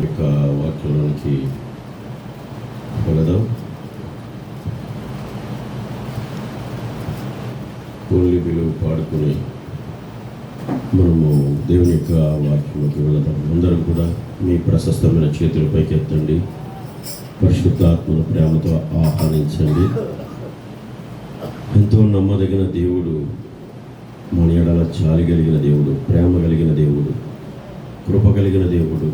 దేవుని యొక్క వాక్యంలోనికి వెళదాం. ఓన్లీ బిలువ పాడుకుని మనము దేవుని యొక్క వాక్యంలోకి వెళదాం. అందరూ కూడా మీ ప్రశస్తమైన చేతుల పైకి ఎత్తండి. పరిశుద్ధాత్మను ప్రేమతో ఆహ్వానించండి. ఎంతో నమ్మదగిన దేవుడు, మన ఎడల జాలి కలిగిన దేవుడు, ప్రేమ కలిగిన దేవుడు, కృప కలిగిన దేవుడు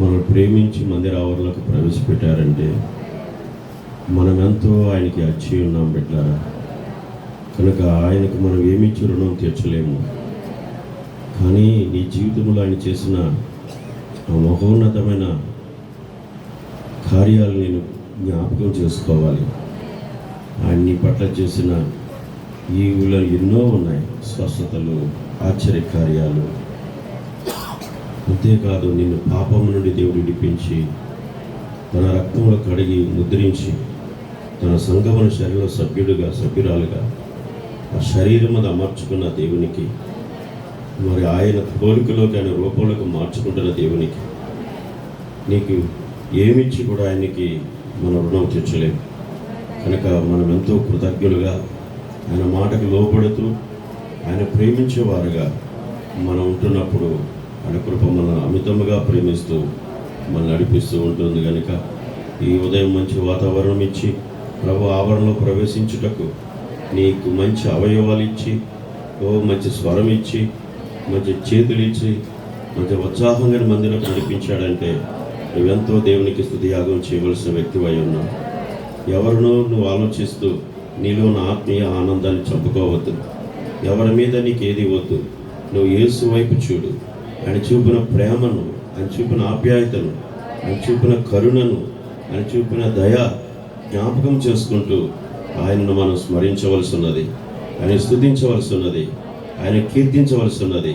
మనం ప్రేమించి మందిర ఆవరణలకు ప్రవేశపెట్టారంటే మనమెంతో ఆయనకి అచ్చి ఉన్నాం బిడ్డారా. కనుక ఆయనకు మనం ఏమిచ్చి రుణం తీర్చలేము. కానీ నీ జీవితంలో ఆయన చేసిన ఆ మహోన్నతమైన కార్యాలు నేను జ్ఞాపకం చేసుకోవాలి. ఆయన నీ పట్ల చేసిన ఈవులు ఎన్నో ఉన్నాయి. స్వస్థతలు, ఆశ్చర్య కార్యాలు. అంతేకాదు నిన్ను పాపం నుండి దేవుడు విడిపించి తన రక్తంలో కడిగి ముద్రించి తన సంఘమున శరీర సభ్యురాలుగా ఆ శరీరం అది అమర్చుకున్న దేవునికి, మరి ఆయన కోరికలోకి ఆయన రూపంలోకి మార్చుకుంటున్న దేవునికి నీకు ఏమిచ్చి కూడా ఆయనకి మనం రుణం తీర్చలేము. కనుక మనం ఎంతో కృతజ్ఞులుగా ఆయన మాటకు లోపడుతూ ఆయన ప్రేమించేవారుగా మనం ఉంటున్నప్పుడు ఆయన కృప మన అమితముగా ప్రేమిస్తూ మనం నడిపిస్తూ ఉంటుంది. కనుక ఈ ఉదయం మంచి వాతావరణం ఇచ్చి ప్రభు ఆవరణలో ప్రవేశించుటకు నీకు మంచి అవయవాలు ఇచ్చి, మంచి స్వరం ఇచ్చి, మంచి చేతులు ఇచ్చి, మంచి ఉత్సాహంగా మందిరం నడిపించాడంటే నువ్వెంతో దేవునికి స్తుతి యాగం చేయవలసిన వ్యక్తివై ఉన్నావు. ఎవరినో నువ్వు ఆలోచిస్తూ నీలో ఉన్న ఆత్మీయ ఆనందాన్ని చంపుకోవద్దు. ఎవరి మీద నీకు ఏది వద్దు. నువ్వు యేసు వైపు చూడు. ఆయన చూపిన ప్రేమను, ఆయన చూపిన ఆప్యాయతను, ఆయన చూపిన కరుణను, ఆయన చూపిన దయ జ్ఞాపకం చేసుకుంటూ ఆయనను మనం స్మరించవలసి ఉన్నది, ఆయన స్తుతించవలసి ఉన్నది, ఆయన కీర్తించవలసి ఉన్నది.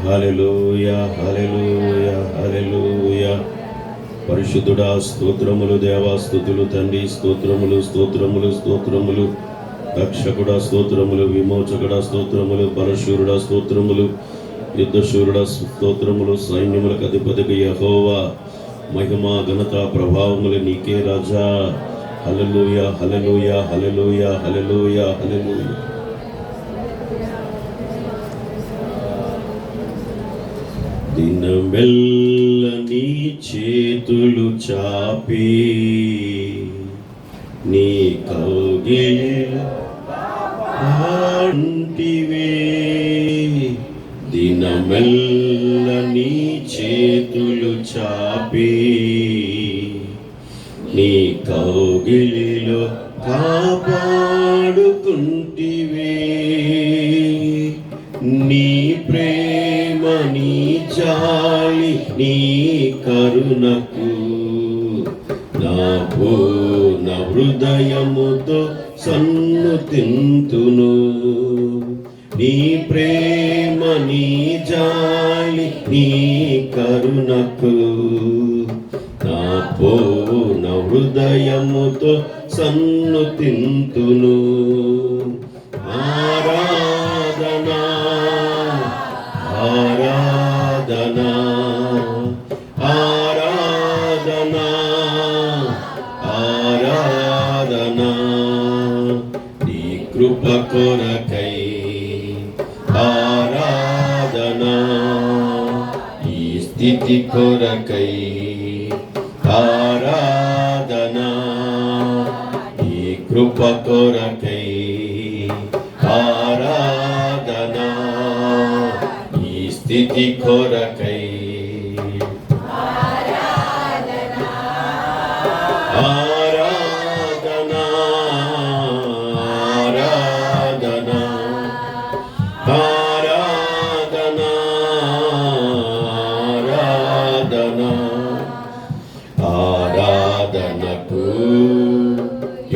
హల్లెలూయా, హల్లెలూయా, హల్లెలూయా. పరిశుద్ధుడా స్తోత్రములు, దేవా స్తుతులు, తండ్రి స్తోత్రములు, స్తోత్రములు, స్తోత్రములు. రక్షకుడా స్తోత్రములు, విమోచకుడా స్తోత్రములు, బలశూరుడా స్తోత్రములు, యుద్ధశూరుడా స్తోత్రములు. సైన్యములకు అధిపతికి యెహోవా, మహిమ ఘనత ప్రభావములు నీకే రాజా. హల్లెలూయా, హల్లెలూయా, హల్లెలూయా, హల్లెలూయా, హల్లెలూయా. దినమెల్ల నీ చేతులు చాపి నీ కౌగిలిలో అంటివే. దినమెల్ల నీ చేతులు చాపి నీ కౌగిలిలో కాపాడుకుంటివే. నీ ప్రేమ, నీ జాలి, నీ కరుణకు నా పూర్ణ హృదయముతో సన్నుతింతును. నీ ప్రేమ, నీ జాలి, నీ కరుణకు నా పూర్ణ హృదయముతో సన్నుతింతును. ఆరాధనా, ఆరాధనా, ఆరాధనా, ఆరాధనా. నీ కృప కొరకై ఆరాధనా, ఈ స్థితి కొరకై ఆరాధనా, ఈ కృప కొరకై ఆరాధనా, ఈ స్థితి కొరకై ఆరాధనా, ఆరాధనా, ఆరాధనా, ఆరాధనా, ఆరాధనా. ఆరాధనకు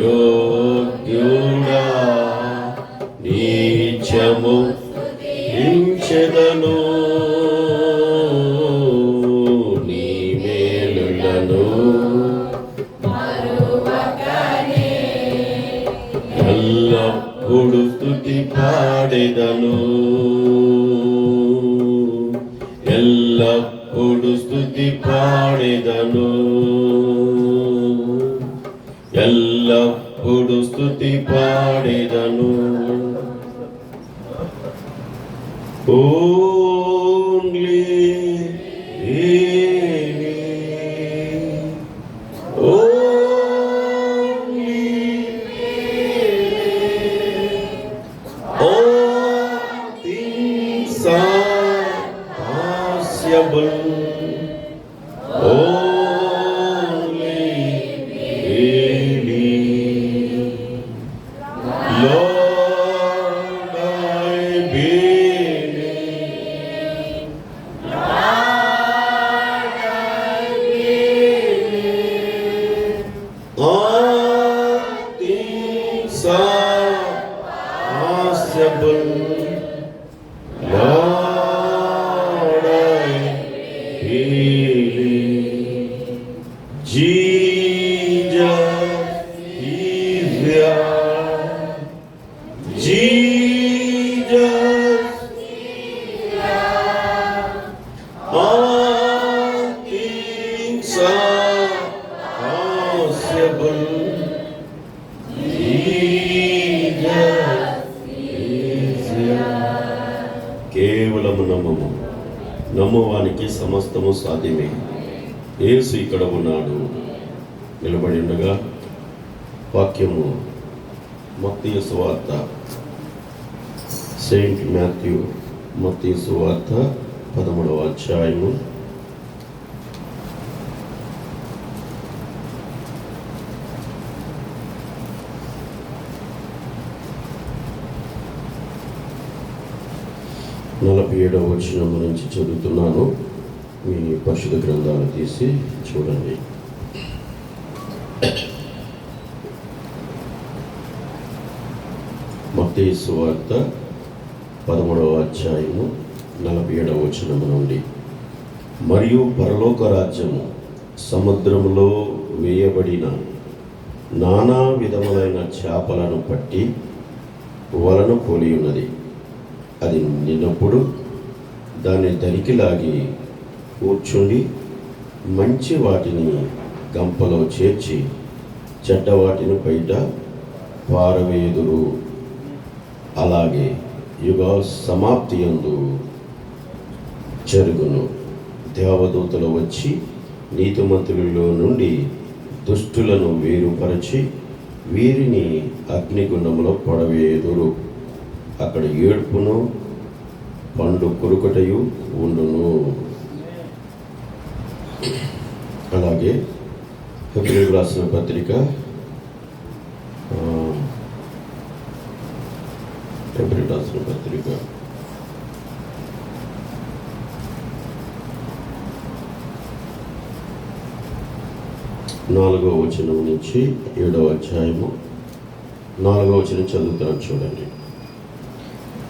యోగ్యుడా నిత్యము స్తుతించెదను. నీ మేలులను ఎల్లప్పుడు స్తుతి పాడెదను. ఎల్లప్పుడు ఎల్లప్పుడు స్తుతి పాడెదను, ఎల్లప్పుడు స్తుతి పాడెదను. ఓన్లీ కేవలము నమ్మము, నమ్మువానికి సమస్తము సాధ్యమే. యేసు ఇక్కడ ఉన్నాడు, నిలబడి ఉండగా. వాక్యము మత్తయి సువార్త, సెయింట్ మాథ్యూ మత్తయి సువార్త 13వ అధ్యాయము 47వ వచనం నుంచి చదువుతున్నాను. మీ పరిశుద్ధ గ్రంథాలు తీసి చూడండి. మత్తయి సువార్త 13వ అధ్యాయము 47వ వచనం నుండి. మరియు పరలోక రాజ్యము సముద్రములో వేయబడిన నానా విధములైన చేపలను పట్టి వలను పోలి ఉన్నది. అది నిన్నప్పుడు దాన్ని దరికి లాగి కూర్చుండి మంచి వాటిని గంపలో చేర్చి చెడ్డ వాటిని బయట పారవేయుదురు. అలాగే యుగ సమాప్తి యందు జరుగును. దేవదూతలు వచ్చి నీతిమంతులలో నుండి దుష్టులను వేరుపరచి వీరిని అగ్నిగుండంలో పడవేయుదురు. అక్కడ ఏడుపును పండు కొరుకటయు ఉండును. అలాగే హెబ్రీయులకు రాసిన పత్రిక 4వ వచనం నుంచి 7వ అధ్యాయము 4వ వచనం చదువుతాను, చూడండి.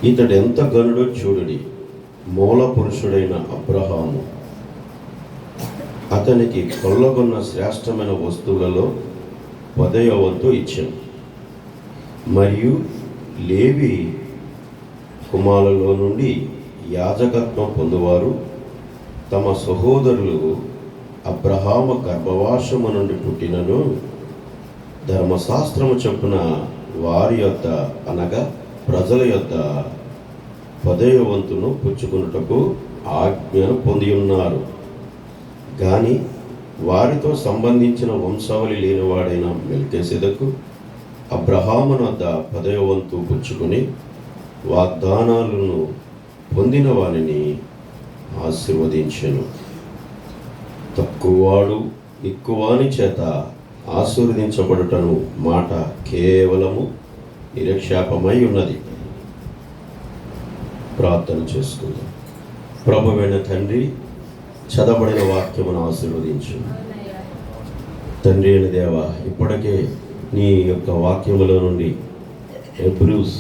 ఇతడు ఎంత గనుడో చూడుడి, మూల పురుషుడైన అబ్రహాము అతనికి కొల్లగొన్న శ్రేష్టమైన వస్తువులలో 10వ వంతు ఇచ్చాను. మరియు లేవి కుమారులలో నుండి యాజకత్వం పొందువారు తమ సహోదరులు అబ్రహాము గర్భవాసము నుండి పుట్టినను ధర్మశాస్త్రము చొప్పున వారి యొద్ద అనగా ప్రజల యొద్ద 10వ వంతును పుచ్చుకున్నటకు ఆజ్ఞను పొంది ఉన్నారు. కానీ వారితో సంబంధించిన వంశావళి లేనివాడైన మెల్కీసెదెకు అబ్రహాము వద్ద 10వ వంతు పుచ్చుకుని వాగ్దానాలను పొందిన వారిని ఆశీర్వదించెను. తక్కువవాడు ఎక్కువాని చేత ఆశీర్వదించబడుటను మాట కేవలము నిరక్షేపమై ఉన్నది. ప్రార్థన చేసుకుందాం. ప్రభువైన తండ్రి, చదవబడిన వాక్యమును ఆశీర్వదించు. తండ్రి అయిన దేవ, ఇప్పటికే నీ యొక్క వాక్యములో నుండి హెబ్రీస్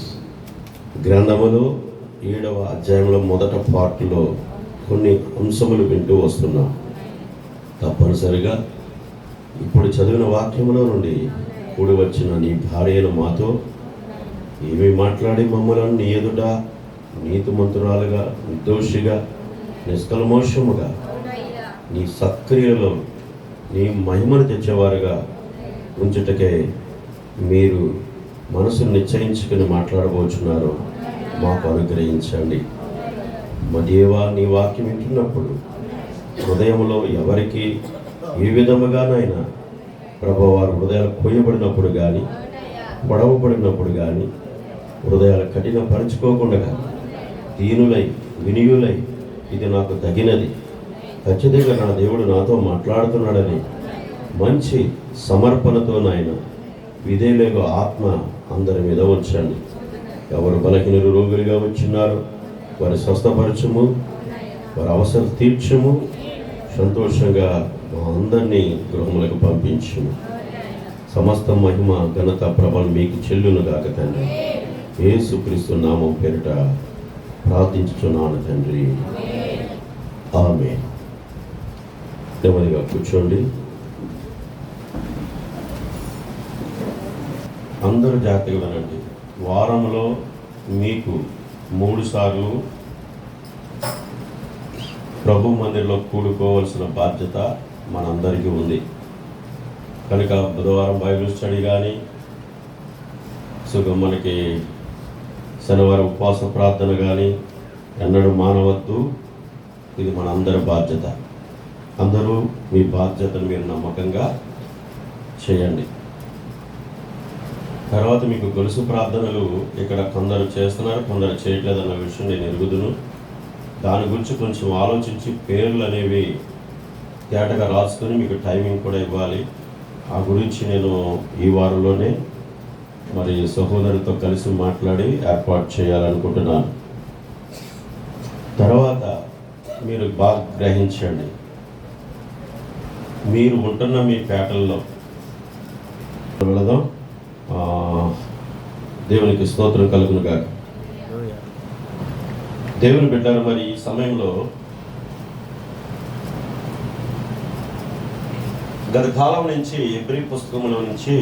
గ్రంథములో 7వ అధ్యాయంలో మొదట పార్ట్లో కొన్ని అంశములు వింటూ వస్తున్నాం. తప్పనిసరిగా ఇప్పుడు చదివిన వాక్యములో నుండి కూడి వచ్చిన నీ భార్యను మాతో ఏమి మాట్లాడి మమ్మలను నీ ఎదుట నీతిమంతురాలుగా, నిర్దోషిగా, నిష్కల్మషముగా నీ సత్క్రియలో నీ మహిమను తెచ్చేవారుగా ఉంచుటకే మీరు మనసును నిశ్చయించుకుని మాట్లాడబోచున్నారు. మాకు అనుగ్రహించండి. మా దేవా, నీ వాక్యం వింటున్నప్పుడు హృదయంలో ఎవరికి ఏ విధముగానైనా ప్రభు వారి హృదయాలు కొయ్యబడినప్పుడు కానీ, పొడవబడినప్పుడు కానీ, హృదయాలు కఠినపరుచుకోకుండా దీనులై వినియులై ఇది నాకు తగినది, ఖచ్చితంగా నా దేవుడు నాతో మాట్లాడుతున్నాడని మంచి సమర్పణతో నాయన విధేయులకు ఆత్మ అందరి మీద ఉంచండి. ఎవరు బలహీనులు రోగులుగా వచ్చినారో వారి స్వస్థపరచము, వారి అవసరం తీర్చము, సంతోషంగా మా అందరినీ గృహములకు పంపించము. సమస్త మహిమ ఘనత ప్రభలు మీకు చెల్లును గాక తండ్రి. యేసుక్రీస్తు నామం పేరిట ప్రార్థించుచున్నాను తండ్రి. ఆమేన్. నెమ్మదిగా కూర్చోండి. అందరూ జాగ్రత్తగా వినండి. వారంలో మీకు 3 సార్లు ప్రభు మందిరంలో కూడుకోవాల్సిన బాధ్యత మనందరికీ ఉంది కనుక బుధవారం బైబిల్ స్టడీ కానీ, మనకి శనివారం ఉపవాస ప్రార్థన కానీ ఎన్నడూ మానవద్దు. ఇది మన అందరి బాధ్యత. అందరూ మీ బాధ్యతను మీరు నమ్మకంగా చేయండి. తర్వాత మీకు గొలుసు ప్రార్థనలు ఇక్కడ కొందరు చేస్తున్నారు, కొందరు చేయట్లేదు అన్న విషయం నేను ఎరుగుదును. దాని గురించి కొంచెం ఆలోచించి పేర్లు అనేవి తేటగా రాసుకొని మీకు టైమింగ్ కూడా ఇవ్వాలి. ఆ గురించి నేను ఈ వారంలోనే మరి సహోదరులతో కలిసి మాట్లాడి ఏర్పాటు చేయాలనుకుంటున్నాను. తర్వాత మీరు బాగా గ్రహించండి, మీరు ఉంటున్న మీ పేటల్లో వెళదాం. దేవునికి స్తోత్రం కలుగును గాక. దేవుని బిడ్డలు, మరి ఈ సమయంలో గత కాలం నుంచి ఎబ్రీ పుస్తకంలో నుంచి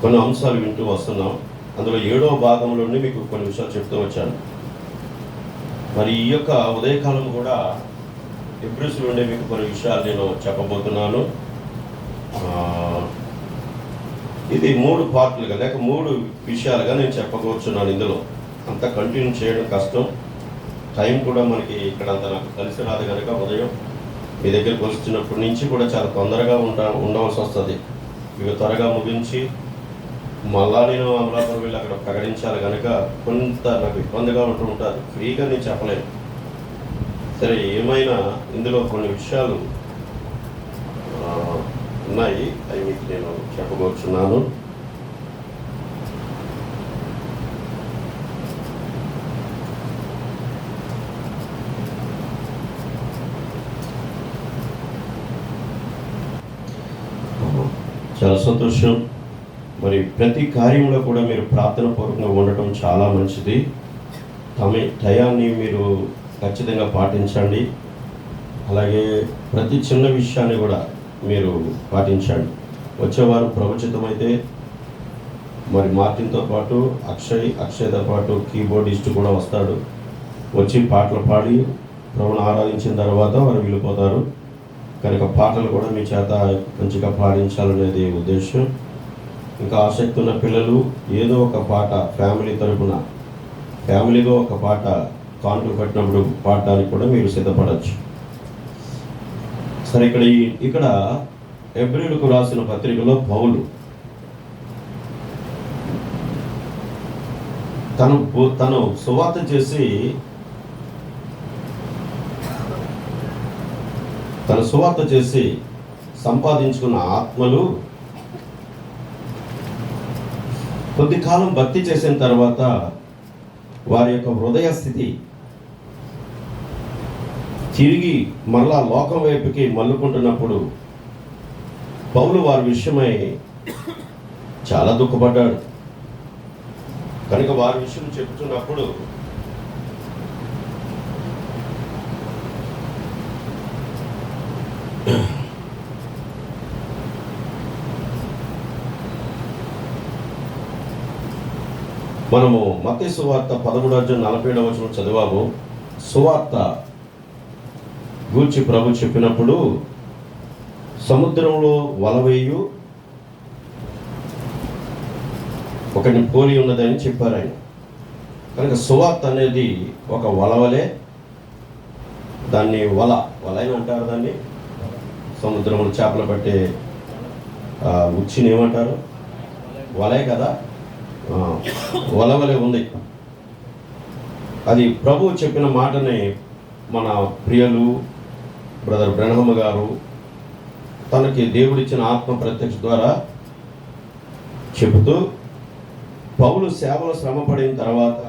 కొన్ని అంశాలు వింటూ వస్తున్నాం. అందులో 7వ భాగంలోనే మీకు కొన్ని విషయాలు చెప్తూ వచ్చాను. మరి ఈ యొక్క ఉదయకాలం కూడా ఎబ్రీస్లో ఉండే మీకు కొన్ని విషయాలు నేను చెప్పబోతున్నాను. ఇది 3 పార్ట్లుగా లేక 3 విషయాలుగా నేను చెప్పకూర్చున్నాను. ఇందులో అంత కంటిన్యూ చేయడం కష్టం, టైం కూడా మనకి ఇక్కడ అంత నాకు కలిసి రాదు కనుక ఉదయం మీ దగ్గరికి వచ్చినప్పటి నుంచి కూడా చాలా తొందరగా ఉండవలసి వస్తుంది. ఇవి త్వరగా ముగించి మళ్ళా నేను అమలాపురం వెళ్ళి అక్కడ ప్రకటించాలి కనుక కొంత నాకు ఇబ్బందిగా ఉంటుంది. ఫ్రీగా నేను చెప్పలేను. సరే, ఏమైనా ఇందులో కొన్ని విషయాలు ఉన్నాయి, అవి మీకు నేను చెప్పబోతున్నాను. చాలా సంతోషం. మరి ప్రతి కార్యంలో కూడా మీరు ప్రార్థన పూర్వకంగా ఉండటం చాలా మంచిది. టయాన్ని మీరు ఖచ్చితంగా పాటించండి. అలాగే ప్రతి చిన్న విషయాన్ని కూడా మీరు పాటించండి. వచ్చేవారు ప్రవచితమైతే మరి మార్టిన్తో పాటు అక్షయ్తో పాటు కీబోర్డిస్ట్ కూడా వస్తాడు. వచ్చి పాటలు పాడి ప్రభువును ఆరాధించిన తర్వాత వారు వెళ్ళిపోతారు. కనుక పాటలు కూడా మీ చేత మంచిగా పాడించాలనేది ఉద్దేశం. ఇంకా ఆసక్తి ఉన్న పిల్లలు ఏదో ఒక పాట ఫ్యామిలీ తరపున ఫ్యామిలీగా ఒక పాట కాన్పు పెట్టినప్పుడు పాడడానికి కూడా మీరు సిద్ధపడవచ్చు. సరే, ఇక్కడ హెబ్రీయులకు రాసిన పత్రికలో పౌలు తను సువార్త చేసి సంపాదించుకున్న ఆత్మలు కొద్ది కాలం భక్తి చేసిన తర్వాత వారి యొక్క హృదయ స్థితి తిరిగి మరలా లోకం వైపుకి మల్లుకుంటున్నప్పుడు పౌలు వారి విషయమై చాలా దుఃఖపడ్డాడు. కనుక వారి విషయం చెప్తున్నప్పుడు మనము మత్తయి సువార్త 13వ అధ్యాయం 47వ వచనం చదివాము. సువార్త గూర్చి ప్రభు చెప్పినప్పుడు సముద్రంలో వలవేయు ఒకటి పోలి ఉన్నదని చెప్పారు ఆయన. కనుక సువార్త అనేది ఒక వలవలే. దాన్ని వలైన అంటారు. దాన్ని సముద్రంలో చేపలు పట్టే ఉచ్చిని ఏమంటారు? వలే కదా, వలవలే ఉంది. అది ప్రభు చెప్పిన మాటని మన ప్రియులు బ్రదర్ బ్రహ్మ గారు తనకి దేవుడిచ్చిన ఆత్మ ప్రత్యక్ష ద్వారా చెబుతూ, పౌలు సేవలో శ్రమ పడిన తర్వాత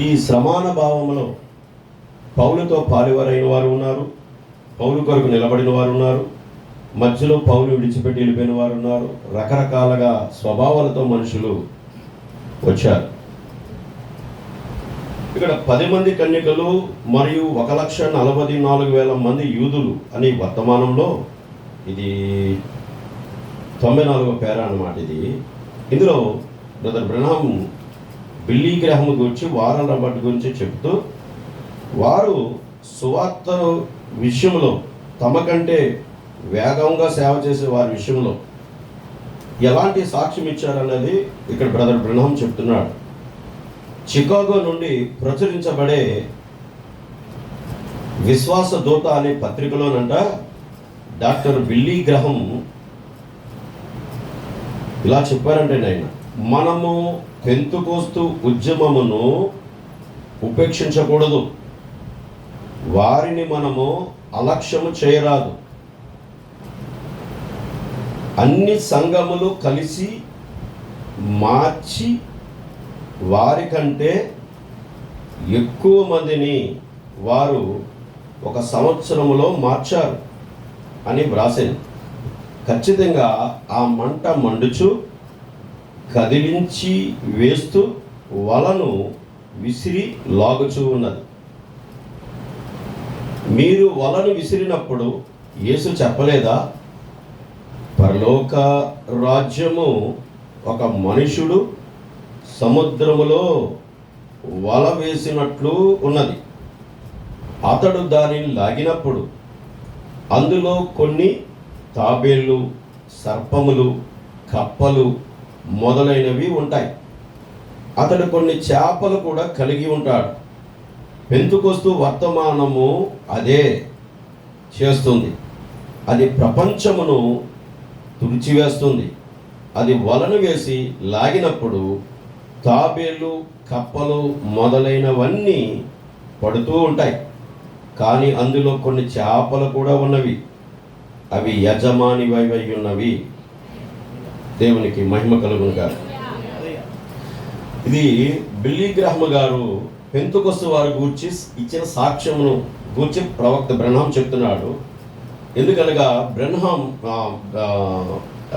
ఈ సమాన భావంలో పౌలుతో పాలివారైన వారు ఉన్నారు, పౌలు కొరకు నిలబడిన వారు ఉన్నారు, మధ్యలో పౌలు విడిచిపెట్టి వెళ్ళిపోయిన వారు ఉన్నారు. రకరకాలుగా స్వభావాలతో మనుషులు వచ్చారు. ఇక్కడ 10 మంది కన్యకలు మరియు 1,44,000 మంది యూదులు అనే వర్తమానంలో ఇది 94వ పేర అన్నమాట. ఇందులో బ్రదర్ బ్రహ్మ బిల్లీ గ్రహం గురించి, వారన్ రాబర్ట్ గురించి చెప్తూ, వారు సువార్త విషయంలో తమకంటే వేగంగా సేవ చేసే వారి విషయంలో ఎలాంటి సాక్ష్యం ఇచ్చారన్నది ఇక్కడ బ్రదర్ బ్రహ్మ చెప్తున్నాడు. చికాగో నుండి ప్రచురించబడే విశ్వాస దూత అనే పత్రికలోనంట డాక్టర్ బిల్లీ గ్రహం ఇలా చెప్పారంటే, ఆయన మనము పెంతుకోస్తు ఉద్యమమును ఉపేక్షించకూడదు, వారిని మనము అలక్ష్యము చేయరాదు. అన్ని సంఘములు కలిసి మార్చి వారికంటే ఎక్కువ మందిని వారు 1 సంవత్సరములో మార్చారు అని వ్రాసింది. ఖచ్చితంగా ఆ మంట మండుచు కదిలించి వేస్తూ వలను విసిరి లాగుచూ ఉన్నది. మీరు వలను విసిరినప్పుడు యేసు చెప్పలేదా, పరలోక రాజ్యము ఒక మనుషుడు సముద్రములో వల వేసినట్లు ఉన్నది. అతడు దానిని లాగినప్పుడు అందులో కొన్ని తాబేళ్ళు, సర్పములు, కప్పలు మొదలైనవి ఉంటాయి. అతడు కొన్ని చేపలు కూడా కలిగి ఉంటాడు. పెంతుకొస్తు వర్తమానము అదే చేస్తుంది. అది ప్రపంచమును తుడిచివేస్తుంది. అది వలను వేసి లాగినప్పుడు తాబేళ్ళు, కప్పలు మొదలైనవన్నీ పడుతూ ఉంటాయి. కానీ అందులో కొన్ని చేపలు కూడా ఉన్నవి. అవి యజమాని వైవై ఉన్నవి. దేవునికి మహిమ కలుగును గాక. ఇది బిల్లీ గ్రహం గారు పెంతుకొస్తు వారి గూర్చి ఇచ్చిన సాక్ష్యమును గూర్చి ప్రవక్త బ్రహ్మ చెప్తున్నాడు. ఎందుకనగా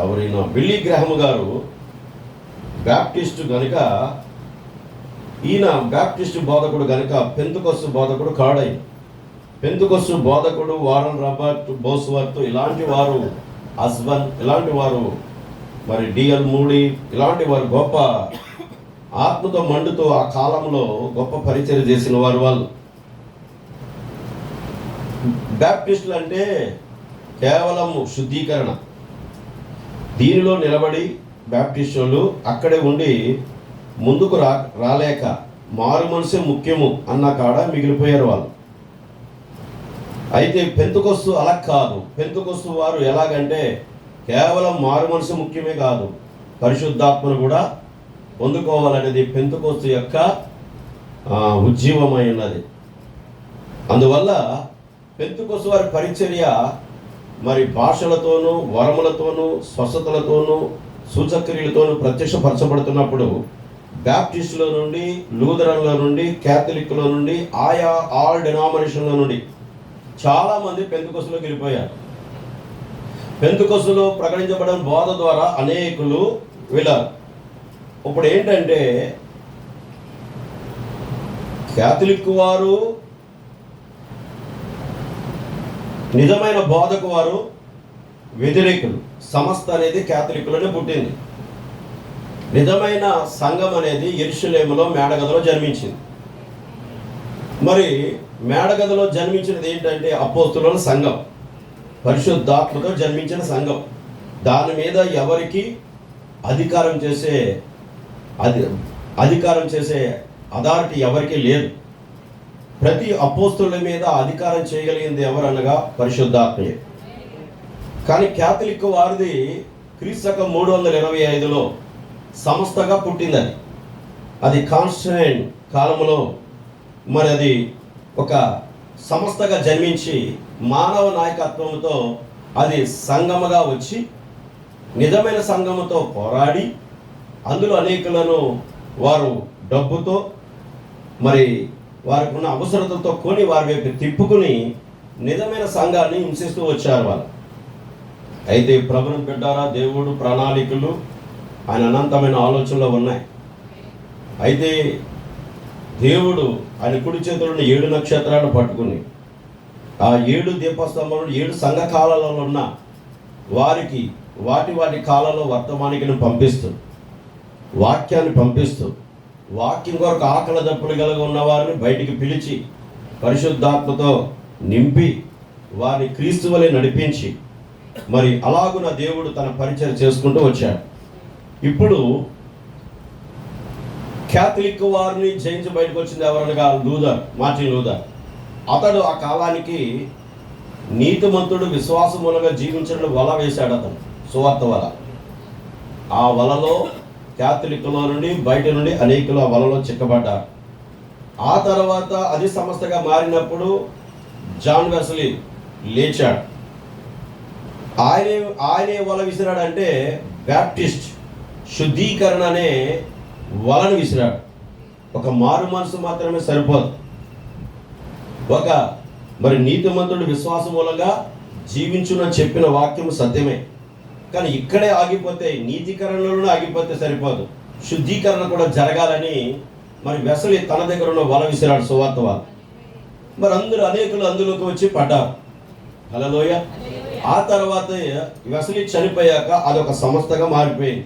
ఎవరైనా బిల్లీ గ్రహం గారు బ్యాప్టిస్టు కనుక, ఈయన బ్యాప్టిస్టు బోధకుడు కనుక పెంతుకొస్తు బోధకుడు కాడై. పెంతుకొస్తు బోధకుడు వారన్ రాబర్ట్ బోస్వర్త్ ఇలాంటి వారు, హస్బన్ ఇలాంటి వారు, మరి డిఎల్ మూడీ ఇలాంటి వారు గొప్ప ఆత్మతో మండుతో ఆ కాలంలో గొప్ప పరిచయం చేసిన వారు. వాళ్ళు బ్యాప్టిస్టులు అంటే కేవలం శుద్ధీకరణ. దీనిలో నిలబడి బ్యాప్టిస్టులు అక్కడే ఉండి ముందుకు రాలేక మారు మనసే ముఖ్యము అన్న కాడ మిగిలిపోయారు వాళ్ళు. అయితే పెంతుకొస్తు అలా కాదు. పెంతుకొస్తు వారు ఎలాగంటే కేవలం మారు మనసు ముఖ్యమే కాదు, పరిశుద్ధాత్మను కూడా పొందుకోవాలనేది పెంతుకొస్తు యొక్క ఉజ్జీవమై ఉన్నది. అందువల్ల పెంతుకొస్తు వారి పరిచర్య మరి భాషలతోనూ, వరములతోనూ, స్వస్థతలతోనూ, సూచక్రియలతోనూ ప్రత్యక్షపరచబడుతున్నప్పుడు బ్యాప్టిస్టుల నుండి, లూథరన్ల నుండి, క్యాథలిక్ల నుండి, ఆయా ఆల్ డినామినేషన్ల నుండి చాలామంది పెంతుకొస్తులోకి వెళ్ళిపోయారు. పెంతుకొస్తులో ప్రకటించబడిన బోధ ద్వారా అనేకులు వెళ్ళారు. ఇప్పుడు ఏంటంటే క్యాథలిక్ వారు నిజమైన బోధకు వారు వ్యతిరేకులు. సంస్థ అనేది క్యాథలిక్లోనే పుట్టింది. నిజమైన సంఘం అనేది యెరూషలేములో మేడగదిలో జన్మించింది. మరి మేడగదిలో జన్మించినది ఏంటంటే అపోస్తుల సంఘం, పరిశుద్ధాత్మతో జన్మించిన సంఘం. దాని మీద ఎవరికి అధికారం చేసే అథారిటీ ఎవరికి లేదు. ప్రతి అపోస్తుల మీద అధికారం చేయగలిగింది ఎవరనగా పరిశుద్ధాత్మే. కానీ క్యాథలిక్ వారిది క్రీస్తు 325లో సంస్థగా పుట్టిందని. అది కాన్స్టెంట్ కాలంలో మరి అది ఒక సంస్థగా జన్మించి మానవ నాయకత్వంతో అది సంఘముగా వచ్చి నిజమైన సంఘముతో పోరాడి అందులో అనేకులను వారు డబ్బుతో మరి వారికి ఉన్న అవసరతతో కొని వారి వైపు తిప్పుకుని నిజమైన సంఘాన్ని హింసిస్తూ వచ్చారు వాళ్ళు. అయితే ప్రభుని బిడ్డారా, దేవుడు ప్రణాళికలు ఆయన అనంతమైన ఆలోచనలు ఉన్నాయి. అయితే దేవుడు ఆయన కుడి చేతులను 7 నక్షత్రాలను పట్టుకుని ఆ 7 దీపస్తంభంలో 7 సంఘ కాలాలలో ఉన్న వారికి వాటి కాలంలో వర్తమానికను పంపిస్తూ వాక్యాన్ని పంపిస్తూ వాక్యం కొరకు ఆకలి దప్పులు కలిగి ఉన్న వారిని బయటికి పిలిచి పరిశుద్ధాత్మతో నింపి వారిని క్రీస్తు వలె నడిపించి మరి అలాగున దేవుడు తన పరిచయం చేసుకుంటూ వచ్చాడు. ఇప్పుడు క్యాథలిక్ వారిని జయించి బయటకు వచ్చింది ఎవరనగా మార్టిన్ లూథర్. అతడు ఆ కాలానికి నీతిమంతుడు విశ్వాసమూలంగా జీవించడం వల వేశాడు. అతను సువార్త వల. ఆ వలలో క్యాథలిక్లో నుండి బయట నుండి అనేకులు ఆ వలలో చిక్కబడ్డారు. ఆ తర్వాత అది సంస్థగా మారినప్పుడు జాన్ వెస్లీ లేచాడు. ఆయనే వల విసిరాడంటే బ్యాప్టిస్ట్ శుద్ధీకరణ అనే వలను విసిరాడు. ఒక మారు మనసు మాత్రమే సరిపోదు. ఒక మరి నీతిమంతుడు విశ్వాసం మూలంగా జీవించునని చెప్పిన వాక్యం సత్యమే. కానీ ఇక్కడే ఆగిపోతే, నీతికరణలోనే ఆగిపోతే సరిపోదు, శుద్ధీకరణ కూడా జరగాలని మరి వెస్లీ తన దగ్గర ఉన్న వల విసిరాడు, సువార్త వల. మరి అనేకులు అందులోకి వచ్చి పడ్డారు. హల్లెలూయ. ఆ తర్వాత వెస్లీ చనిపోయాక అదొక సంస్థగా మారిపోయింది.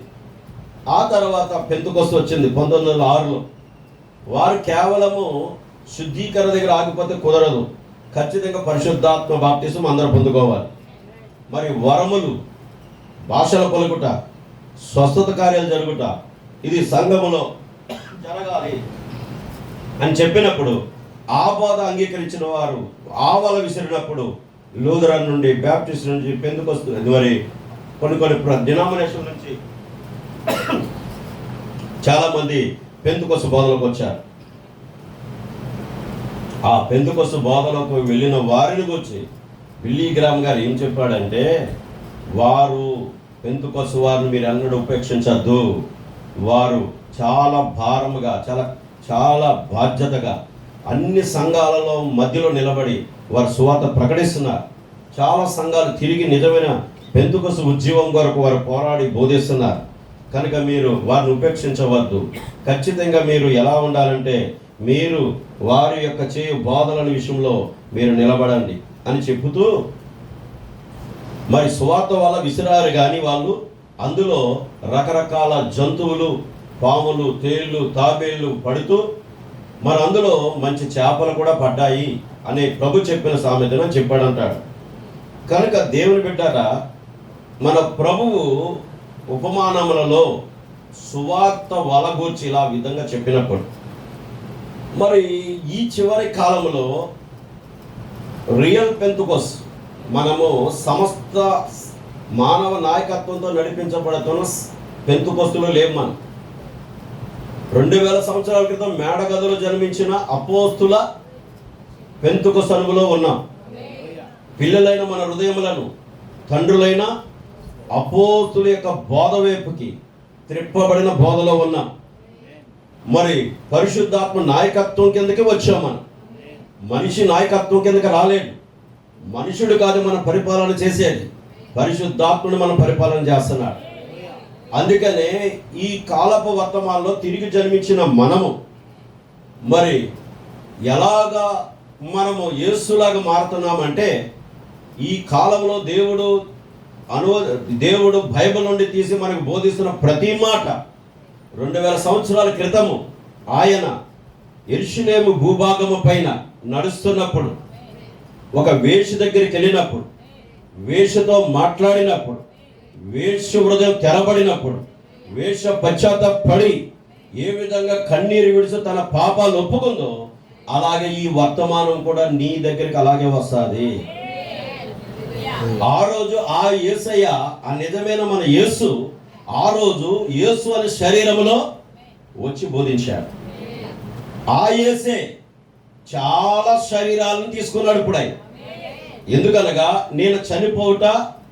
ఆ తర్వాత పెంతెకోస్తు వచ్చింది 1906లో. వారు కేవలము శుద్ధీకరణ దగ్గర ఆగిపోతే కుదరదు, ఖచ్చితంగా పరిశుద్ధాత్మ బాప్తిసం అందరూ పొందుకోవాలి. మరి వరములు, భాషల పలుకుట, స్వస్థత కార్యాలు జరుగుట, ఇది సంఘములో జరగాలి అని చెప్పినప్పుడు ఆ బోధ అంగీకరించిన వారు ఆ వల విసిరినప్పుడు లూథరన్ నుండి, బ్యాప్టిస్ట్ నుంచి, పెంతెకోస్తు మరి కొన్ని డినామినేషన్ నుంచి చాలామంది పెంతెకోస్తు బోధలోకి వచ్చారు. ఆ పెంతెకోస్తు బోధలోకి వెళ్ళిన వారిని గురించి బిల్లీ గ్రామ్ గారు ఏం చెప్పాడంటే, వారు పెంతెకోస్తు వారిని మీరు అన్నడు ఉపేక్షించద్దు. వారు చాలా భారముగా, చాలా బాధ్యతగా అన్ని సంఘాలలో మధ్యలో నిలబడి వారు సువార్త ప్రకటిస్తున్నారు. చాలా సంఘాలు తిరిగి నిజమైన పెంతెకోస్తు ఉద్యమం కొరకు వారు పోరాడి బోధిస్తున్నారు. కనుక మీరు వారిని ఉపేక్షించవద్దు. ఖచ్చితంగా మీరు ఎలా ఉండాలంటే, మీరు వారి యొక్క చేయు బోధల విషయంలో మీరు నిలబడండి అని చెబుతూ మరి సువార్త వల్ల విసిరారు. కానీ వాళ్ళు అందులో రకరకాల జంతువులు, పాములు, తేళ్ళు, తాబేళ్ళు పడుతూ మరి అందులో మంచి చేపలు కూడా పడ్డాయి అనే ప్రభు చెప్పిన సామెతను చెప్పాడంటాడు. కనుక దేవుని బిడ్డారా, మన ప్రభువు ఉపమానములలో సువార్త వల గూర్చి ఇలా విధంగా చెప్పినప్పుడు మరి ఈ చివరి కాలంలో రియల్ పెంతెకోస్తు, మనము సమస్త మానవ నాయకత్వంతో నడిపించబడుతున్న పెంతెకోస్తులో లేము. మనం 2000 సంవత్సరాల క్రితం మేడగదిలో జన్మించిన అపోస్తుల పెంతెకోస్తు అనుభవంలో ఉన్నాం. పిల్లలైన మన హృదయములను తండ్రులైన అపోస్తుల యొక్క బోధ వైపుకి త్రిప్పబడిన బోధలో ఉన్నాం. మరి పరిశుద్ధాత్మ నాయకత్వం కిందకి వచ్చాం. మనం మనిషి నాయకత్వం కిందకి రాలేదు. మనుషుడు కాదు మనం పరిపాలన చేసేది, పరిశుద్ధాత్ముడు మనం పరిపాలన చేస్తున్నాడు. అందుకనే ఈ కాలపు వర్తమానంలో తిరిగి జన్మించిన మనము మరి ఎలాగా మనము యేసులాగా మారుతున్నామంటే, ఈ కాలంలో దేవుడు బైబిల్ నుండి తీసి మనకు బోధిస్తున్న ప్రతి మాట 2000 సంవత్సరాల క్రితము ఆయన యెరూషలేము భూభాగము పైన నడుస్తున్నప్పుడు, ఒక వేశ్య దగ్గరికి వెళ్ళినప్పుడు, వేశ్యతో మాట్లాడినప్పుడు, వేశ్య హృదయం తెరబడినప్పుడు, వేశ్య పశ్చాత్తాపడి ఏ విధంగా కన్నీరు విడిచి తన పాపాలు ఒప్పుకుందో, అలాగే ఈ వర్తమానం కూడా నీ దగ్గరికి అలాగే వస్తుంది. ఆ రోజు ఆ యేసయ్య, ఆ నిజమైన మన యేసు, ఆ రోజు యేసు అనే శరీరములో వచ్చి బోధించాడు. ఆ యేసే చాలా శరీరాలను తీసుకున్నాడు ఇప్పుడు ఆయన. ఎందుకనగా నేను చనిపోవుట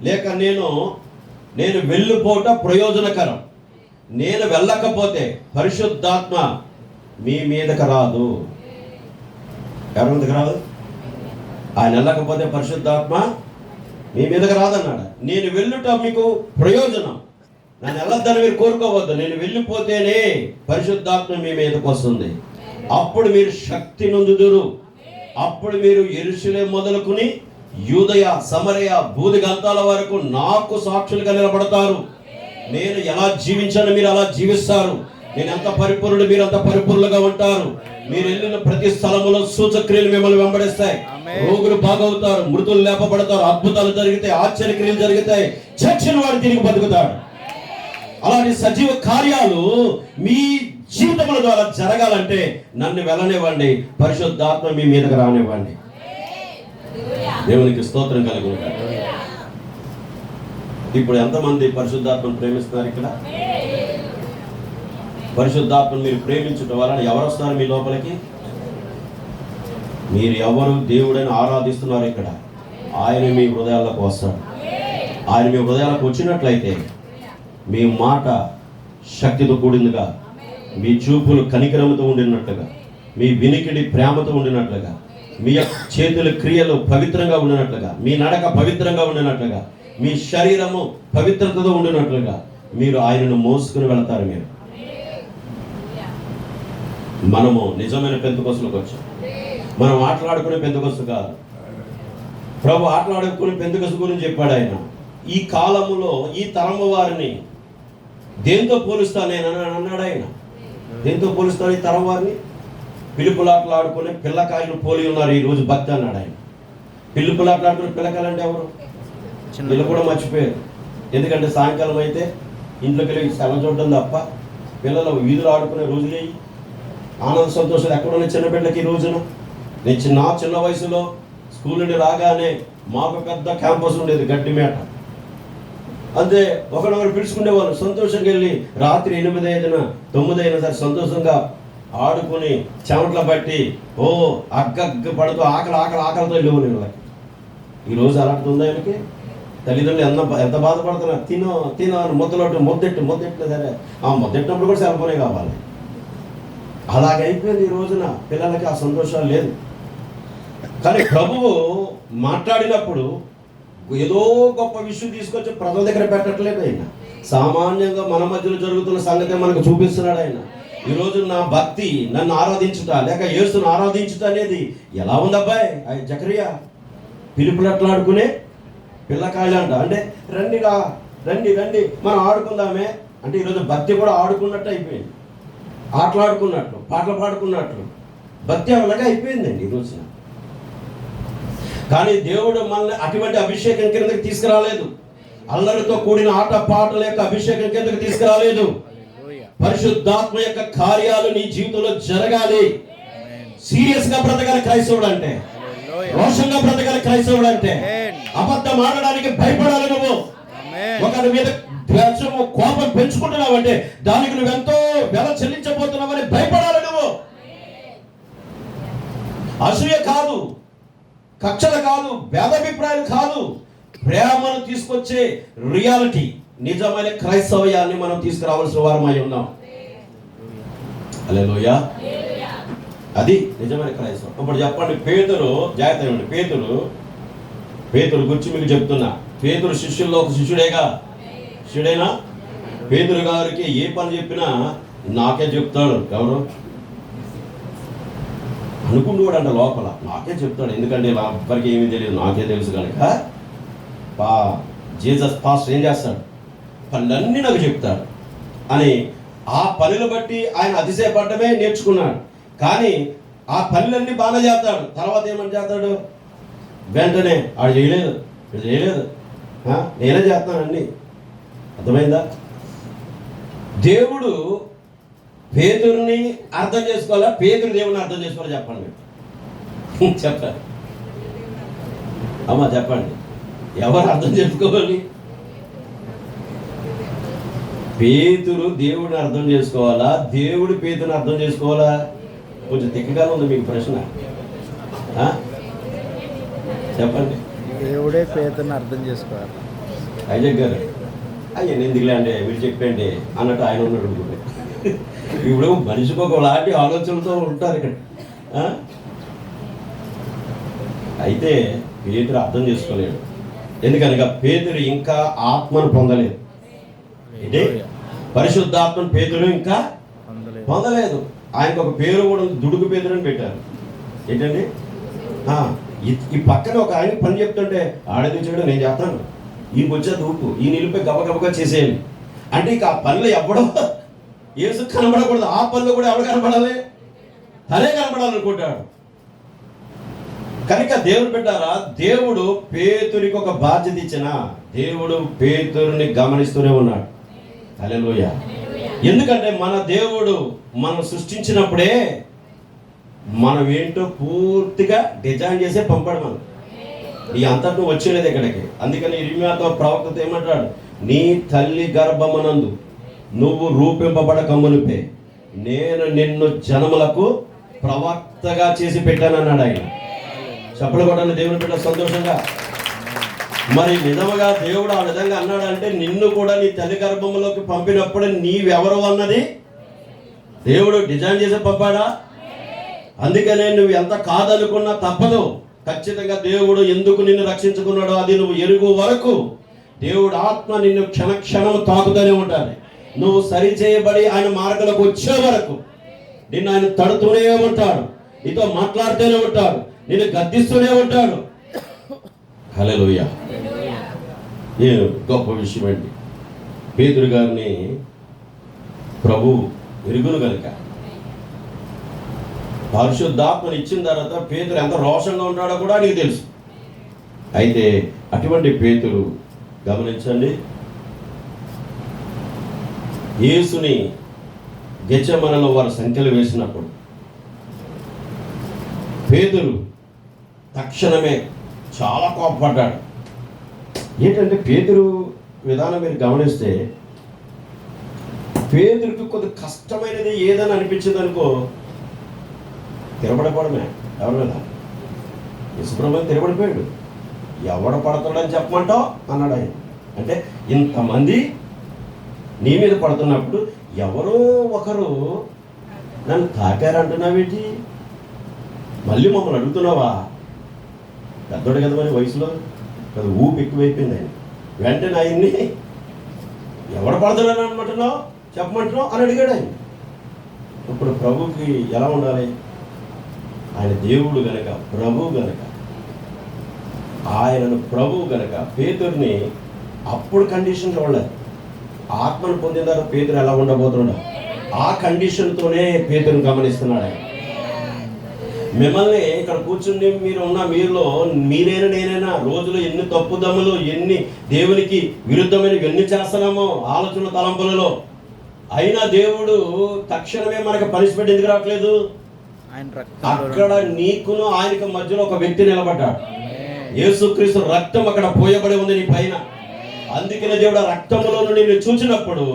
లేక నేను వెళ్ళిపోవుట ప్రయోజనకరం. నేను వెళ్ళకపోతే పరిశుద్ధాత్మ మీ మీదకి రాదు. ఎవరి మీదకి రాదు? ఆయన వెళ్ళకపోతే పరిశుద్ధాత్మ మీ మీదకి రాదన్నాడు. నేను వెళ్ళుట మీకు ప్రయోజనం. నన్ను వెళ్ళొద్దని మీరు కోరుకోవద్దు. నేను వెళ్ళిపోతేనే పరిశుద్ధాత్మ మీ మీదకి వస్తుంది. అప్పుడు మీరు శక్తి నొందుదురు. అప్పుడు మీరు యెరూషలేము మొదలుకుని యూదయ, సమరయ, భూదిగంతాల వరకు నాకు సాక్షులుగా నిలబడతారు. నేను ఎలా జీవించాను మీరు అలా జీవిస్తారు. నేను ఎంత పరిపూర్ణుడు మీరు అంత పరిపూర్ణులుగా ఉంటారు. మీరు వెళ్ళిన ప్రతి స్థలములో సూచక్రియలు మిమ్మల్ని వెంబడిస్తాయి. రోగులు బాగవుతారు, మృతులు లేపబడతారు, అద్భుతాలు జరుగుతాయి, ఆశ్చర్యక్రియలు జరుగుతాయి, చచ్చిన వాడు తిరిగి బతుకుతాడు. అలాంటి సజీవ కార్యాలు మీ జీవితముల ద్వారా జరగాలంటే నన్ను వెళ్ళనివ్వండి, పరిశుద్ధాత్మ మీ మీదకి రానివ్వండి. దేవునికి స్తోత్రం కలుగును. ఇప్పుడు ఎంతమంది పరిశుద్ధాత్మను ప్రేమిస్తున్నారు? ఇక్కడ పరిశుద్ధాత్మను మీరు ప్రేమించడం వలన ఎవరు వస్తారు మీ లోపలికి? మీరు ఎవరు దేవుడని ఆరాధిస్తున్నారు ఇక్కడ, ఆయన మీ హృదయాలకు వస్తాడు. ఆయన మీ హృదయాలకు వచ్చినట్లయితే మీ మాట శక్తితో కూడిందిగా, మీ చూపులు కనికరముతో ఉండినట్లుగా, మీ వినికిడి ప్రేమతో ఉండినట్లుగా, మీ చేతుల క్రియలు పవిత్రంగా ఉండినట్లుగా, మీ నడక పవిత్రంగా ఉండినట్లుగా, మీ శరీరము పవిత్రతతో ఉండినట్లుగా మీరు ఆయనను మోసుకుని వెళతారు. మీరు మనము నిజమైన పెంతెకొస్తేకి వచ్చాం. మనం ఆటలాడుకునే పెంతెకొస్తు కాదు. ప్రభు ఆటలాడుకునే పెంతెకొస్తు గురించి చెప్పాడు ఆయన. ఈ కాలములో ఈ తరము వారిని దేంతో పోలుస్తాను నేను అన్నాడు ఆయన. దేంతో పోలుస్తాను ఈ తరం వారిని? పిలుపులాటలు ఆడుకునే పిల్లకాయలు పోలి ఉన్నారు ఈ రోజు భక్తి అన్నాడు ఆయన. పిలుపులాటలు ఆడుకునే పిల్లకాయలు అంటే ఎవరు? వీళ్ళు కూడా మర్చిపోయారు. ఎందుకంటే సాయంకాలం అయితే ఇంట్లోకి వెళ్ళి సెల చూడడం తప్ప పిల్లలు వీధులు ఆడుకునే రోజులే. ఆనంద సంతోషాలు ఎక్కడున్నాయి చిన్న బిడ్డలకి ఈ రోజున? నేను నా చిన్న వయసులో స్కూల్ నుండి రాగానే మాకు పెద్ద క్యాంపస్ ఉండేది, గడ్డి మేట. అంతే, ఒకడొకరు పిలుచుకునేవాళ్ళు. సంతోషంగా వెళ్ళి రాత్రి 8 అయినా 9 అయినా సరే సంతోషంగా ఆడుకుని చెమట్ల బట్టి అగ్గ పడుతూ ఆకలితో వెళ్ళేవాళ్ళు వీళ్ళకి. ఈరోజు అలాంటిది ఉందా? వీళ్ళకి తల్లిదండ్రులు ఎంత బాధపడుతున్నారు. తినో అని ముద్దెట్టు సరే, ఆ ముద్దెట్టినప్పుడు కూడా సెలవునే కావాలి. అలాగైపోయింది ఈ రోజున. పిల్లలకి ఆ సంతోషాలు లేదు. కానీ ప్రభువు మాట్లాడినప్పుడు ఏదో గొప్ప విషయం తీసుకొచ్చి ప్రజల దగ్గర పెట్టట్లేదు ఆయన. సామాన్యంగా మన మధ్యలో జరుగుతున్న సంగతి మనకు చూపిస్తున్నాడు ఆయన. ఈరోజు నా భక్తి, నన్ను ఆరాధించుట లేక యేసును ఆరాధించుట అనేది ఎలా ఉంది అబ్బాయి? జకరియా పిలుపులట్లాడుకునే పిల్లకాయలు అంట. అంటే రండి మనం ఆడుకుందామే అంటే ఈరోజు భక్తి కూడా ఆడుకున్నట్టు అయిపోయింది. ఆటలాడుకున్నట్లు, పాటలు పాడుకున్నట్లు భక్తి అలాగే అయిపోయిందండి ఈ రోజున. కానీ దేవుడు మనల్ని అటువంటి అభిషేకం కిందకి తీసుకురాలేదు. అల్లరితో కూడిన ఆట పాటల యొక్క అభిషేకం కిందకి తీసుకురాలేదు. పరిశుద్ధాత్మ యొక్క కార్యాలు నీ జీవితంలో జరగాలి. సీరియస్ గా బ్రతకాలి క్రైస్తవుడు అంటే, రోషంగా బ్రతకాలి క్రైస్తవుడు అంటే. అబద్ధం ఆడడానికి భయపడాలి. నువ్వు ఒకరి మీద ద్వేషము, కోపం పెంచుకుంటున్నావంటే దానికి నువ్వెంతో వెల చెల్లించబోతున్నావని భయపడాలి. నువ్వు అసూయ కాదు, కక్షలు కాదు, భేదాభిప్రాయాలు కాదు, ప్రేమను తీసుకొచ్చే రియాలిటీ, నిజమైన క్రైస్తవ్యాన్ని మనం తీసుకురావాల్సిన వారమై ఉన్నాం. హల్లెలూయా. అది నిజమైన క్రైస్తవం. ఇప్పుడు చెప్పండి, పేతురు జాగ్రత్త. పేతురు గురించి మీకు చెప్తున్నా. పేతురు శిష్యుల్లో ఒక శిష్యుడేనా? పేతురు గారికి ఏ పని చెప్పినా నాకే చెప్తాడు. ఎవరు అనుకుంటూడంట లోపల, నాకే చెప్తాడు. ఎందుకంటే ఎవ్వరికి ఏమీ తెలియదు, నాకే తెలుసు కనుక. జీసస్ పాస్టర్ ఏం చేస్తాడు? పనులన్నీ నాకు చెప్తాడు అని ఆ పనులు బట్టి ఆయన అతిశయపడమే నేర్చుకున్నాడు. కానీ ఆ పనులన్నీ బాగా చేస్తాడు. తర్వాత ఏమని చేస్తాడు? వెంటనే ఆడు చేయలేదు, ఇది చేయలేదు, నేనే చేస్తాను అన్నీ. అర్థమైందా? దేవుడు పేతురుని అర్థం చేసుకోవాలా, పేతురు దేవుని అర్థం చేసుకోవాలా? చెప్పండి, చెప్పండి అమ్మా, చెప్పండి. ఎవరు అర్థం చేసుకోవాలి? పేతురు దేవుడిని అర్థం చేసుకోవాలా, దేవుడు పేతురుని అర్థం చేసుకోవాలా? కొంచెం తిక్కగా ఉంది మీకు ప్రశ్న. చెప్పండి. దేవుడే పేతురుని అర్థం చేసుకోవాలి. అయ్యక్ గారు అయ్యా ఎందుకులే అంటే మీరు చెప్పండి అన్నట్టు ఆయన ఉన్నాడు అనుకుంటే. ఇప్పుడు మనిషికి ఒకలాంటి ఆలోచనలతో ఉంటారు ఇక్కడ. అయితే పేతురు అర్థం చేసుకోలేడు. ఎందుకనగా పేతురు ఇంకా ఆత్మను పొందలేదు. అంటే పరిశుద్ధాత్మను పేతురు ఇంకా పొందలేదు. ఆయనకు ఒక పేరు కూడా దుడుకు పేతురు అని పెట్టారు. ఏంటండి? ఈ పక్కన ఒక ఆయన పని చెప్తుంటే ఆడదించాడు, నేను చేస్తాను, ఈయనకు వచ్చేది ఊపు, ఈ నిలిపి గబగబగా చేసేయాలి అంటే ఇక ఆ పనులు ఎవడో యేసు కనబడకూడదు. ఆ పనులు కూడా ఎవరు కనబడాలి? తనే కనబడాలనుకుంటాడు. కనుక దేవుడు పెట్టారా, దేవుడు పేతురికి ఒక బాధ్యత ఇచ్చిన దేవుడు పేతురుని గమనిస్తూనే ఉన్నాడు. హల్లెలూయా. ఎందుకంటే మన దేవుడు మనం సృష్టించినప్పుడే మనం ఏంటో పూర్తిగా డిజైన్ చేసే పంపాడు. మనం ఈ అంతటా వచ్చేలేదు ఇక్కడికి. అందుకని ఇర్మియాతో ప్రవక్తతో ఏమంటాడు? నీ తల్లి గర్భమునందు నువ్వు రూపింపబడక మునిపే నేను నిన్ను జనములకు ప్రవక్తగా చేసి పెట్టానన్నాడు ఆయన. చెప్పలు కొట్టండి దేవుని బిడ్డ సంతోషంగా. మరి నిజముగా దేవుడు ఆ విధంగా అన్నాడంటే నిన్ను కూడా నీ తల్లి గర్భంలోకి పంపినప్పుడు నీవెవరు అన్నది దేవుడు డిజైన్ చేసి పంపాడా? అందుకనే నువ్వు ఎంత కాదనుకున్నా తప్పదు. ఖచ్చితంగా దేవుడు ఎందుకు నిన్ను రక్షించుకున్నాడో అది నువ్వు ఎరుగు వరకు దేవుడు ఆత్మ నిన్ను క్షణక్షణం తాకుతూనే ఉంటాడు. నువ్వు సరి చేయబడి ఆయన మార్గంలోకి వచ్చే వరకు నిన్ను ఆయన తడుతూనే ఉంటాడు, నీతో మాట్లాడుతూనే ఉంటాడు, నిన్ను గద్దిస్తూనే ఉంటాడు. హల్లెలూయా. ఏ గొప్ప విషయం అండి. పేతురు గారిని ప్రభు ఎరుగును కనుక పరిశుద్ధాత్మని ఇచ్చిన తర్వాత పేతురు ఎంత రోషంగా ఉంటాడో కూడా నీకు తెలుసు. అయితే అటువంటి పేతురు గమనించండి, యేసుని గెత్సేమనెలో వారు సంఖ్యలు వేసినప్పుడు పేతురు తక్షణమే చాలా కోపపడ్డాడు. ఏంటంటే పేతురు విధానం మీరు గమనిస్తే పేతురికి కొద్ది కష్టమైనది ఏదని అనిపించింది అనుకో, తిరబడిపోవడమే. ఎవరి మీద? యేసుప్రభువు తిరబడిపోయాడు. ఎవడ పడతాడని చెప్పమంటావు అన్నాడు ఆయన. అంటే ఇంతమంది నీ మీద పడుతున్నప్పుడు ఎవరో ఒకరు నన్ను తాకారంటున్నావేంటి, మళ్ళీ మమ్మల్ని అడుగుతున్నావా? పెద్దోడు కదా మరి వయసులో, కదా ఊపి ఎక్కువైపోయింది ఆయన. వెంటనే ఆయన్ని ఎవడ పడుతున్నాడు అనమంటున్నావు, చెప్పమంటున్నావు అని అడిగాడు ఆయన. ఇప్పుడు ప్రభుకి ఎలా ఉండాలి? ఆయన దేవుడు గనక, ప్రభువు గనక, ఆయనను ప్రభువు గనక పేతుర్ని అప్పుడు కండిషన్ చూడలేదు. ఆత్మను పొందిన తర్వాత పేతురు ఎలా ఉండబోతున్నాడు ఆ కండిషన్తోనే పేతురుని గమనిస్తున్నాడు ఆయన. మిమ్మల్ని ఇక్కడ కూర్చుని మీరు ఉన్న మీలో మీరైనా నేనైనా రోజులో ఎన్ని తప్పుదమ్ములు, ఎన్ని దేవునికి విరుద్ధమైన ఎన్ని చేస్తున్నామో ఆలోచన తలంపులలో, అయినా దేవుడు తక్షణమే మనకు పనిష్మెంట్ ఎందుకు రావట్లేదు? అక్కడ నీకును ఆయనకు మధ్యలో ఒక వ్యక్తి నిలబడ్డాడు. యేసుక్రీస్తు రక్తం అక్కడ పోయబడి ఉంది నీ పైన. అందుకనే దేవుడు రక్తంలో నిన్ను చూసినప్పుడు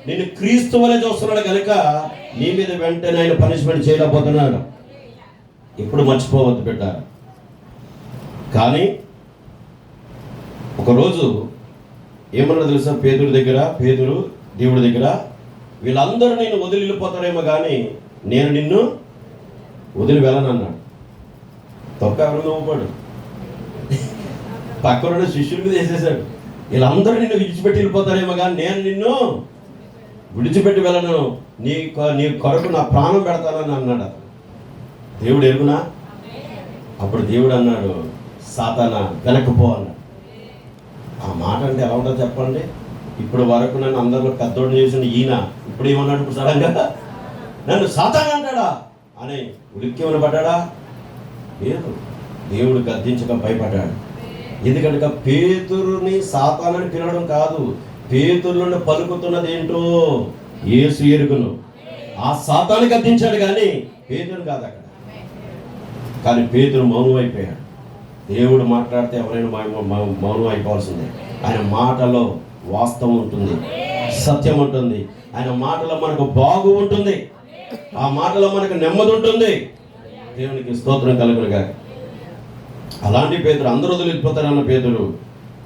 నిన్ను క్రీస్తు వలె చూస్తున్నాడు కనుక నీ మీద వెంటనే ఆయన పనిష్మెంట్ చేయలేకపోతున్నాడు. ఇప్పుడు మర్చిపోవద్దు బిడ్డ. కానీ ఒకరోజు ఏమన్నా తెలుసా? పేతురు దేవుడి దగ్గర వీళ్ళందరూ నేను వదిలి వెళ్ళిపోతారేమో కానీ నేను నిన్ను వదిలి వెళ్ళనన్నాడు. తప్ప ఎవరు నవ్వుకోడు. పక్కన శిష్యుల మీద వేసేసాడు. వీళ్ళందరూ నిన్ను విడిచిపెట్టి వెళ్ళిపోతారేమో కానీ నేను నిన్ను విడిచిపెట్టి వెళ్ళను, నీ కొరకు నా ప్రాణం పెడతానని అన్నాడు. దేవుడు ఎరుగునా? అప్పుడు దేవుడు అన్నాడు, సాతానా వెనక్కిపో అన్నాడు. ఆ మాట అంటే ఎలా ఉంటుందో చెప్పండి. ఇప్పుడు వరకు నన్ను అందరిలో పెద్దోడు చేసిన ఈయన ఇప్పుడు ఏమన్నాడు? ఇప్పుడు సడన్గా నన్ను సాతానా అంటాడా? అని ఉలిక్కిమని పడ్డాడా? లేదు. దేవుడు గద్దించక భయపడ్డాడు. ఎందుకంటే పేతురుని సాతానని పిలవడం కాదు, పేతురులను పలుకుతున్నది ఏంటో యేసు ఎరుగును. ఆ సాతాను గద్దించాడు కానీ పేతురు కాదు అక్కడ. కానీ పేతురు మౌనం అయిపోయాడు. దేవుడు మాట్లాడితే ఎవరైనా మౌనం అయిపోవాల్సిందే. ఆయన మాటలో వాస్తవం ఉంటుంది, సత్యం ఉంటుంది. ఆయన మాటలో మనకు బాగు ఉంటుంది, ఆ మాటలో మనకు నెమ్మది ఉంటుంది. దేవునికి స్తోత్రం కలుగునుగా. అలాంటి పేతురు అందరూ వదిలిపోతారన్న పేతురు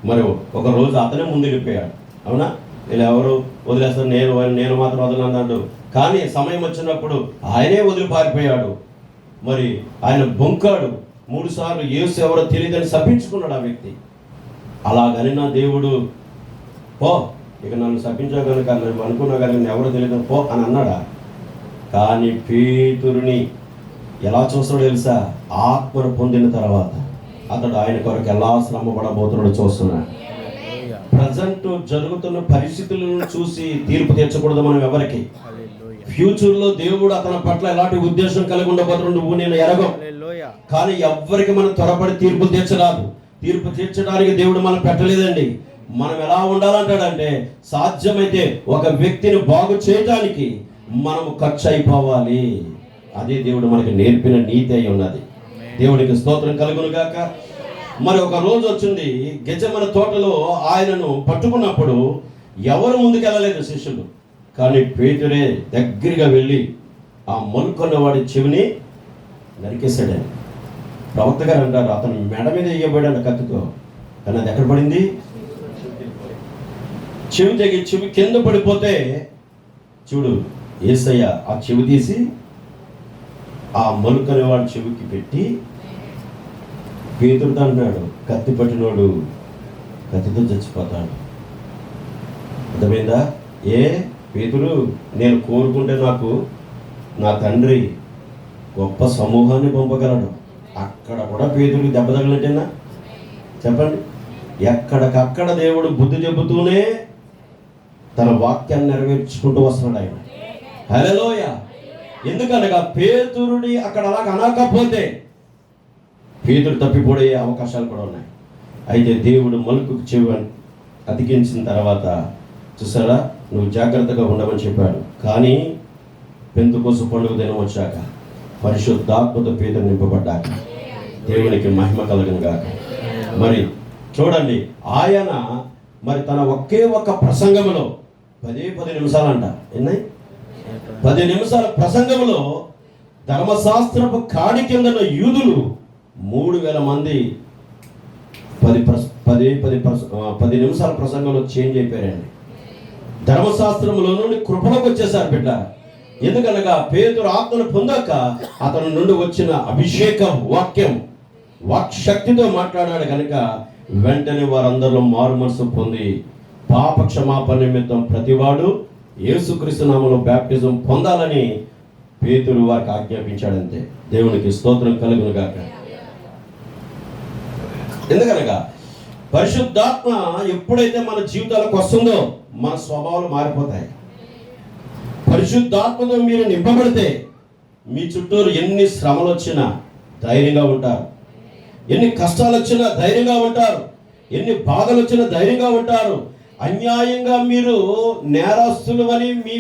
మరి ఒక రోజు అతనే ముందు వెళ్ళిపోయాడు. అవునా? వీళ్ళు ఎవరు వదిలేస్తారు, నేను మాత్రం వదలన్నాడు. కానీ సమయం వచ్చినప్పుడు ఆయనే వదిలి పారిపోయాడు. మరి ఆయన బొంకాడు 3 సార్లు. యేసు ఎవరో తెలియదని శపించుకున్నాడు ఆ వ్యక్తి. అలాగని నా దేవుడు పో, ఇక నన్ను శపించావు కనుక నన్ను అనుకున్నా కానీ ఎవరో తెలియదు పో అని అన్నాడా? కానీ పేతురుని ఎలా చూస్తాడో తెలుసా? ఆత్మను పొందిన తర్వాత అతడు ఆయన కొరకు ఎలా శ్రమ పడబోతున్నాడో చూస్తున్నాడు. ప్రజెంట్ జరుగుతున్న పరిస్థితులను చూసి తీర్పు తీర్చకూడదు మనం ఎవరికి. ఫ్యూచర్లో దేవుడు అతని పట్ల ఎలాంటి ఉద్దేశం కలిగి ఉండబోతున్నాడు నువ్వు నేను ఎరగం. కానీ ఎవ్వరికి మనం త్వరపడి తీర్పు తీర్చరాదు. తీర్పు తీర్చడానికి దేవుడు మనం పెట్టలేదండి. మనం ఎలా ఉండాలంటాడంటే సాధ్యమైతే ఒక వ్యక్తిని బాగు చేయడానికి మనము ఖర్చు అయిపోవాలి. అదే దేవుడు మనకి నేర్పిన నీతి అయి ఉన్నది. దేవుడికి స్తోత్రం కలుగును గాక. మరి ఒక రోజు వచ్చింది, గెజమన తోటలో ఆయనను పట్టుకున్నప్పుడు ఎవరు ముందుకు వెళ్ళలేదు శిష్యులు. కానీ పేతురే దగ్గరగా వెళ్ళి ఆ మొలుకొన్నవాడి చెవిని నరికేశాడు. ప్రవక్త గారు అంటారు అతను మెడ మీద వేయబడాడు కత్తితో. కానీ అది ఎక్కడ పడింది? చెవి తెగి చెవి కింద పడిపోతే చూడు యేసయ్య ఆ చెవి తీసి ఆ మొలుకొనేవాడి చెవికి పెట్టి పేతురుతో అంటున్నాడు, కత్తి పట్టినోడు కత్తితో చచ్చిపోతాడు. అర్థమైందా? పేతురు, నేను కోరుకుంటే నాకు నా తండ్రి గొప్ప సమూహాన్ని పంపగలడు. అక్కడ కూడా పేతురికి దెబ్బ తగిలినట్టేనా? చెప్పండి. ఎక్కడికక్కడ దేవుడు బుద్ధి చెబుతూనే తన వాక్యాన్ని నెరవేర్చుకుంటూ వస్తున్నాడు ఆయన. హల్లెలూయా. ఎందుకనగా పేతురుని అక్కడ అలాగ అనకపోతే పేతురు తప్పిపోయే అవకాశాలు కూడా ఉన్నాయి. అయితే దేవుడు మలుకుకు చెవి అతికించిన తర్వాత చూసారా, నువ్వు జాగ్రత్తగా ఉండమని చెప్పాడు. కానీ పెంతెకోస్తు పండుగ దినం వచ్చాక పరిశుద్ధాత్మతో పేతురు నింపబడ్డాక దేవునికి మహిమ కలుగును గాక. మరి చూడండి, ఆయన మరి తన ఒకే ఒక్క ప్రసంగంలో 10 నిమిషాలంట. ఎన్నై 10 నిమిషాల ప్రసంగంలో ధర్మశాస్త్రపు కాడి కింద యూదులు 3000 మంది 10 నిమిషాల ప్రసంగంలో చేంజ్ అయిపోయారండి. ధర్మశాస్త్రంలో నుండి కృపలోకి వచ్చేసారు బిడ్డ. ఎందుకనగా పేతురు ఆత్మను పొందాక అతని నుండి వచ్చిన అభిషేకం వాక్శక్తితో మాట్లాడాడు కనుక వెంటనే వారందరిలో మారు మనసు పొంది పాప క్షమాపణ నిమిత్తం ప్రతివాడు యేసుక్రీస్తు నామములో బ్యాప్టిజం పొందాలని పేతురు వారికి ఆజ్ఞాపించాడంతే. దేవునికి స్తోత్రం కలుగును గాక. ఎందుకనగా పరిశుద్ధాత్మ ఎప్పుడైతే మన జీవితాలకు వస్తుందో మన స్వభావాలు మారిపోతాయి. పరిశుద్ధాత్మతో మీరు నింపబడితే మీ చుట్టూరు ఎన్ని శ్రమలు వచ్చినా ధైర్యంగా ఉంటారు, ఎన్ని కష్టాలు వచ్చినా ధైర్యంగా ఉంటారు, ఎన్ని బాధలు వచ్చినా ధైర్యంగా ఉంటారు. అన్యాయంగా మీరు నేరస్తులు అని మీ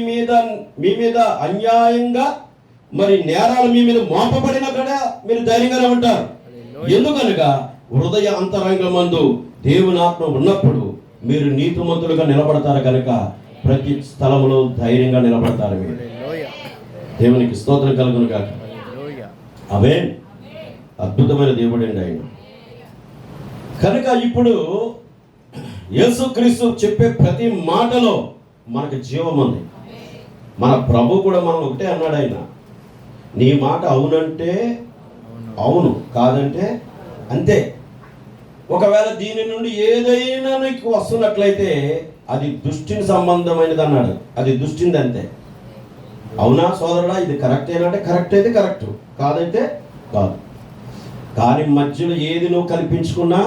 మీద అన్యాయంగా మరి నేరాలు మీ మీద మోపబడినా కూడా మీరు ధైర్యంగానే ఉంటారు. ఎందుకనగా హృదయ అంతరంగమందు దేవుని ఆత్మ ఉన్నప్పుడు మీరు నీతిమంతులుగా నిలబడతారు కనుక ప్రతి స్థలంలో ధైర్యంగా నిలబడతారు. మీరు దేవునికి స్తోత్రం కలుగును గాక. ఆమేన్. అద్భుతమైన దేవుడండి ఆయన. కనుక ఇప్పుడు యేసుక్రీస్తు చెప్పే ప్రతి మాటలో మనకు జీవం ఉంది. మన ప్రభు కూడా మనం ఒకటే అన్నాడు, ఆయన నీ మాట అవునంటే అవును, కాదంటే అంతే. ఒకవేళ దీని నుండి ఏదైనా నీకు వస్తున్నట్లయితే అది దుష్టిని సంబంధమైనది అన్నాడు. అది దుష్టింది అంతే. అవునా సోదరుడా, ఇది కరెక్ట్ అంటే కరెక్ట్ అయితే కరెక్ట్, కాదంటే కాదు. కానీ మధ్యలో ఏది నువ్వు కల్పించుకున్నా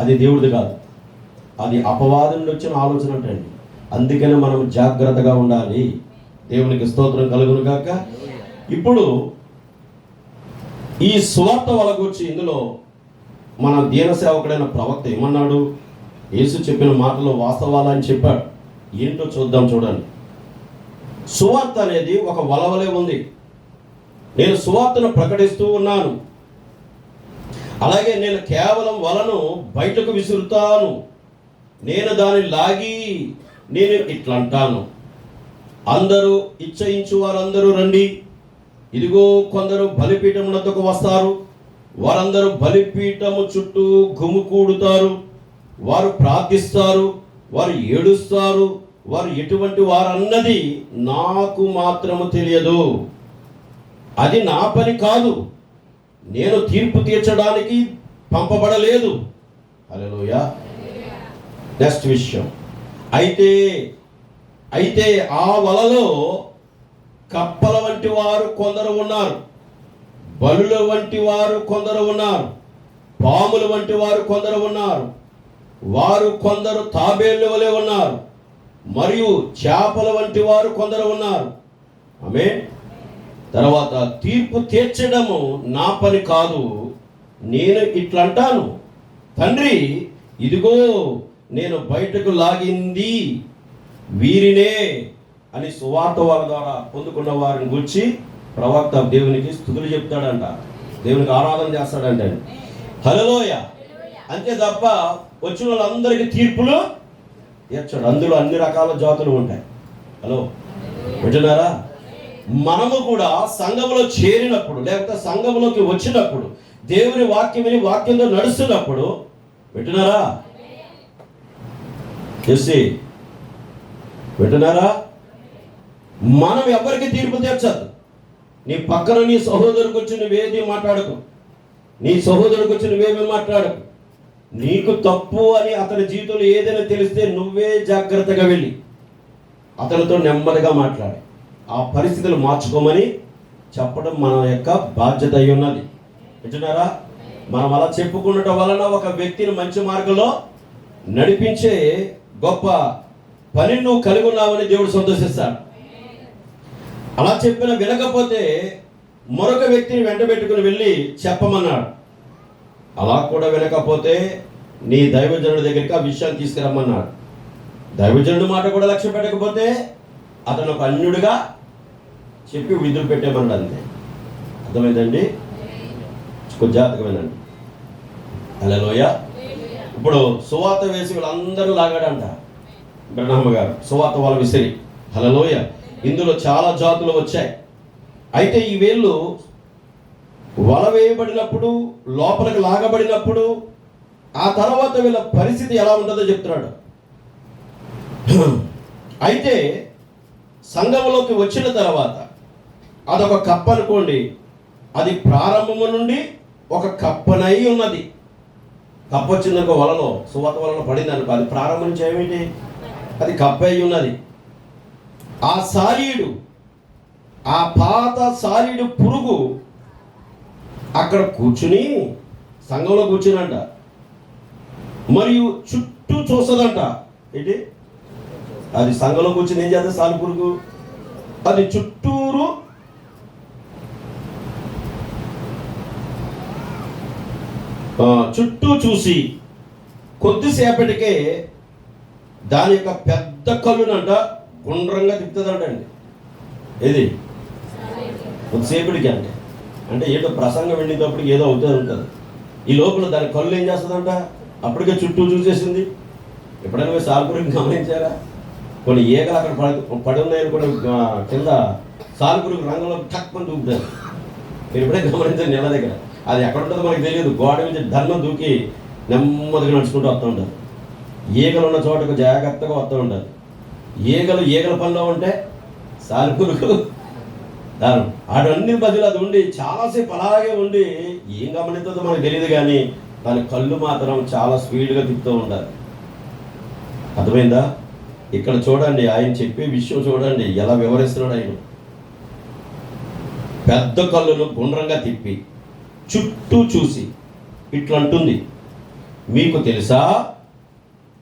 అది దేవుడిది కాదు, అది అపవాదం నుండి వచ్చిన ఆలోచన అంటండి. అందుకనే మనం జాగ్రత్తగా ఉండాలి. దేవునికి స్తోత్రం కలుగును గాక. ఇప్పుడు ఈ సువార్త వల గురించి ఇందులో మన దీన సేవకుడైన ప్రవక్త ఏమన్నాడు? యేసు చెప్పిన మాటలో వాస్తవాలని చెప్పాడు. ఏంటో చూద్దాం, చూడండి. సువార్త అనేది ఒక వలవలే ఉంది. నేను సువార్తను ప్రకటిస్తూ ఉన్నాను, అలాగే నేను కేవలం వలను బయటకు విసురుతాను, నేను దాన్ని లాగి నేను ఇట్లా అంటాను, అందరూ ఇచ్చయించు వారందరూ రండి, ఇదిగో కొందరు బలిపీఠమునకు వస్తారు, వారందరూ బలిపీఠము చుట్టూ గుమికూడుతారు, వారు ప్రార్థిస్తారు, వారు ఏడుస్తారు, వారు ఎటువంటి వారన్నది నాకు మాత్రము తెలియదు. అది నా పని కాదు, నేను తీర్పు తీర్చడానికి పంపబడలేదు. హల్లెలూయా. నెక్స్ట్ విషయం, అయితే ఆ వలలో కప్పల వంటి వారు కొందరు ఉన్నారు, బలుల వంటి వారు కొందరు ఉన్నారు, పాముల వంటి వారు కొందరు ఉన్నారు, వారు కొందరు తాబేళ్ల వలె ఉన్నారు, మరియు చేపల వంటి వారు కొందరు ఉన్నారు. ఆమేన్. తర్వాత తీర్పు తీర్చడము నా పని కాదు, నేను ఇట్లా అంటాను, తండ్రి ఇదిగో నేను బయటకు లాగింది వీరినే అని సువార్త వారి ద్వారా పొందుకున్న వారిని గురించి ప్రవక్త దేవునికి స్తుతులు చెప్తాడంట, దేవునికి ఆరాధన చేస్తాడంట. హల్లెలూయా. అంతే తప్ప వచ్చిన వాళ్ళందరికీ తీర్పులు తీర్చాడు. అందులో అన్ని రకాల జాతులు ఉంటాయి. హలో, వింటున్నారా? మనము కూడా సంఘంలో చేరినప్పుడు, లేకపోతే సంఘంలోకి వచ్చినప్పుడు, దేవుని వాక్యం విని వాక్యంలో నడుస్తున్నప్పుడు, వింటున్నారా? వింటున్నారా? మనం ఎవరికి తీర్పు తీర్చద్దు. నీ పక్కన నీ సహోదరుడికి వచ్చి నువ్వేది మాట్లాడకు, నీ సహోదరుడికి వచ్చి నువ్వేమీ మాట్లాడకు. నీకు తప్పు అని అతని జీవితంలో ఏదైనా తెలిస్తే నువ్వే జాగ్రత్తగా వెళ్ళి అతనితో నెమ్మదిగా మాట్లాడి ఆ పరిస్థితులు మార్చుకోమని చెప్పడం మన యొక్క బాధ్యత అయి ఉన్నది. వింటున్నారా? మనం అలా చెప్పుకున్నటం వలన ఒక వ్యక్తిని మంచి మార్గంలో నడిపించే గొప్ప పని నువ్వు కలిగి ఉన్నావని దేవుడు సంతోషిస్తాడు. అలా చెప్పిన వినకపోతే మరొక వ్యక్తిని వెంట పెట్టుకుని వెళ్ళి చెప్పమన్నాడు. అలా కూడా వినకపోతే నీ దైవజనుడి దగ్గరికి ఆ విషయాన్ని తీసుకురమ్మన్నాడు. దైవజనుడి మాట కూడా లక్ష్య పెట్టకపోతే అతను ఒక అన్యుడిగా చెప్పి విధులు పెట్టేమన్నాడు. అంతే. అర్థమైందండి? కొంచెం జాగ్రత్తగా వినండి. హల్లెలూయా. ఇప్పుడు సువార్త వేసి వీళ్ళందరూ లాగాడంట బ్రహ్మ గారు, సువార్త వాళ్ళ విసిరి. హల్లెలూయా. ఇందులో చాలా జాతులు వచ్చాయి. అయితే ఈ వేళ్ళు వల వేయబడినప్పుడు, లోపలికి లాగబడినప్పుడు, ఆ తర్వాత వీళ్ళ పరిస్థితి ఎలా ఉంటుందో చెప్తున్నాడు. అయితే సంఘంలోకి వచ్చిన తర్వాత అదొక కప్ప అనుకోండి, అది ప్రారంభము నుండి ఒక కప్పనై ఉన్నది. కప్ప వచ్చిందనుకో, వలలో సువార్త వలలో పడింది అనుకో, అది ప్రారంభం నుంచి ఏమిటి? అది కప్ప అయి ఉన్నది. ఆ సారీడు, ఆ పాత సారీడు పురుగు అక్కడ కూర్చుని, సంఘంలో కూర్చునంట, మరియు చుట్టూ చూస్తుందంట. ఏంటి? అది సంఘంలో కూర్చుని ఏం చేస్తుంది? సాలి పురుగు అది చుట్టూరు చుట్టూ చూసి కొద్దిసేపటికే దాని యొక్క పెద్ద కళ్ళునంట గుండ్రంగా తిప్పుతుందంటండి. ఏది? కొద్దిసేపటికి అంటే ఏదో ప్రసంగం వెళ్ళేటప్పుడు ఏదో అవుతూ ఉంటుంది. ఈ లోపల దాని కళ్ళు ఏం చేస్తుందంట? అప్పటికే చుట్టూ చూసేసింది. ఎప్పుడైనా మీరు సాల్పురికి గమనించారా? కొన్ని ఈగలు అక్కడ పడి ఉన్నాయని కూడా కింద సాల్పురికి రంగంలో టక్మని దూకుతారు. మీరు ఎప్పుడైనా గమనించారు? నెల దగ్గర అది ఎక్కడ ఉంటుందో మనకు తెలియదు. గోడ మీద ధర్మం దూకి నెమ్మదిగా నడుచుకుంటూ వస్తూ ఉంటారు. ఈగలు ఉన్న చోటకు జాగ్రత్తగా వస్తూ ఉంటారు. ఈగల పనిలో ఉంటే సాల్పురుగు దాని అన్ని బదులు అది ఉండి చాలాసేపు అలాగే ఉండి ఏం గమనిస్తుందో మనకు తెలియదు, కానీ దాని కళ్ళు మాత్రం చాలా స్పీడ్గా తిప్పుతూ ఉంటారు. అర్థమైందా? ఇక్కడ చూడండి, ఆయన చెప్పే విషయం చూడండి ఎలా వివరిస్తున్నాడు ఆయన. పెద్ద కళ్ళును గుండ్రంగా తిప్పి చుట్టూ చూసి ఇట్లా అంటుంది, మీకు తెలుసా,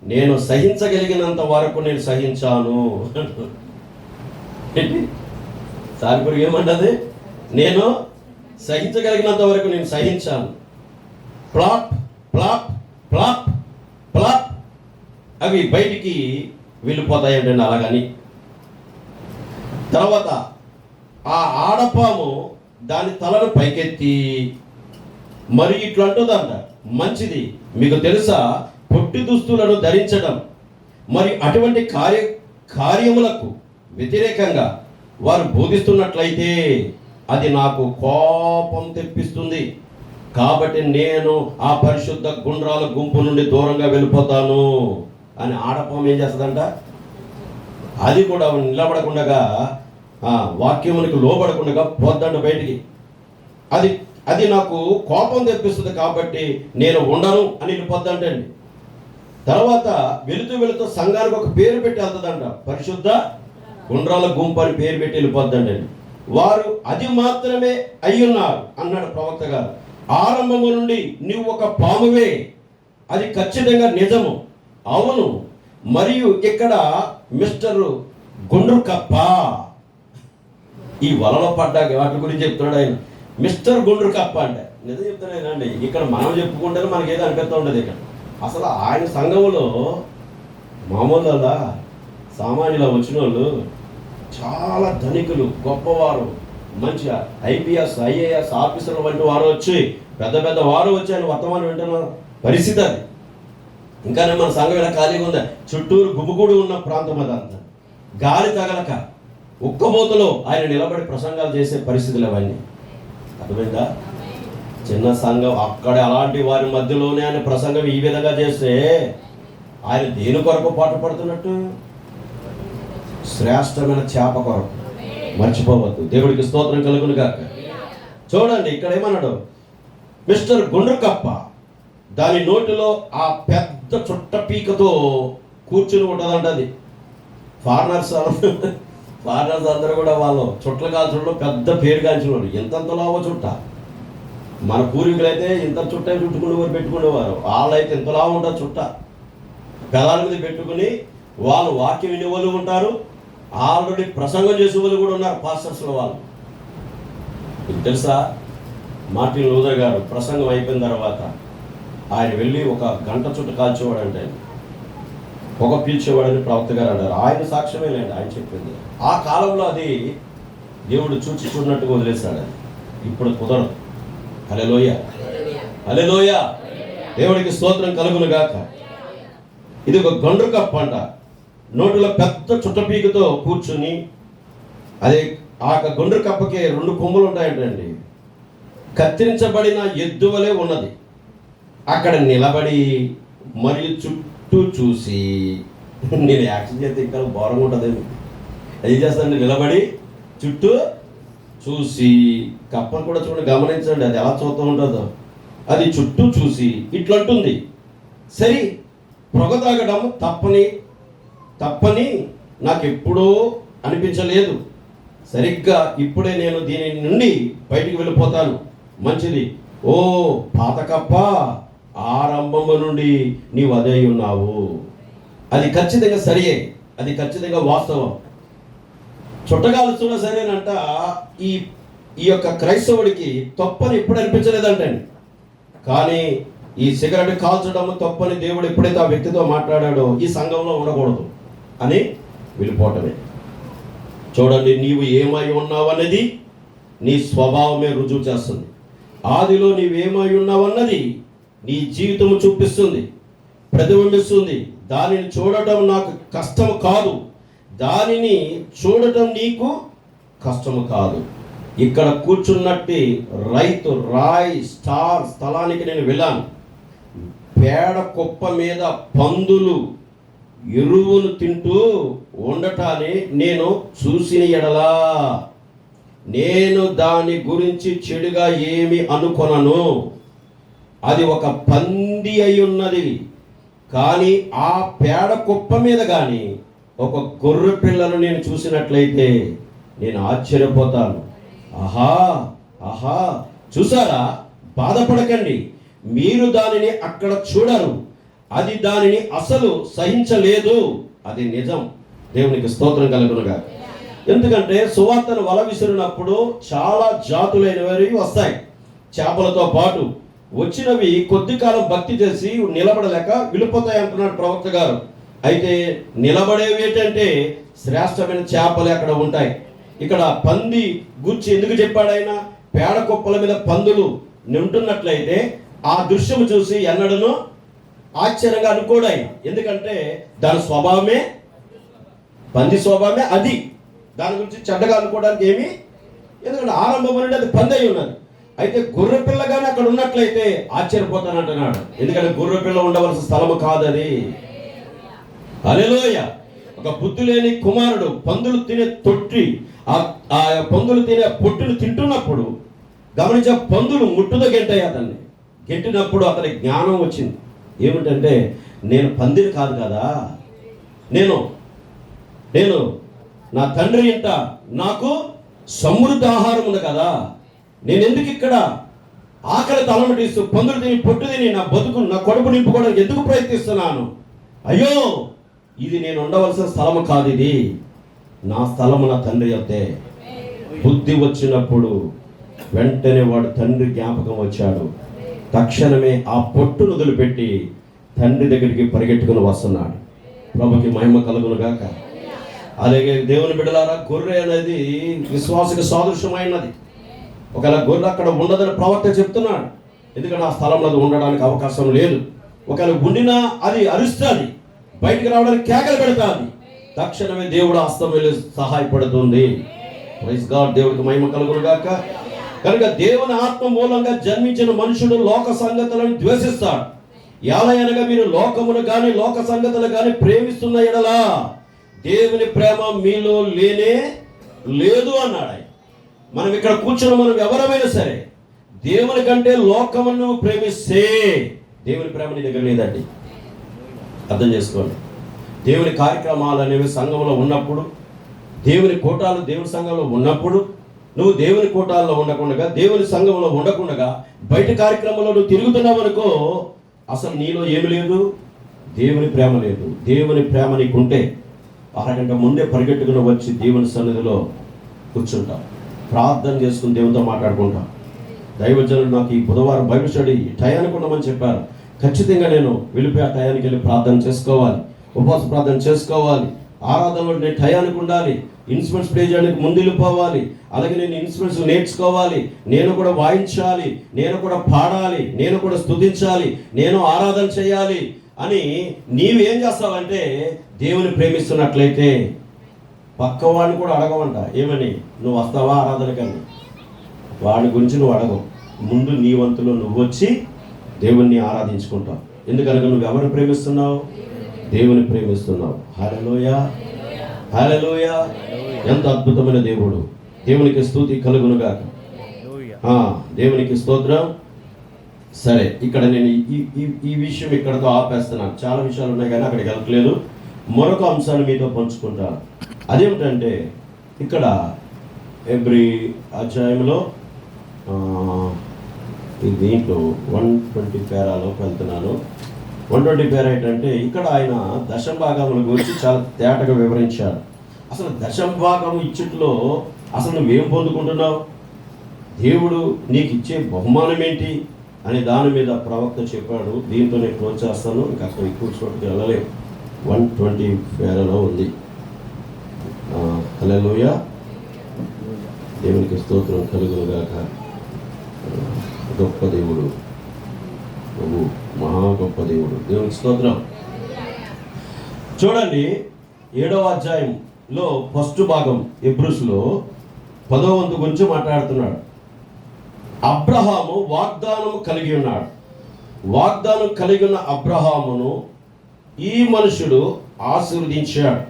నేను సహించగలిగినంత వరకు నేను సహించాను. సాలిపురుగు ఏమంటది? నేను సహించగలిగినంత వరకు నేను సహించాను. ప్లాప్ ప్లాప్ ప్లాప్ ప్లాప్ అవి బయటికి వెళ్ళిపోతాయంటండి అలాగని. తర్వాత ఆ ఆడపాము దాని తలను పైకెత్తి మరి ఇట్లా అంటుందంట, మంచిది, మీకు తెలుసా పొట్టి దుస్తులను ధరించడం మరి అటువంటి కార్యములకు వ్యతిరేకంగా వారు బోధిస్తున్నట్లయితే అది నాకు కోపం తెప్పిస్తుంది. కాబట్టి నేను ఆ పరిశుద్ధ గుండ్రాల గుంపు నుండి దూరంగా వెళ్ళిపోతాను అని ఆడపాము ఏం చేస్తుందంట, అది కూడా నిలబడకుండా వాక్యమునికి లోబడకుండా పోద్దంట బయటికి. అది నాకు కోపం తెప్పిస్తుంది కాబట్టి నేను ఉండను అని వెళ్ళిపోద్దంటండి. తర్వాత వెళుతూ సంఘానికి ఒక పేరు పెట్టి వెళ్తుందంట, పరిశుద్ధ గుండ్రాల గుంపు అని పేరు పెట్టి వెళ్ళిపోద్దంటండి. వారు అది మాత్రమే అయ్యున్నారు అన్నాడు ప్రవక్త గారు. ఆరంభము నుండి నువ్వు ఒక పామువే, అది ఖచ్చితంగా నిజము, అవును. మరియు ఇక్కడ మిస్టర్ గుండ్రు కప్ప, ఈ వలలో పడ్డాక వాటి గురించి చెప్తున్నాడు ఆయన. మిస్టర్ గుండ్రు కప్ప అంటే నిజం చెప్తున్నాడు అండి. ఇక్కడ మనం చెప్పుకుంటే మనకి ఏదో అనిపిస్తూ ఉండదు. ఇక్కడ అసలు ఆయన సంఘంలో మామూలు సామాన్యుల వచ్చిన వాళ్ళు చాలా ధనికులు, గొప్పవారు, మంచిగా ఐపీఎస్ ఐఏఎస్ ఆఫీసర్ల వంటి వారు వచ్చి పెద్ద పెద్ద వారు వచ్చి ఆయన వర్తమానం వింటున్న పరిస్థితి అది. ఇంకా మన సంఘం ఇలా ఖాళీగా ఉందా, చుట్టూరు గుమిగూడు ఉన్న ప్రాంతం అదంతా, గాలి తగలక ఉక్కబోతలో ఆయన నిలబడి ప్రసంగాలు చేసే పరిస్థితులు అవన్నీ. అర్థమైందా? చిన్న సంఘం అక్కడ అలాంటి వారి మధ్యలోనే ఆయన ప్రసంగం ఈ విధంగా చేస్తే ఆయన దేని కొరకు పాటుపడుతున్నట్టు? శ్రేష్టమైన చేప కొరకు. మర్చిపోవద్దు. దేవుడికి స్తోత్రం కలుగును గాక. చూడండి ఇక్కడ ఏమన్నాడు, మిస్టర్ గుండ్రు కప్ప దాని నోటిలో ఆ పెద్ద చుట్ట పీకతో కూర్చుని ఉంటుందంట. అది ఫారినర్స్ అందరూ కూడా వాళ్ళు చుట్టలు కాల్చడంలో పెద్ద పేరు కాల్చినవాడు. ఎంతంతలావో చుట్ట. మన పూర్వీకులు అయితే ఇంత చుట్టే చుట్టుకునేవారు, పెట్టుకునేవారు. వాళ్ళైతే ఇంతలా ఉంటుంది చుట్ట. పెదాల మీద పెట్టుకుని వాళ్ళు వాక్యం వినే వాళ్ళు ఉంటారు, ఆల్రెడీ ప్రసంగం చేసే వాళ్ళు కూడా ఉన్నారు, పాస్టర్స్లో వాళ్ళు. మీకు తెలుసా, మార్టిన్ లూథర్ గారు ప్రసంగం అయిపోయిన తర్వాత ఆయన వెళ్ళి ఒక గంట చుట్టూ కాల్చేవాడు అంటే, పొగ పీల్చేవాడని ప్రవక్త గారు అన్నారు. ఆయన సాక్ష్యమే లేండి, ఆయన చెప్పింది. ఆ కాలంలో అది దేవుడు చూచిచున్నట్టుగా వదిలేశాడు. అది ఇప్పుడు కుదరదు. హల్లెలూయా, హల్లెలూయా, దేవుడికి స్తోత్రం కలుగును గాక. ఇది ఒక గుండ్రు కప్ప అంట. నోటిలో పెద్ద చుట్టపీకతో కూర్చుని, అదే ఆ గుండ్రు కప్పకి 2 కొమ్ములు ఉంటాయంటండి. కత్తిరించబడిన ఎద్దు వలె ఉన్నది. అక్కడ నిలబడి మరియు చుట్టూ చూసి, నేను యాక్షన్ చేస్తే ఇంకా ఘోరంగా ఉంటుంది. ఏం చేస్తానండి, నిలబడి చుట్టూ చూసి, కప్పను కూడా చూడండి, గమనించండి అది ఎలా చూస్తూ ఉంటుందో. అది చుట్టూ చూసి ఇట్లంటుంది, సరే పొగ తాగడం తప్పని నాకు ఎప్పుడూ అనిపించలేదు. సరిగ్గా ఇప్పుడే నేను దీని నుండి బయటికి వెళ్ళిపోతాను. మంచిది, ఓ పాత కప్ప, ఆరంభము నుండి నీవు అదే ఉన్నావు. అది ఖచ్చితంగా సరియే, అది ఖచ్చితంగా వాస్తవం. చుట్టగాలుస్తున్నా సరేనంట. ఈ యొక్క క్రైస్తవుడికి తప్పని ఎప్పుడు అనిపించలేదంటండి. కానీ ఈ సిగరెట్ కాల్చడం తప్పని దేవుడు ఎప్పుడైతే ఆ వ్యక్తితో మాట్లాడాడో, ఈ సంఘంలో ఉండకూడదు అని వెళ్ళిపోవటమే. చూడండి, నీవు ఏమై ఉన్నావన్నది నీ స్వభావమే రుజువు చేస్తుంది. ఆదిలో నీవేమై ఉన్నావన్నది నీ జీవితము చూపిస్తుంది, ప్రతిబింబిస్తుంది. దానిని చూడటం నాకు కష్టము కాదు, దానిని చూడటం నీకు కష్టము కాదు. ఇక్కడ కూర్చున్నట్టి రైతు రాయ్ స్టార్ స్థలానికి నేను వెళ్ళాను. పేడ కుప్ప మీద పందులు ఎరువును తింటూ ఉండటాన్ని నేను చూసిన ఎడలా నేను దాని గురించి చెడుగా ఏమి అనుకొనను. అది ఒక పంది అయి ఉన్నది. కానీ ఆ పేడ కుప్ప మీద కానీ ఒక గొర్రె పిల్లను నేను చూసినట్లయితే నేను ఆశ్చర్యపోతాను. ఆహా ఆహా, చూసారా, బాధపడకండి, మీరు దానిని అక్కడ చూడరు, అది దానిని అసలు సహించలేదు, అది నిజం. దేవునికి స్తోత్రం కలుగునుగా. ఎందుకంటే సువార్తను వల విసిరినప్పుడు చాలా జాతులైనవి వస్తాయి. చేపలతో పాటు వచ్చినవి కొద్ది కాలం భక్తి చేసి నిలబడలేక వెళ్ళిపోతాయి అంటున్నాడు ప్రవక్త గారు. అయితే నిలబడేవి ఏంటంటే శ్రేష్టమైన చేపలు అక్కడ ఉంటాయి. ఇక్కడ పంది గురించి ఎందుకు చెప్పాడు ఆయన? పేడ కుప్పల మీద పందులు నింటున్నట్లయితే ఆ దృశ్యము చూసి ఎన్నడను ఆశ్చర్యంగా అనుకోడాయి. ఎందుకంటే దాని స్వభావమే, పంది స్వభావమే అది. దాని గురించి చెడ్డగా అనుకోవడానికి ఏమి, ఎందుకంటే ఆరంభం అనేది అది పంది అయి ఉన్నది. అయితే గొర్రె పిల్ల కానీ అక్కడ ఉన్నట్లయితే ఆశ్చర్యపోతానంటున్నాడు. ఎందుకంటే గొర్రె పిల్ల ఉండవలసిన స్థలము కాదు అది. హల్లెలూయా. ఒక బుద్ధి లేని కుమారుడు పందులు తినే తొట్టి, ఆ పందులు తినే పొట్టును తింటున్నప్పుడు గమనించే పందులు ముట్టుతో గెంటాయి. అతన్ని గెంటినప్పుడు అతని జ్ఞానం వచ్చింది. ఏమిటంటే నేను పందిని కాదు కదా, నేను నా తండ్రి ఇంట నాకు సమృద్ధి ఆహారం ఉంది కదా, నేను ఎందుకు ఇక్కడ ఆకలి తలమటిస్తూ పందులు తిని పొట్టు తిని నా బతుకు నా కడుపు నింపుకోవడానికి ఎందుకు ప్రయత్నిస్తున్నాను? అయ్యో, ఇది నేను ఉండవలసిన స్థలము కాదు, ఇది నా స్థలము నా తండ్రి యొద్దే. బుద్ధి వచ్చినప్పుడు వెంటనే వాడు తండ్రి జ్ఞాపకం వచ్చాడు. తక్షణమే ఆ పొట్టును వదిలిపెట్టి తండ్రి దగ్గరికి పరిగెట్టుకుని వస్తున్నాడు. ప్రభుకి మహిమ కలుగును గాక. అలాగే దేవుని బిడ్డలారా, గొర్రె అనేది విశ్వాసకు సాదృశ్యమైనది. ఒకవేళ గొర్రె అక్కడ ఉండదని ప్రవక్త చెప్తున్నాడు. ఎందుకంటే ఆ స్థలంలో అది ఉండడానికి అవకాశం లేదు. ఒకవేళ ఉండినా అది అరుస్తుంది, బయటికి రావడానికి కేకలు పెడతాది. తక్షణమే దేవుడు హస్తం వెళ్ళి సహాయపడుతుంది. Praise God. దేవుడికి మహిమ కలుగును గాక. కనుక దేవుని ఆత్మ మూలంగా జన్మించిన మనుషుడు లోక సంగతులను ద్వేషిస్తాడు. ఎలాగనగా మీరు లోకమును కానీ లోక సంగతులు కానీ ప్రేమిస్తున్న ఎడలా దేవుని ప్రేమ మీలో లేనే లేదు అన్నాడు. మనం ఇక్కడ కూర్చున్న మనం ఎవరమైనా సరే దేవుని కంటే లోకమును ప్రేమిస్తే దేవుని ప్రేమ నీ దగ్గర లేదండి. అర్థం చేసుకోండి. దేవుని కార్యక్రమాలు అనేవి సంఘంలో ఉన్నప్పుడు, దేవుని కూటాలు దేవుని సంఘంలో ఉన్నప్పుడు, నువ్వు దేవుని కూటాల్లో ఉండకుండా దేవుని సంఘంలో ఉండకుండా బయట కార్యక్రమంలో నువ్వు తిరుగుతున్నావు అనుకో, అసలు నీలో ఏమి లేదు, దేవుని ప్రేమ లేదు. దేవుని ప్రేమ నీకుంటే అరగంట ముందే పరిగెట్టుకుని వచ్చి దేవుని సన్నిధిలో కూర్చుంటాం, ప్రార్థన చేసుకుని దేవునితో మాట్లాడుకుంటాం. దైవజనులు నాకు ఈ బుధవారం బైబిల్ స్టడీ టయానికి ఉండమని చెప్పారు. ఖచ్చితంగా నేను వెళ్ళిపోయి ఆ టయానికి వెళ్ళి ప్రార్థన చేసుకోవాలి, ఉపవాస ప్రార్థన చేసుకోవాలి. ఆరాధనలో నేను టయానికి ఉండాలి, ఇన్స్ట్రుమెంట్స్ ప్లే చేయడానికి ముందు వెళ్ళిపోవాలి. అలాగే నేను ఇన్స్ట్రుమెంట్స్ నేర్చుకోవాలి, నేను కూడా వాయించాలి, నేను కూడా పాడాలి, నేను కూడా స్తుతించాలి, నేను ఆరాధన చేయాలి అని నీవేం చేస్తావంటే దేవుని ప్రేమిస్తున్నట్లయితే పక్కవాడిని కూడా అడగవంట. ఏమని? నువ్వు వస్తావా ఆరాధనకని? వాడి గురించి నువ్వు అడగవు. ముందు నీ వంతులో నువ్వు వచ్చి దేవుణ్ణి ఆరాధించుకుంటావు. ఎందుకనగా నువ్వు ఎవరిని ప్రేమిస్తున్నావు? దేవుని ప్రేమిస్తున్నావు. హల్లెలూయా, హల్లెలూయా. ఎంత అద్భుతమైన దేవుడు. దేవునికి స్తుతి కలుగునుగాక. దేవునికి స్తోత్రం. సరే, ఇక్కడ నేను ఈ విషయం ఇక్కడతో ఆపేస్తున్నాను. చాలా విషయాలు ఉన్నాయి కానీ అక్కడికి వెళ్ళట్లేదు. మరొక అంశాన్ని మీతో పంచుకుంటాను. అదేమిటంటే ఇక్కడ ఎవ్రీ అధ్యాయంలో దీంట్లో 120 పేరాలోకి వెళ్తున్నాను. 120 పేరా ఏంటంటే ఇక్కడ ఆయన దశంభాగముల గురించి చాలా తేటగా వివరించాడు. అసలు దశంభాగం ఇచ్చుట్లో అసలు నువ్వేం పొందుకుంటున్నావు, దేవుడు నీకు ఇచ్చే బహుమానం ఏంటి అనే దాని మీద ప్రవక్త చెప్పాడు. దీంతో నేను క్లోజ్ చేస్తాను, ఇంకా అక్కడ ఎక్కువ చోటుకి వెళ్ళలేము. 120 పేరాలో ఉంది. హల్లెలూయా, దేవునికి స్తోత్రం కలుగునుగాక. గొప్ప దేవుడు, నువ్వు మహా గొప్ప దేవుడు. దేవునికి స్తోత్రం. చూడండి, 7వ అధ్యాయంలో ఫస్ట్ భాగం హెబ్రీయులో 10వ వంతు గురించి మాట్లాడుతున్నాడు. అబ్రహాము వాగ్దానం కలిగి ఉన్నాడు. వాగ్దానం కలిగి ఉన్న అబ్రహామును ఈ మనుషుడు ఆశీర్వదించాడు.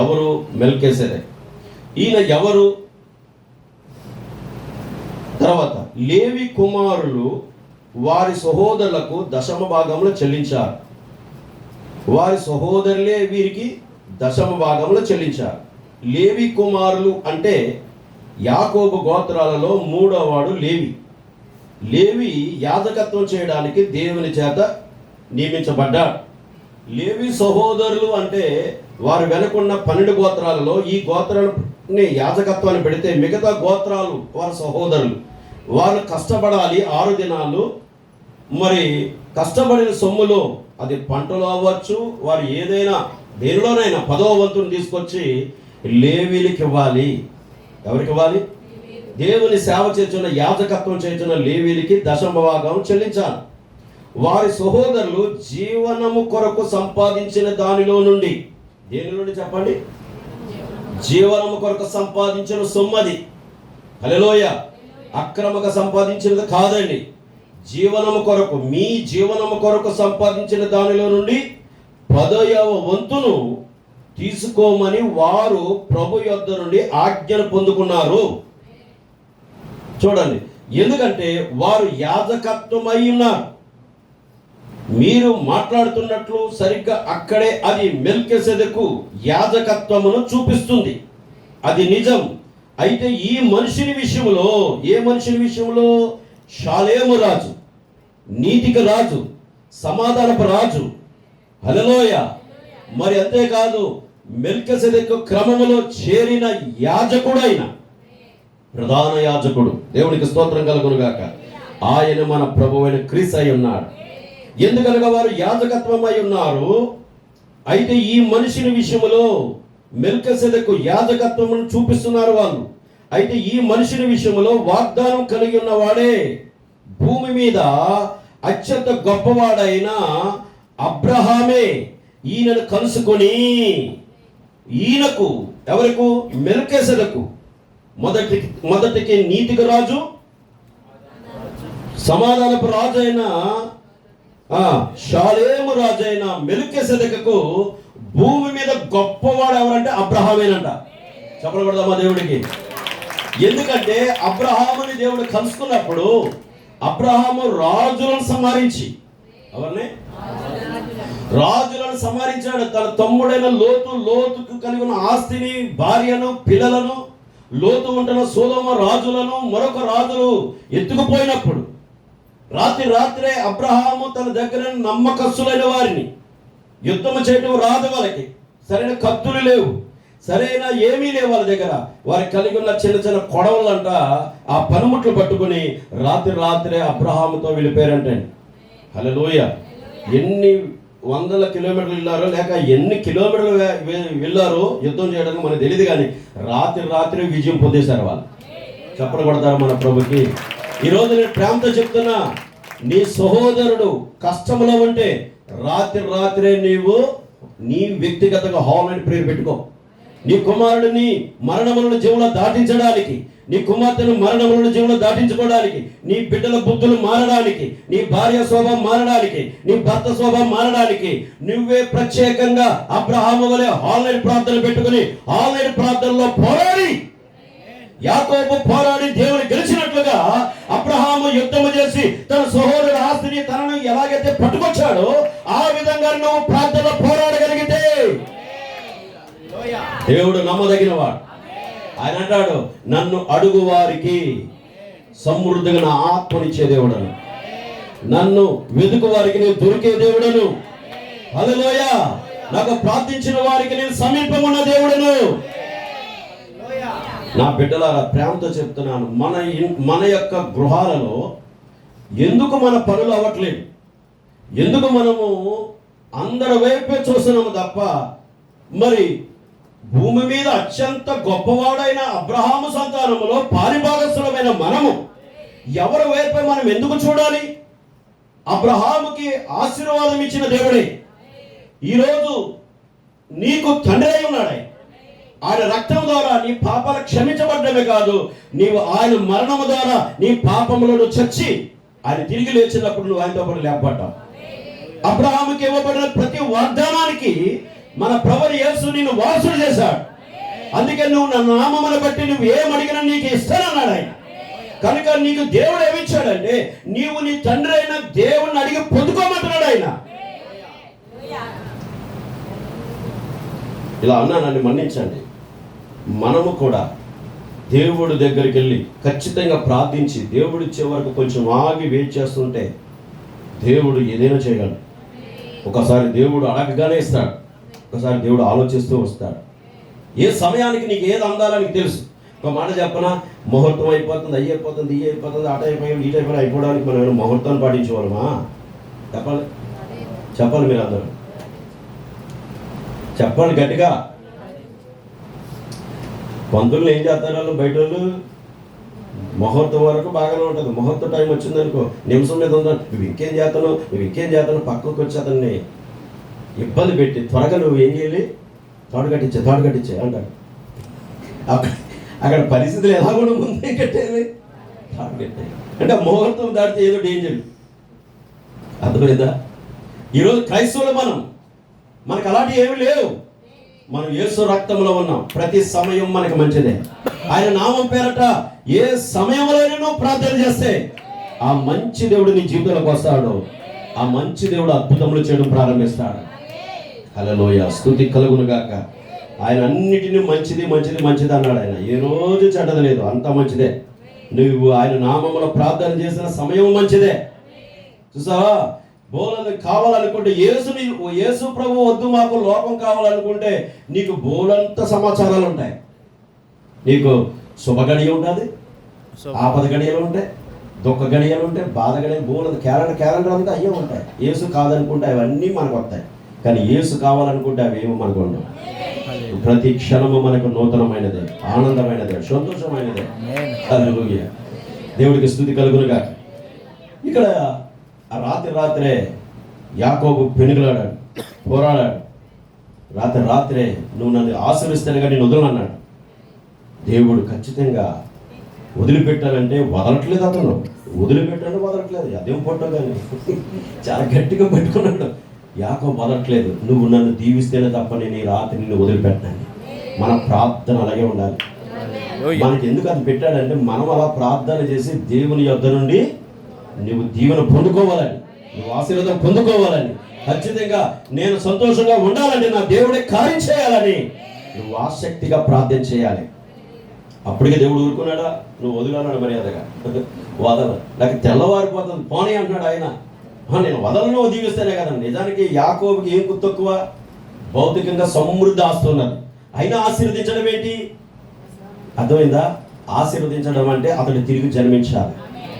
ఎవరు? మెల్కీసెదెకు. ఈయన ఎవరు? తర్వాత లేవి కుమారులు వారి సహోదరులకు దశమ భాగంలో చెల్లించారు. వారి సహోదరులే వీరికి దశమ భాగంలో చెల్లించారు. లేవి కుమారులు అంటే యాకోబు గోత్రాలలో 3వ వాడు లేవి. లేవి యాజకత్వం చేయడానికి దేవుని చేత నియమించబడ్డాడు. లేవి సహోదరులు అంటే వారు వెనకున్న 12 గోత్రాలలో ఈ గోత్రాలను యాజకత్వాన్ని పెడితే మిగతా గోత్రాలు వారి సహోదరులు వారు కష్టపడాలి 6 దినాలు. మరి కష్టపడిన సొమ్ములో అది పంటలు అవ్వచ్చు, వారు ఏదైనా దేనిలోనైనా 10వ వంతును తీసుకొచ్చి లేవీలకు ఇవ్వాలి. ఎవరికి ఇవ్వాలి? దేవుని సేవ చేస్తున్న, యాజకత్వం చేస్తున్న లేవీలకి 10వ భాగం చెల్లించాలి. వారి సహోదరులు జీవనము కొరకు సంపాదించిన దానిలో నుండి, దేని నుండి చెప్పండి? జీవనము కొరకు సంపాదించిన సొమ్మది. హల్లెలూయా. అక్రమంగా సంపాదించినది కాదండి. జీవనము కొరకు, మీ జీవనము కొరకు సంపాదించిన దానిలో నుండి 10వ వంతును తీసుకోమని వారు ప్రభు యొద్ద నుండి ఆజ్ఞను పొందుకున్నారు. చూడండి, ఎందుకంటే వారు యాజకత్వమై ఉన్నారు. మీరు మాట్లాడుతున్నట్లు సరిగ్గా అక్కడే అది మెల్కీసెదెకు యాజకత్వమును చూపిస్తుంది. అది నిజం. అయితే ఈ మనుషుని విషయంలో, ఏ మనుషుని విషయంలో? షాలేము రాజు, నీతికి రాజు, సమాధానపు రాజు. హల్లెలూయా. మరి అంతేకాదు, మెల్కీసెదెకు క్రమములో చేరిన యాజకుడైన, ప్రధాన యాజకుడు, దేవునికి స్తోత్రం కలుగును గాక, ఆయన మన ప్రభువైన క్రీస్తు అయి ఉన్నాడు. ఎందుకనగా వారు యాజకత్వమై ఉన్నారు. అయితే ఈ మనుషుని విషయంలో మెల్కీసెదెకు యాజకత్వమును చూపిస్తున్నారు వాళ్ళు. అయితే ఈ మనుషుని విషయంలో వాగ్దానం కలిగి ఉన్నవాడే, భూమి మీద అత్యంత గొప్పవాడైన అబ్రహామే ఈయనను కలుసుకొని, ఈయనకు, ఎవరికి? మెల్కీసెదెకు మొదటికి నీతికి రాజు, సమాధానపు రాజు అయిన షాలేము రాజు అయిన మెల్కీసెదెకుకు భూమి మీద గొప్పవాడు ఎవరంటే అబ్రహామేనంట. చెప్పకూడదమ్మా దేవుడికి. ఎందుకంటే అబ్రహాముని దేవుడు కలుసుకున్నప్పుడు అబ్రహాము రాజులను సంహరించి, ఎవరిని? రాజులను సంహరించాడు. తన తమ్ముడైన లోతుకు కలిగిన ఆస్తిని, భార్యను, పిల్లలను, లోతు ఉంటున్న సొదొమ రాజులను మరొక రాజులు ఎత్తుకుపోయినప్పుడు రాత్రే అబ్రహాము తన దగ్గర నమ్మకస్తులైన వారిని, యుద్ధము చేయటం రాదు వాళ్ళకి, సరైన కత్తులు లేవు, సరైన ఏమీ లేవు వాళ్ళ దగ్గర, వారికి కలిగి ఉన్న చిన్న చిన్న కొడవలంట, ఆ పనిముట్లు పట్టుకుని రాత్రే అబ్రహాముతో వెళ్ళిపోయారంటే. హల్లెలూయా. ఎన్ని వందల కిలోమీటర్లు వెళ్ళారో, లేక ఎన్ని కిలోమీటర్లు వెళ్ళారో యుద్ధం చేయడానికి మనకు తెలియదు, కానీ రాత్రి విజయం పొందేశారు వాళ్ళు. చెప్పడం కొడతారు మన ప్రభుకి. ఈరోజు నేను ప్రేమతో చెప్తున్నా, నీ సహోదరుడు కష్టంలో ఉంటే రాత్రే నీవు నీ వ్యక్తిగతంగా హాల్ అండ్ ప్రేయర్ పెట్టుకో. నీ కుమారుడిని మరణములను జీవులో దాటించడానికి, నీ కుమార్తెను మరణములను జీవులో దాటించుకోవడానికి, నీ బిడ్డల బుద్ధులు మారడానికి, నీ భార్య స్వభావం మారడానికి, నీ భర్త స్వభావం మారడానికి నువ్వే ప్రత్యేకంగా అబ్రహాము వలె హాల్ ప్రార్థన పెట్టుకుని హాల్ ప్రార్థనలో పోరాడి, యాకోబు పోరాడి దేవుని గెలిచినట్లుగా అబ్రహాము యుద్ధము చేసి తన సహోదరుడి ఆస్తిని తనను ఎలాగైతే పట్టుకొచ్చాడో ఆ విధంగా నువ్వు ప్రార్థనలో పోరాడగలిగితే దేవుడు నమ్మదగినవాడు. ఆయన అంటాడు, నన్ను అడుగు వారికి సమృద్ధిగా నా ఆత్మనిచ్చే దేవుడను, నన్ను వెతుకు వారికి నేను దొరికే దేవుడను. హల్లెలూయా. నాకు ప్రార్థించిన వారికి నేను సమీపంగా ఉన్న దేవుడను. నా బిడ్డలారా, ప్రేమతో చెప్తున్నాను, మన యొక్క గృహాలలో ఎందుకు మన పనులు అవ్వట్లేదు? ఎందుకు మనము అందరి వైపే చూస్తున్నాము తప్ప, మరి భూమి మీద అత్యంత గొప్పవాడైన అబ్రహాము సంతానములో పారిభాగస్థులమైన మనము ఎవరి వైపే మనం ఎందుకు చూడాలి? అబ్రహాముకి ఆశీర్వాదం ఇచ్చిన దేవుడే ఈరోజు నీకు తండ్రి అయి ఉన్నాడు. ఆయన రక్తం ద్వారా నీ పాపాలు క్షమించబడ్డమే కాదు, నీవు ఆయన మరణము ద్వారా నీ పాపములను చచ్చి ఆయన తిరిగి లేచినప్పుడు నువ్వు ఆయనతో పాటు లేపబడ్డావు. అబ్రహాముకి ఇవ్వబడిన ప్రతి వాగ్దానానికి మన ప్రభువు యేసు నిన్ను వారసుడు చేశాడు. అందుకే నువ్వు నా నామమును బట్టి నువ్వు ఏమడిగినా నీకు ఇస్తానన్నాడు ఆయన. కనుక నీకు దేవుడు ఏమిచ్చాడంటే, నీవు నీ తండ్రి అయిన దేవుణ్ణి అడిగి పొందుకోమంటున్నాడు ఆయన. ఇలా అన్నా నన్ను మన్నించండి. మనము కూడా దేవుడి దగ్గరికి వెళ్ళి ఖచ్చితంగా ప్రార్థించి దేవుడు ఇచ్చే వరకు కొంచెం ఆగి వెయిట్ చేస్తుంటే దేవుడు ఏదైనా చేయగలడు. ఒకసారి దేవుడు అడగగానే ఇస్తాడు, ఒకసారి దేవుడు ఆలోచిస్తూ వస్తాడు. ఏ సమయానికి నీకు ఏది అందాలో నీకు తెలుసు. ఒక మాట చెప్పనా, ముహూర్తం అయిపోతుంది, అయిపోతుంది, ఇవి అయిపోతుంది, అటు అయిపోయి ఇటు అయిపోయి అయిపోవడానికి మనం ఏమైనా ముహూర్తాన్ని పాటించేవాళ్ళమా? చెప్పాలి చెప్పాలి మీరు అందరూ చెప్పండి గట్టిగా. పంతులు ఏం చేస్తారు వాళ్ళు? బయట వాళ్ళు ముహూర్తం వరకు బాగానే ఉంటుంది. ముహూర్తం టైం వచ్చిందనుకో నిమిషం మీద ఉందా, నువ్వు ఇంకేం చేస్తాను పక్కకు వచ్చి అతన్ని ఇబ్బంది పెట్టి త్వరగా నువ్వు ఏం చేయాలి, తాడు కట్టించే అంటాడు. అక్కడ పరిస్థితులు ఎలా కూడా ముందే కట్టేది, తాడు కట్టే అంటే ముహూర్తం దాటితే ఏదో డేంజర్. అర్థమైందా? ఈరోజు క్రైస్తవులు మనకు అలాంటివి ఏమీ లేవు. మనం యేసు రక్తంలో ఉన్నాం. ప్రతి సమయం మనకు మంచిదే. ఆయన నామం పేరట ఏ సమయంలోనూ ప్రార్థన చేస్తే ఆ మంచి దేవుడు నీ జీవితంలోకి వస్తాడు. ఆ మంచి దేవుడు అద్భుతములు చేయడం ప్రారంభిస్తాడు. హల్లెలూయా, స్తుతి కలుగును గాక. ఆయన అన్నిటినీ మంచిది అన్నాడు. ఆయన ఏ రోజు చెడ్డది లేదు, అంతా మంచిదే. నువ్వు ఆయన నామములో ప్రార్థన చేసిన సమయం మంచిదే. చూసావా, బోలని కావాలనుకుంటే యేసు ప్రభు వద్దు మాకు లోకం కావాలనుకుంటే నీకు బోలంత సమాచారాలు ఉంటాయి. నీకు శుభ గడియ ఉంటుంది, ఆపద గడియలు ఉంటాయి, దుఃఖ గడియలు ఉంటాయి, బాధ గడియలు, బోలంత క్యాలెండర్ అంతా అయ్యే ఉంటాయి. యేసు కాదనుకుంటే అవన్నీ మనకు వస్తాయి. కానీ యేసు కావాలనుకుంటే అవి ఏమో మనకు ఉండవు. ప్రతి క్షణము మనకు నూతనమైనదే, ఆనందమైనదే, సంతోషమైనదే. హల్లెలూయా, దేవుడికి స్తుతి కలుగునుగా. ఇక్కడ రాత్రే యాకోబు పెనుగులాడాడు, పోరాడాడు. రాత్రే నువ్వు నన్ను ఆశీర్వదిస్తాను కానీ నేను వదలను అన్నాడు. దేవుడు ఖచ్చితంగా వదిలిపెట్టాలంటే వదలట్లేదు. అతను వదలట్లేదు. అదేం పొట్టో కానీ చాలా గట్టిగా పెట్టుకున్నాడు. యాకోబు వదలట్లేదు. నువ్వు నన్ను దీవిస్తేనే తప్ప నేను ఈ రాత్రి నిన్ను వదిలిపెట్టాను. మన ప్రార్థన అలాగే ఉండాలి. మనకి ఎందుకు అది పెట్టాడంటే మనం అలా ప్రార్థన చేసి దేవుని యొద్ద నుండి నువ్వు దీవెన పొందుకోవాలని, నువ్వు ఆశీర్వాదం పొందుకోవాలని, ఖచ్చితంగా నేను సంతోషంగా ఉండాలని, నా దేవుడే కార్యం చేయాలని నువ్వు ఆసక్తిగా ప్రార్థన చేయాలి. అప్పటికే దేవుడు ఊరుకున్నాడా? నువ్వు వదిలన్నాడు మర్యాదగా. వదల, నాకు తెల్లవారిపోతుంది పోనీ అంటున్నాడు ఆయన. నేను వదలను, దీవిస్తేనే కదా. నిజానికి యాకోబుకి ఏం తక్కువ? భౌతికంగా సమృద్ధి ఆస్తున్నది. అయినా ఆశీర్వదించడం ఏంటి? అర్థమైందా? ఆశీర్వదించడం అంటే అతడు తిరిగి జన్మించాలి.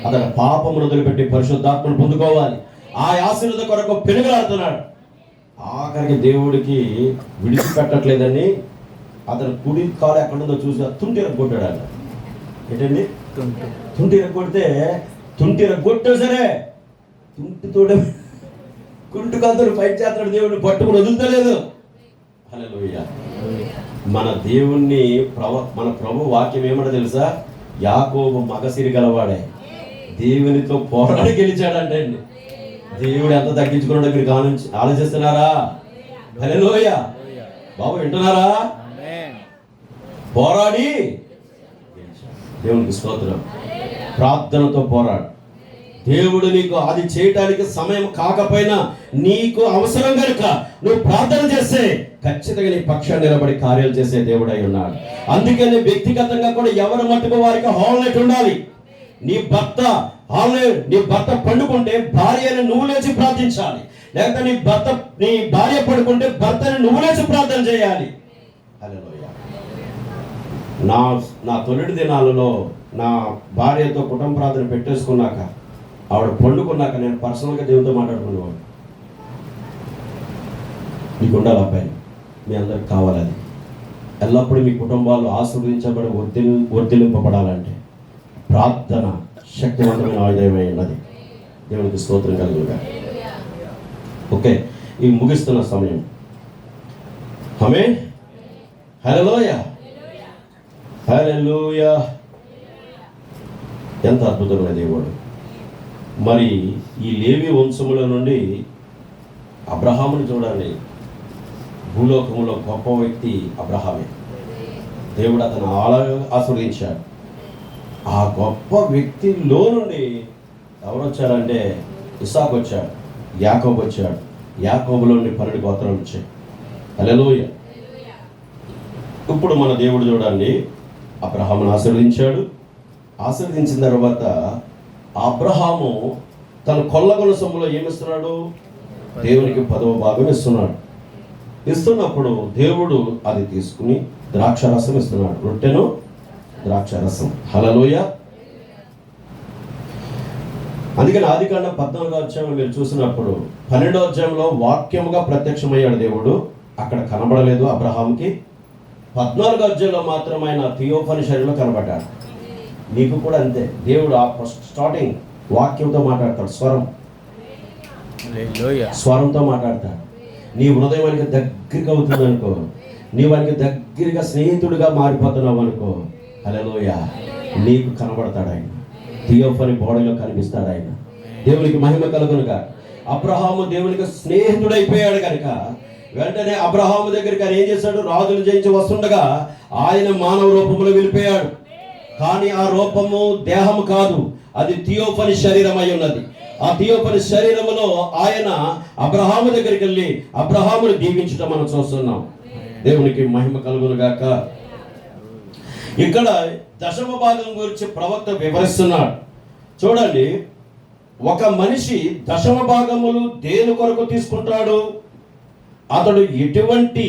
అతడు పాపమును వదిలిపెట్టి పరిశుద్ధాత్మను పొందుకోవాలి. ఆ ఆశీర్వాద కొరకు పెనుగులాడుతున్నాడు. ఆఖరికి దేవుడికి విడిచిపెట్టట్లేదని అతను కుడి కాలు ఎక్కడుందో చూసి తుంటి రగ్గొట్టాడు. అంట ఏంటండి? తుంటి రగ్గొడితే తుంటి రగ్గొట్టా సరే తుంటితోటే కుంటు కాలుతో ఫైట్ చేస్తాడు. దేవుడిని పట్టుకుని వదులుతలేదు. హల్లెలూయా. మన దేవుణ్ణి మన ప్రభు వాక్యం ఏమన్నా తెలుసా? యాకోబు మగసిరి గలవాడే, దేవునితో పోరాడి గెలిచాడంటే. దేవుడు ఎంత తగ్గించుకున్నాడో మీరు ఆలోచిస్తున్నారా? హల్లెలూయా. బాబు వింటున్నారా? పోరాడి దేవునికి స్తోత్రం. ప్రార్థనతో పోరాడు. దేవుడు నీకు అది చేయటానికి సమయం కాకపోయినా నీకు అవసరం కనుక నువ్వు ప్రార్థన చేస్తే ఖచ్చితంగా నీ పక్షాన్ని నిలబడి కార్యాలు చేసే దేవుడై ఉన్నాడు. అందుకని వ్యక్తిగతంగా కూడా ఎవరి మట్టుకు వారికి హాల్ నైట్ ఉండాలి. నీ భర్త పండుకుంటే భార్యని నువ్వు లేచి ప్రార్థించాలి. లేకపోతే నీ భార్య పడుకుంటే భర్తని నువ్వు లేచి ప్రార్థన చేయాలి. హల్లెలూయా. నా తొలిటి దినాలలో నా భార్యతో కుటుంబ ప్రార్థన పెట్టేసుకున్నాక, ఆవిడ పండుకున్నాక నేను పర్సనల్గా దేవుడితో మాట్లాడుకునేవాడు. మీకు ఉండాలి అబ్బాయి, మీ అందరికి కావాలి. అది ఎల్లప్పుడూ మీ కుటుంబాలు ఆశీర్వదించబడి వర్ధిల్లింపబడాలంటే ప్రార్థన శక్తివంతమైన ఆయుధమై ఉన్నది. దేవునికి స్తోత్రం కలుగుగా. ఓకే, ఈ ముగిస్తున్న సమయం. ఆమేన్. హల్లెలూయా, హల్లెలూయా. ఎంత అద్భుతమైన దేవుడు. మరి ఈ లేవి వంశముల నుండి అబ్రహాముని చూడండి. భూలోకములో గొప్ప వ్యక్తి అబ్రహామే. దేవుడు అతను ఆశీర్వదించాడు. ఆ గొప్ప వ్యక్తిలో నుండి ఎవరు వచ్చారంటే ఇస్సాకు వచ్చాడు, యాకోబు వచ్చాడు. యాకోబులో నుండి 12 గోత్రాలు వచ్చాయి. హల్లెలూయా. ఇప్పుడు మన దేవుడు చూడండి, అబ్రహామును ఆశీర్వదించాడు. ఆశీర్వదించిన తర్వాత అబ్రహాము తన కొల్లగొల సొమ్ములో ఏమిస్తున్నాడు? దేవునికి 10వ భాగం ఇస్తున్నాడు. ఇస్తున్నప్పుడు దేవుడు అది తీసుకుని ద్రాక్షారసం ఇస్తున్నాడు. రొట్టెను ద్రాక్షారసం. హల్లెలూయా. అందుకని ఆదికాండం 14వ అధ్యాయంలో మీరు చూసినప్పుడు 12వ అధ్యాయంలో వాక్యముగా ప్రత్యక్షమయ్యాడు దేవుడు. అక్కడ కనబడలేదు అబ్రహాంకి. 14వ అధ్యాయంలో మాత్రం ఆయన థియోఫనీ శరీరంలో కనబడ్డాడు. నీకు కూడా అంతే. దేవుడు ఆ స్టార్టింగ్ వాక్యంతో మాట్లాడతాడు. స్వరంతో మాట్లాడతాడు. నీ హృదయం వానికి దగ్గరగా అవుతుంది అనుకో, నీ వానికి దగ్గరగా స్నేహితుడిగా మారిపోతున్నావు అనుకో, హల్లెలూయా, నీకు కనబడతాడు ఆయన. థియోఫనీ బాడీలో కనిపిస్తాడు ఆయన. దేవునికి మహిమ కలుగునుగా. అబ్రహాము దేవునికి స్నేహితుడైపోయాడు కనుక వెంటనే అబ్రహాము దగ్గరికి ఆయన ఏం చేశాడు? రాజులు జయించి వస్తుండగా ఆయన మానవ రూపంలో వెళ్ళిపోయాడు. కానీ ఆ రూపము దేహము కాదు, అది థియోఫనీ శరీరం అయి ఉన్నది. ఆ థియోఫనీ శరీరములో ఆయన అబ్రహాము దగ్గరికి వెళ్ళి అబ్రహామును దీవించడం మనం చూస్తున్నాం. దేవునికి మహిమ కలుగును గాక. ఇక్కడ దశమ భాగం గురించి ప్రవక్త వివరిస్తున్నాడు. చూడండి, ఒక మనిషి దశమ భాగములు దేని కొరకు తీసుకుంటాడు? అతడు ఎటువంటి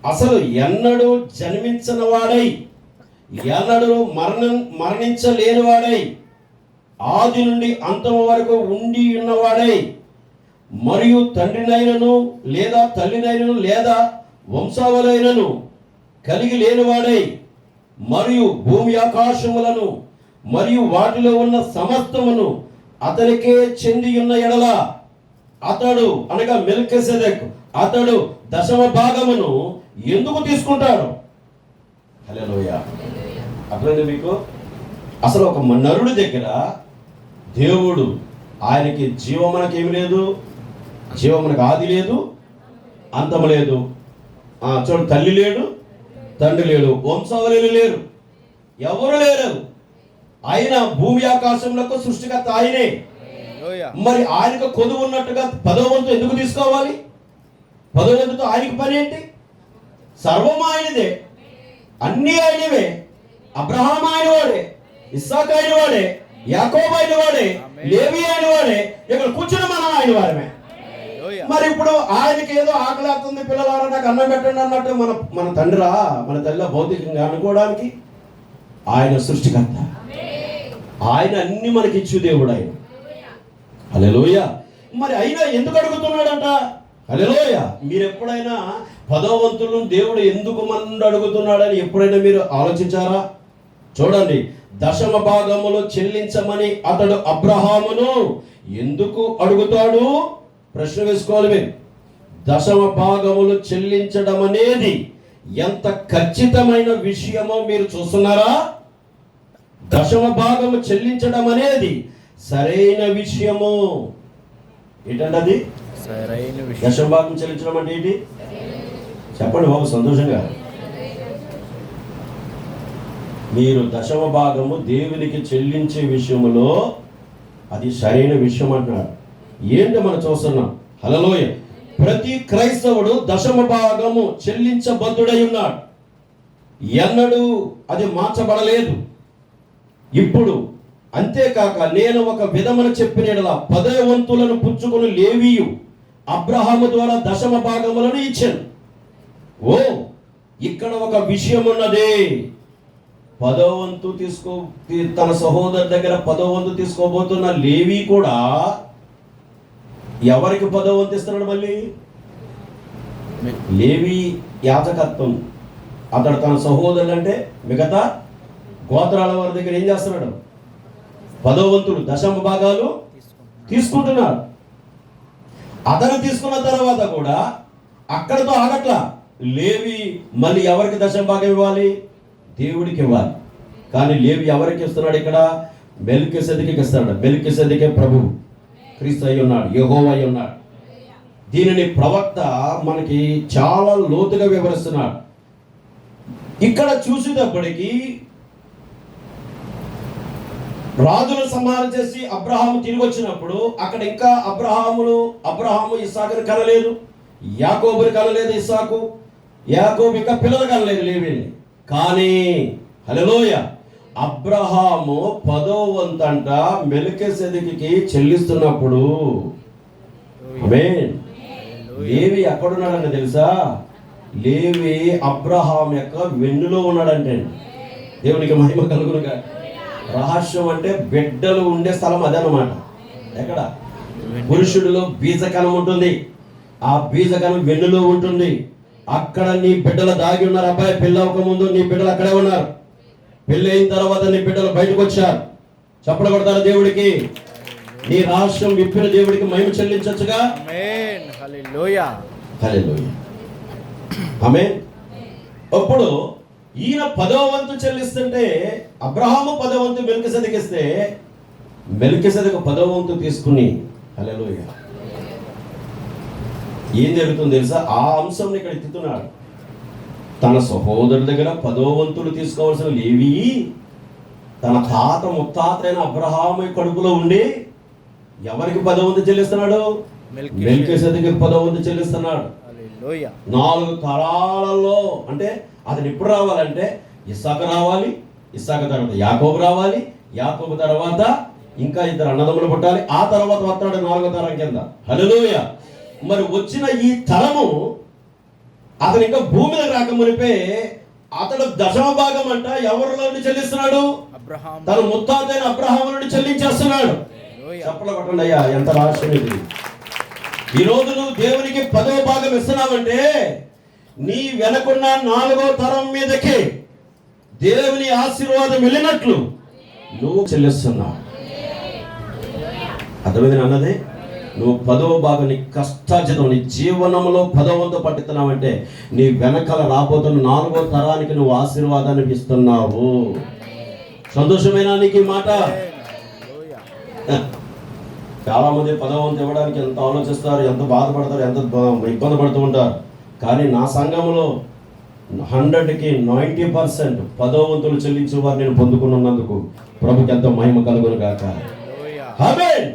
అసలు ఎన్నడూ జన్మించిన వాడై, ఎన్నడూ మరణించలేని వాడై, ఆది నుండి అంతము వరకు ఉండి ఉన్నవాడై, మరియు తండ్రినైనను లేదా తల్లినైనను లేదా వంశావళైనను కలిగి లేనివాడై, మరియు భూమి ఆకాశములను మరియు వాటిలో ఉన్న సమస్తమును అతనికే చెంది ఉన్న ఎడల అతడు, అనగా మెల్కీసెదెకు, అతడు దశమ భాగమును ఎందుకు తీసుకుంటాడు? హల్లెలూయా. అర్థమైంది మీకు? అసలు ఒక నరుడి దగ్గర దేవుడు, ఆయనకి జీవమునకు ఏమి లేదు, జీవమునకు ఆది లేదు, అంతము లేదు. చూడు, తల్లి లేడు, తండ్రి లేడు, వంశావళులు లేరు, ఎవరు లేరు. ఆయన భూమి ఆకాశములకు సృష్టికర్త ఆయనే. మరి ఆయనకు కొదువు ఉన్నట్టుగా 10వ వంతు ఎందుకు తీసుకోవాలి? 10వ వంతుతో ఆయనకి పని ఏంటి? సర్వం ఆయనదే, అన్నీ ఆయనవే. అబ్రహాం ఆయన వాడే, ఇస్సాకు ఆయన వాడే, యాకోబు ఆయన వాడే, లేవి ఆయన వాడే, ఇక్కడ కూర్చున్న మనం ఆయన వారమే. మరి ఇప్పుడు ఆయనకి ఏదో ఆకలి అవుతుంది, పిల్లలారా నాకు అన్నం పెట్టండి అన్నట్టు మన తండ్రా, మన తల్లి భౌతికంగా అనుకోవడానికి ఆయన సృష్టికర్త. ఆయన అన్ని మనకి ఇచ్చు దేవుడు ఆయన. హల్లెలూయా. మరి అయినా ఎందుకు అడుగుతున్నాడంట? హల్లెలూయా. మీరు ఎప్పుడైనా 10వ వంతులను దేవుడు ఎందుకు మన అడుగుతున్నాడని ఎప్పుడైనా మీరు ఆలోచించారా? చూడండి, దశమ భాగములు చెల్లించమని అతడు అబ్రహామును ఎందుకు అడుగుతాడు? ప్రశ్న వేసుకోవాలి మీరు. దశమ భాగములు చెల్లించడం అనేది ఎంత ఖచ్చితమైన విషయమో మీరు చూస్తున్నారా? దశమ భాగము చెల్లించడం అనేది సరైన విషయము. ఏంటంటే అది సరైన విషయం. దశమ భాగం చెల్లించడం అంటే ఏంటి? చెప్పండి బాబు సంతోషంగా. మీరు దశమ భాగము దేవునికి చెల్లించే విషయంలో అది సరైన విషయం అంటున్నాడు. ఏంటో మనం చూస్తున్నాం. హల్లెలూయా. ప్రతి క్రైస్తవుడు దశమ భాగము చెల్లించబద్ధుడై ఉన్నాడు. ఎన్నడూ అది మార్చబడలేదు. ఇప్పుడు అంతేకాక నేను ఒక విధమును చెప్పిన యెడల 10వ వంతులను పుచ్చుకొని లేవీయు అబ్రహాము ద్వారా దశమ భాగములను ఇచ్చాను. ఇక్కడ ఒక విషయం ఉన్నది. 10వ వంతు తన సహోదరు దగ్గర 10వ వంతు తీసుకోబోతున్న లేవి కూడా ఎవరికి 10వ వంతు ఇస్తున్నాడు? మళ్ళీ లేవి యాజకత్వం. అతడు తన సహోదరులు అంటే మిగతా గోత్రాల వారి దగ్గర ఏం చేస్తున్నాడు? 10వ వంతులు దశమ భాగాలు తీసుకుంటున్నాడు. అతను తీసుకున్న తర్వాత కూడా అక్కడతో ఆగట్లా. లేవి మళ్ళీ ఎవరికి దశమ భాగం ఇవ్వాలి? దేవుడికి ఇవ్వాలి. కానీ లేవి ఎవరికి ఇస్తున్నాడు? ఇక్కడ మెల్కీసెదెకుకి ఇస్తున్నాడు. మెల్కీసెదెకే ప్రభువు, క్రీస్తు అయి ఉన్నాడు, యెహోవా అయి ఉన్నాడు. దీనిని ప్రవక్త మనకి చాలా లోతుగా వివరిస్తున్నాడు. ఇక్కడ చూసేటప్పటికి రాజులు సంహారం చేసి అబ్రహాము తిరిగి వచ్చినప్పుడు అక్కడ ఇంకా అబ్రహాము ఇస్సాకుని కనలేదు, యాకోబుని కనలేదు. ఇస్సాకు యాకోబు ఇంకా పిల్లలు కనలేదు లేవీని. కానీ హల్లెలూయా, అబ్రహాము 10వ వంతంట మెల్కీసెదెకుకి చెల్లిస్తున్నప్పుడు ఆమేన్, లేవి ఎక్కడున్నాడని తెలుసా? లేవి అబ్రహాం యొక్క వెన్నులో ఉన్నాడంటే. దేవునికి మహిమ కలుగునుగా. రహస్యం అంటే బిడ్డలు ఉండే స్థలం అదనమాట. ఎక్కడ? పురుషుడిలో బీజకణం ఉంటుంది, ఆ బీజకణం వెన్నులో ఉంటుంది. అక్కడ నీ బిడ్డలు దాగి ఉన్నారు. అబ్బాయి పెళ్ళి అవ్వక ముందు నీ బిడ్డలు అక్కడే ఉన్నారు, పెళ్ళి అయిన తర్వాత నీ బిడ్డలు బయటకు వచ్చారు. చప్పట్లు కొడతారు దేవుడికి. నీ రహస్యం విప్పిన దేవుడికి మహిమ చెల్లించచ్చుగా. ఆమేన్. హల్లెలూయా. హల్లెలూయా. ఆమేన్. అప్పుడు ఈయన 10వ వంతు చెల్లిస్తుంటే, అబ్రహాము 10వ వంతు మెల్కీసెదెకు ఇస్తే, మెల్కీసెదెకు 10వ వంతు తీసుకుని, హల్లెలూయా, ఏం జరుగుతుంది తెలుసా? ఆ అంశం ఇక్కడ ఎత్తుతున్నాడు. తన సహోదరుల దగ్గర 10వ వంతులు తీసుకోవాల్సిన లేవి తన తాత ముత్తాత అయిన అబ్రహాము కడుపులో ఉండి ఎవరికి 10వ వంతు చెల్లిస్తున్నాడు? మెల్కీసెదెకు 10వ వంతు చెల్లిస్తున్నాడు. 4 తరాలలో. అంటే అతను ఎప్పుడు రావాలంటే ఇస్సాకు రావాలి, ఇస్సాకు తర్వాత యాకోబు రావాలి, యాకోబు తర్వాత ఇంకా 2 అన్నదమ్ములు పుట్టాలి, ఆ తర్వాత వస్తాడు 4వ తరం కింద. హల్లెలూయా. మరి వచ్చిన ఈ తరము అతను ఇంకా భూమిలో రాకమునిపే అతడు 10వ భాగం అంట ఎవరిలో నుండి చెల్లిస్తున్నాడు? తన ముత్తాతైన అబ్రహాము నుండి చెల్లించేస్తున్నాడు. చప్పట్లు కొట్టండి అయ్యా, ఎంత రహస్యం ఇది. ఈ రోజు నువ్వు దేవునికి 10వ భాగం ఇస్తున్నావంటే నీ వెనకున్న 4వ తరం మీదకి దేవుని ఆశీర్వాదం వెళ్ళినట్లు నువ్వు చెల్లిస్తున్నావు. అర్థమైంది అన్నది. నువ్వు 10వ భాగం నీ కష్టార్జితం, నీ జీవనంలో 10వ వంతు పట్టుతున్నావంటే నీ వెనకాల రాబోతున్న 4వ తరానికి నువ్వు ఆశీర్వాదాన్ని ఇస్తున్నావు. సంతోషమైన నీకు ఈ మాట. చాలా మంది 10వ వంతు ఇవ్వడానికి ఎంత ఆలోచిస్తారు, ఎంత బాధపడతారు, ఎంత ఇబ్బంది పడుతూ ఉంటారు. కానీ నా సంఘంలో 100కి 90% 10వ వంతులు చెల్లించే వారు నేను పొందుకున్నందుకు ప్రభుకి ఎంతో మహిమ కలుగును గాక. ఆమేన్.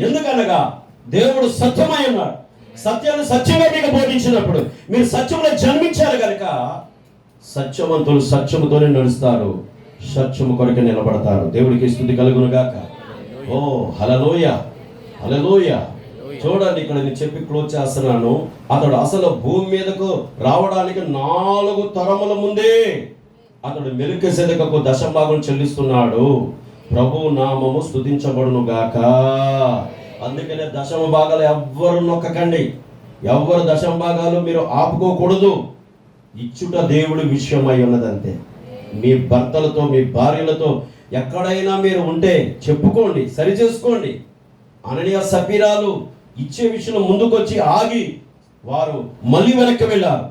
ఎందుకనగా దేవుడు సత్యమై ఉన్నాడు. సత్యాన్ని సత్యంగా మీకు బోధించినప్పుడు మీరు సత్యంలో జన్మించారు కనుక సత్యవంతులు సత్యముతోనే నడుస్తారు, సత్యము కొరకు నిలబడతారు. దేవుడికి స్తుతి కలుగును గాక. ఓ హల్లెలూయా, హల్లెలూయా. చూడండి, ఇక్కడ నేను చెప్పి క్లోజ్ చేస్తున్నాను. అతడు అసలు భూమి మీదకు రావడానికి 4 తరముల ముందే అతడు మెల్కీసెదెకుకు 10వ భాగం చెల్లిస్తున్నాడు. ప్రభు నామము స్తుతించబడును గాక. అందుకనే 10వ భాగాలు ఎవ్వరు నొక్కకండి, ఎవ్వరు 10వ భాగాలు మీరు ఆపుకోకూడదు. ఇచ్చుట దేవుడి విషయమై ఉన్నదంతే. మీ భర్తలతో మీ భార్యలతో ఎక్కడైనా మీరు ఉంటే చెప్పుకోండి, సరి చేసుకోండి. అననీయ సఫీరాలు ఇచ్చే విషయంలో ముందుకొచ్చి ఆగి వారు మళ్ళీ వెనక్కి వెళ్ళారు.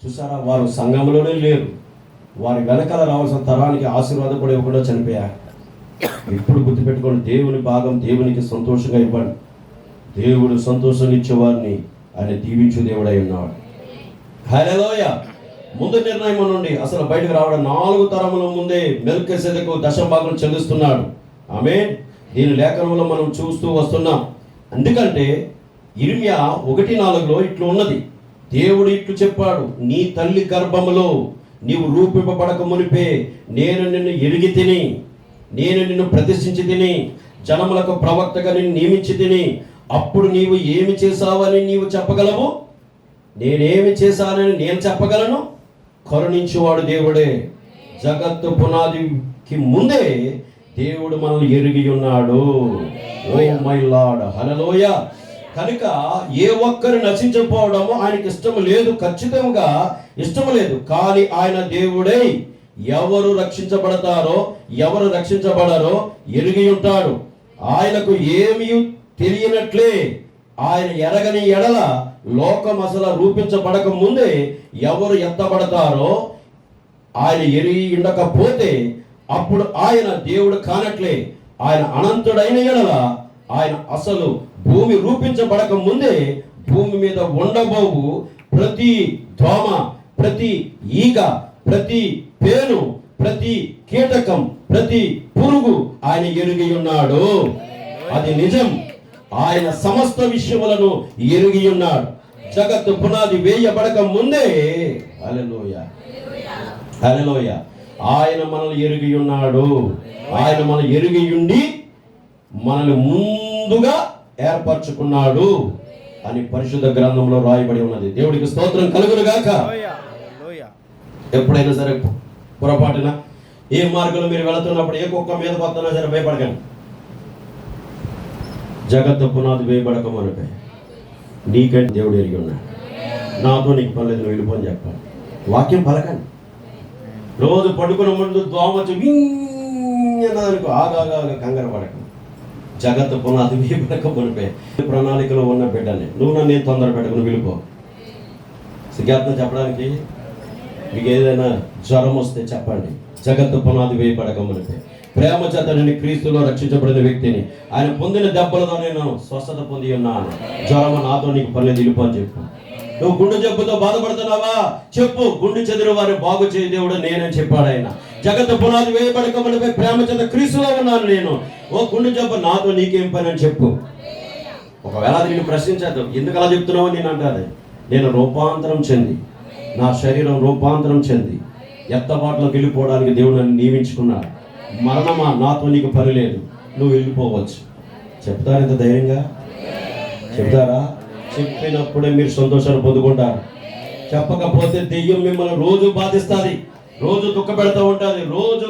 చూసారా, వారు సంఘంలోనే లేరు. వారి వెనకాల రావాల్సిన తరానికి ఆశీర్వాదం కూడా ఇవ్వకుండా చనిపోయారు. ఇప్పుడు గుర్తుపెట్టుకోండి, దేవుని భాగం దేవునికి సంతోషంగా ఇవ్వండి. దేవుడు సంతోషం ఇచ్చేవారిని ఆయన దీవించు దేవుడై ఉన్నాడు. హల్లెలూయా. ముందు నిర్ణయం నుండి అసలు బయటకు రావడం 4 తరముల ముందే మెల్కీసెదెకు 10వ భాగం చెల్లిస్తున్నాడు. ఆమేన్. దీని లేఖనంలో మనం చూస్తూ వస్తున్నాం. ఎందుకంటే ఇర్మియా 1:4లో ఇట్లు ఉన్నది. దేవుడు ఇట్లు చెప్పాడు, నీ తల్లి గర్భములో నీవు రూపింపబడక మునిపే నేను నిన్ను ఎరిగి తిని, నేను నిన్ను ప్రతిష్ఠించి తిని, జనములకు ప్రవక్తగా నిన్ను నియమించి తిని. అప్పుడు నీవు ఏమి చేశావని నీవు చెప్పగలవు? నేనేమి చేశానని నేను చెప్పగలను? కరుణించేవాడు దేవుడే. జగత్తు పునాదికి ముందే దేవుడు మనల్ని ఎరిగి ఉన్నాడు. ఓ మై లార్డ్, హల్లెలూయా. కనుక ఏ ఒక్కరు నశించకపోవడము ఆయనకి ఇష్టం లేదు, ఖచ్చితంగా ఇష్టం లేదు. కానీ ఆయన దేవుడై ఎవరు రక్షించబడతారో ఎవరు రక్షించబడరో ఎరిగి ఉంటాడు. ఆయనకు ఏమీ తెలియనట్లే ఆయన ఎరగని ఎడల లోకం అసలు రూపించబడక ముందే ఎవరు ఎత్తబడతారో ఆయన ఎరిగి ఉండకపోతే అప్పుడు ఆయన దేవుడు కానట్లే. ఆయన అనంతుడైన ఎడల ఆయన అసలు భూమి రూపించబడక ముందే భూమి మీద ఉండబోవు ప్రతి దోమ, ప్రతి ఈగ, ప్రతి పేను, ప్రతి కీటకం, ప్రతి పురుగు ఆయన ఎరిగి ఉన్నాడు. అది నిజం. ఆయన సమస్త విషయములను ఎరిగి ఉన్నాడు. జగత్తు పునాది వేయబడక ముందే, హల్లెలూయా, హల్లెలూయా, ఆయన మనల్ని ఎరిగి ఉన్నాడు. ఆయన మనం ఎరిగి ఉండి మనల్ని ముందుగా ఏర్పరచుకున్నాడు. అని పరిశుద్ధ గ్రంథంలో రాయబడి ఉన్నది. దేవుడికి స్తోత్రం కలుగును గాక. హల్లెలూయా. ఎప్పుడైనా సరే పొరపాటున ఏ మార్గంలో మీరు వెళుతున్నప్పుడు ఏ కుక్క మీద పడుతున్నా సరే భయపడకండి. జగత్తు పునాది వేయబడక మనపై నీకంటే దేవుడు ఎరిగి ఉన్నాడు. నాతో నీకు పని లేదు, నువ్వు వెళ్ళిపోని చెప్పాలి. వాక్యం పలకండి. రోజు పడుకున్న ముందు దోమచ్చు విన్నదనుకో ఆగా కంగారు పడకండి. జగత్తు పునాది వేయబడక మనపై ప్రణాళికలో ఉన్న బిడ్డని నువ్వు నన్ను నేను తొందర పెట్టకు, నువ్వు వెళ్ళిపో. సిద్ధార్థం చెప్పడానికి మీకు ఏదైనా జ్వరం వస్తే చెప్పండి. జగత్తు పునాది వేయబడక మనపై ప్రేమ చేత నేను క్రీస్తులో రక్షించబడిన వ్యక్తిని, ఆయన పొందిన దెబ్బలతో నేను స్వస్థత పొంది ఉన్నాను. జ్వరమ నాతో నీకు పర్లేదు, వెళ్ళిపో అని చెప్పు. నువ్వు గుండె జబ్బుతో బాధపడుతున్నావా చెప్పు, గుండె చెదిరి వారు బాగు చేయ దేవుడు నేనని చెప్పాడు ఆయన. జగత్తు పునాది వేయబడక మనపై ప్రేమ చేత క్రీస్తులో ఉన్నాను నేను. ఓ గుండె జబ్బు నాతో నీకేం పని అని చెప్పు. ఒకవేళ అది నేను ప్రశ్నించద్దు, ఎందుకు అలా చెప్తున్నావు నేను అంటాను. నేను రూపాంతరం చెంది, నా శరీరం రూపాంతరం చెంది ఎత్తబాటులోకి వెళ్ళిపోవడానికి దేవుడు నన్ను నియమించుకున్నాడు. మరణమా నాతో నీకు పని లేదు, నువ్వు వెళ్ళిపోవచ్చు. చెప్తారు ఇంత ధైర్యంగా? చెప్తారా? చెప్పినప్పుడే మీరు సంతోషాన్ని పొందుకుంటారు. చెప్పకపోతే దెయ్యం మిమ్మల్ని రోజు బాధిస్తుంది, రోజు దుఃఖ పెడతా ఉంటుంది, రోజు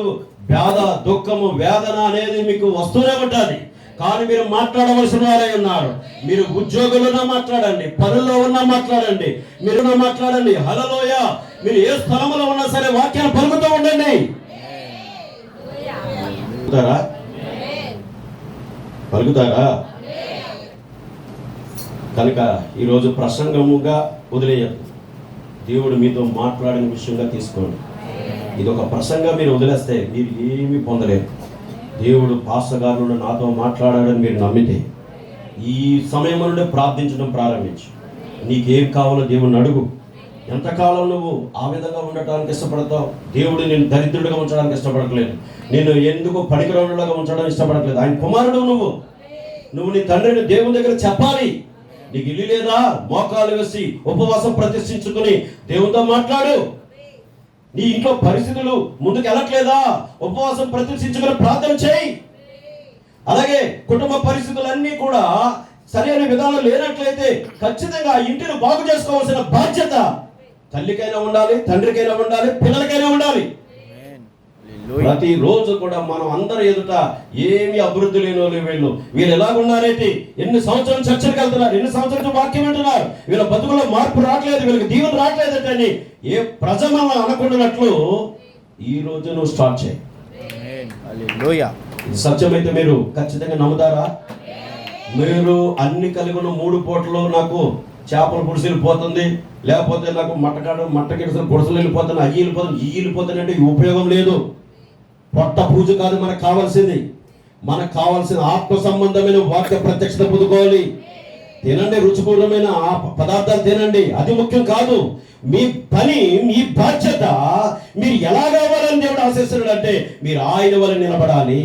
బాధ దుఃఖము వేదన అనేది మీకు వస్తూనే ఉంటుంది. కానీ మీరు మాట్లాడవలసిన వారే ఉన్నారు. మీరు ఉద్యోగులున్నా మాట్లాడండి, పనుల్లో ఉన్నా మాట్లాడండి, మీరున్నా మాట్లాడండి. హల్లెలూయా. మీరు ఏ స్థలంలో ఉన్నా సరే వాక్యాన్ని పలుకుతూ ఉండండి. పలుకుతారా? కనుక ఈరోజు ప్రసంగముగా వదిలేయద్దు, దేవుడు మీతో మాట్లాడిన విషయంగా తీసుకోండి. ఇది ఒక ప్రసంగం మీరు వదిలేస్తే మీరు ఏమీ పొందలేరు. దేవుడు పాస్టర్ గారు నుండి నాతో మాట్లాడాడని మీరు నమ్మితే ఈ సమయం నుండి ప్రార్థించడం ప్రారంభించు. నీకేం కావాలో దేవుడిని అడుగు. ఎంతకాలం నువ్వు ఆ విధంగా ఉండటానికి ఇష్టపడతావు? దేవుడు నేను దరిద్రుడిగా ఉంచడానికి ఇష్టపడట్లేదు, నేను ఎందుకు పనికిరానులాగా ఉంచడానికి ఇష్టపడట్లేదు. ఆయన కుమారుడు నువ్వు నీ తండ్రిని దేవుని దగ్గర చెప్పాలి. నీకు ఇల్లు లేదా? మోకాలు వేసి ఉపవాసం ప్రతిష్ఠించుకుని దేవునితో మాట్లాడు. నీ ఇంట్లో పరిస్థితులు ముందుకు వెళ్ళట్లేదా? ఉపవాసం ప్రతిష్ఠించుకుని ప్రార్థన చేయి. అలాగే కుటుంబ పరిస్థితులన్నీ కూడా సరైన విధానం లేనట్లయితే ఖచ్చితంగా ఆ ఇంటిని బాగు చేసుకోవాల్సిన బాధ్యత తల్లికైనా ఉండాలి, తండ్రికైనా ఉండాలి, పిల్లలకైనా ఉండాలి. ప్రతిరోజు కూడా మనం అందరి ఎదుట ఏమి అభివృద్ధి లేని వీళ్ళు ఎలాగున్నారేంటి, ఎన్ని సంవత్సరాలు చర్చలకు వెళ్తున్నారు, ఎన్ని సంవత్సరాలు వాక్యం వింటున్నారు, వీళ్ళ బతుకులో మార్పు రావట్లేదు, వీళ్ళకి దీవెన రావట్లేదంటే అని ఏ ప్రజ మనం అనుకుంటున్నట్లు ఈ రోజు నువ్వు స్టార్ట్ చేయి. ఇది సత్యమైతే మీరు ఖచ్చితంగా నమ్ముతారా? మీరు అన్ని కలిగి ఉన్న 3 పూటలు నాకు చేపల పులుసు వెళ్ళిపోతుంది, లేకపోతే నాకు మట్టకిడిసిన పులుసులు వెళ్ళిపోతాను, అయ్యి వెళ్ళిపోతాను, ఈ వెళ్ళిపోతానంటే ఉపయోగం లేదు. పొట్ట పూజ కాదు మనకు కావాల్సింది. మనకు కావాల్సిన ఆత్మ సంబంధమైన వాక్య ప్రత్యక్షత పొందుకోవాలి. తినండి, రుచికరమైన ఆ పదార్థాలు తినండి, అది ముఖ్యం కాదు. మీ పని, మీ బాధ్యత మీరు ఎలా కావాలని దేవుడు ఆశిస్తున్నాడు అంటే మీరు ఆయన వల్ల నిలబడాలి,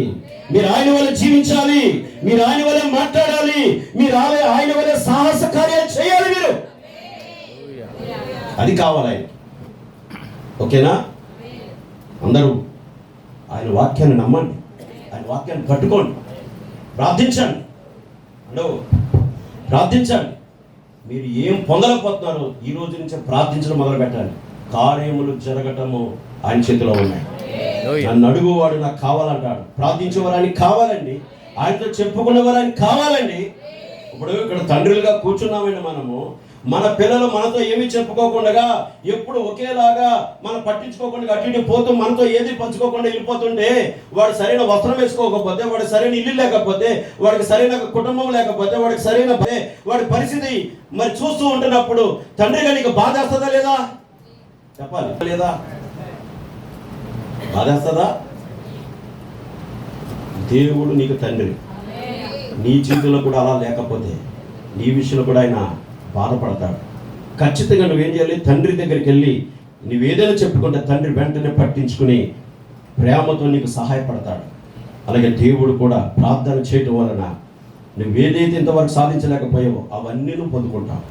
మీరు ఆయన వల్ల జీవించాలి, మీరు ఆయన వల్ల మాట్లాడాలి, మీరు ఆయన వల్ల సాహస కార్యాలు చేయాలి. మీరు అది కావాలి ఆయన. ఓకేనా? అందరూ ఆయన వాక్యాన్ని నమ్మండి, ఆయన వాక్యాన్ని కట్టుకోండి, ప్రార్థించండి. ప్రార్థించండి. మీరు ఏం పొందలేకపోతున్నారో ఈ రోజు నుంచి ప్రార్థించడం మొదలు పెట్టండి. కార్యములు జరగటము ఆయన చేతిలో ఉన్నాయి. నన్ను అడుగువాడు నాకు కావాలంటాడు. ప్రార్థించేవారు ఆయనకి కావాలండి, ఆయనతో చెప్పుకునేవారు ఆయనకి కావాలండి. ఇప్పుడు ఇక్కడ తండ్రులుగా కూర్చున్నామండి మనము. మన పిల్లలు మనతో ఏమీ చెప్పుకోకుండా ఎప్పుడు ఒకేలాగా మనం పట్టించుకోకుండా అటు ఇటు పోతూ మనతో ఏది పంచుకోకుండా వెళ్ళిపోతుంటే వాడు సరైన వస్త్రం వేసుకోకపోతే, వాడు సరైన ఇల్లు లేకపోతే, వాడికి సరైన కుటుంబం లేకపోతే, వాడికి సరైన వాడి పరిస్థితి మరి చూస్తూ ఉంటున్నప్పుడు తండ్రిగా నీకు బాధ వేస్తుందా లేదా? చెప్పాలి లేదా? బాధ వేస్తుందా? దేవుడు నీకు తండ్రి, నీ జీవితంలో కూడా అలా లేకపోతే నీ విషయంలో కూడా ఆయన బాధపడతాడు. ఖచ్చితంగా నువ్వేం చేయాలి? తండ్రి దగ్గరికి వెళ్ళి నువ్వేదైనా చెప్పుకుంటే తండ్రి వెంటనే పట్టించుకుని ప్రేమతో నీకు సహాయపడతాడు. అలాగే దేవుడు కూడా ప్రార్థన చేయటం వలన నువ్వేదైతే ఇంతవరకు సాధించలేకపోయావో అవన్నీ నువ్వు పొందుకుంటావు.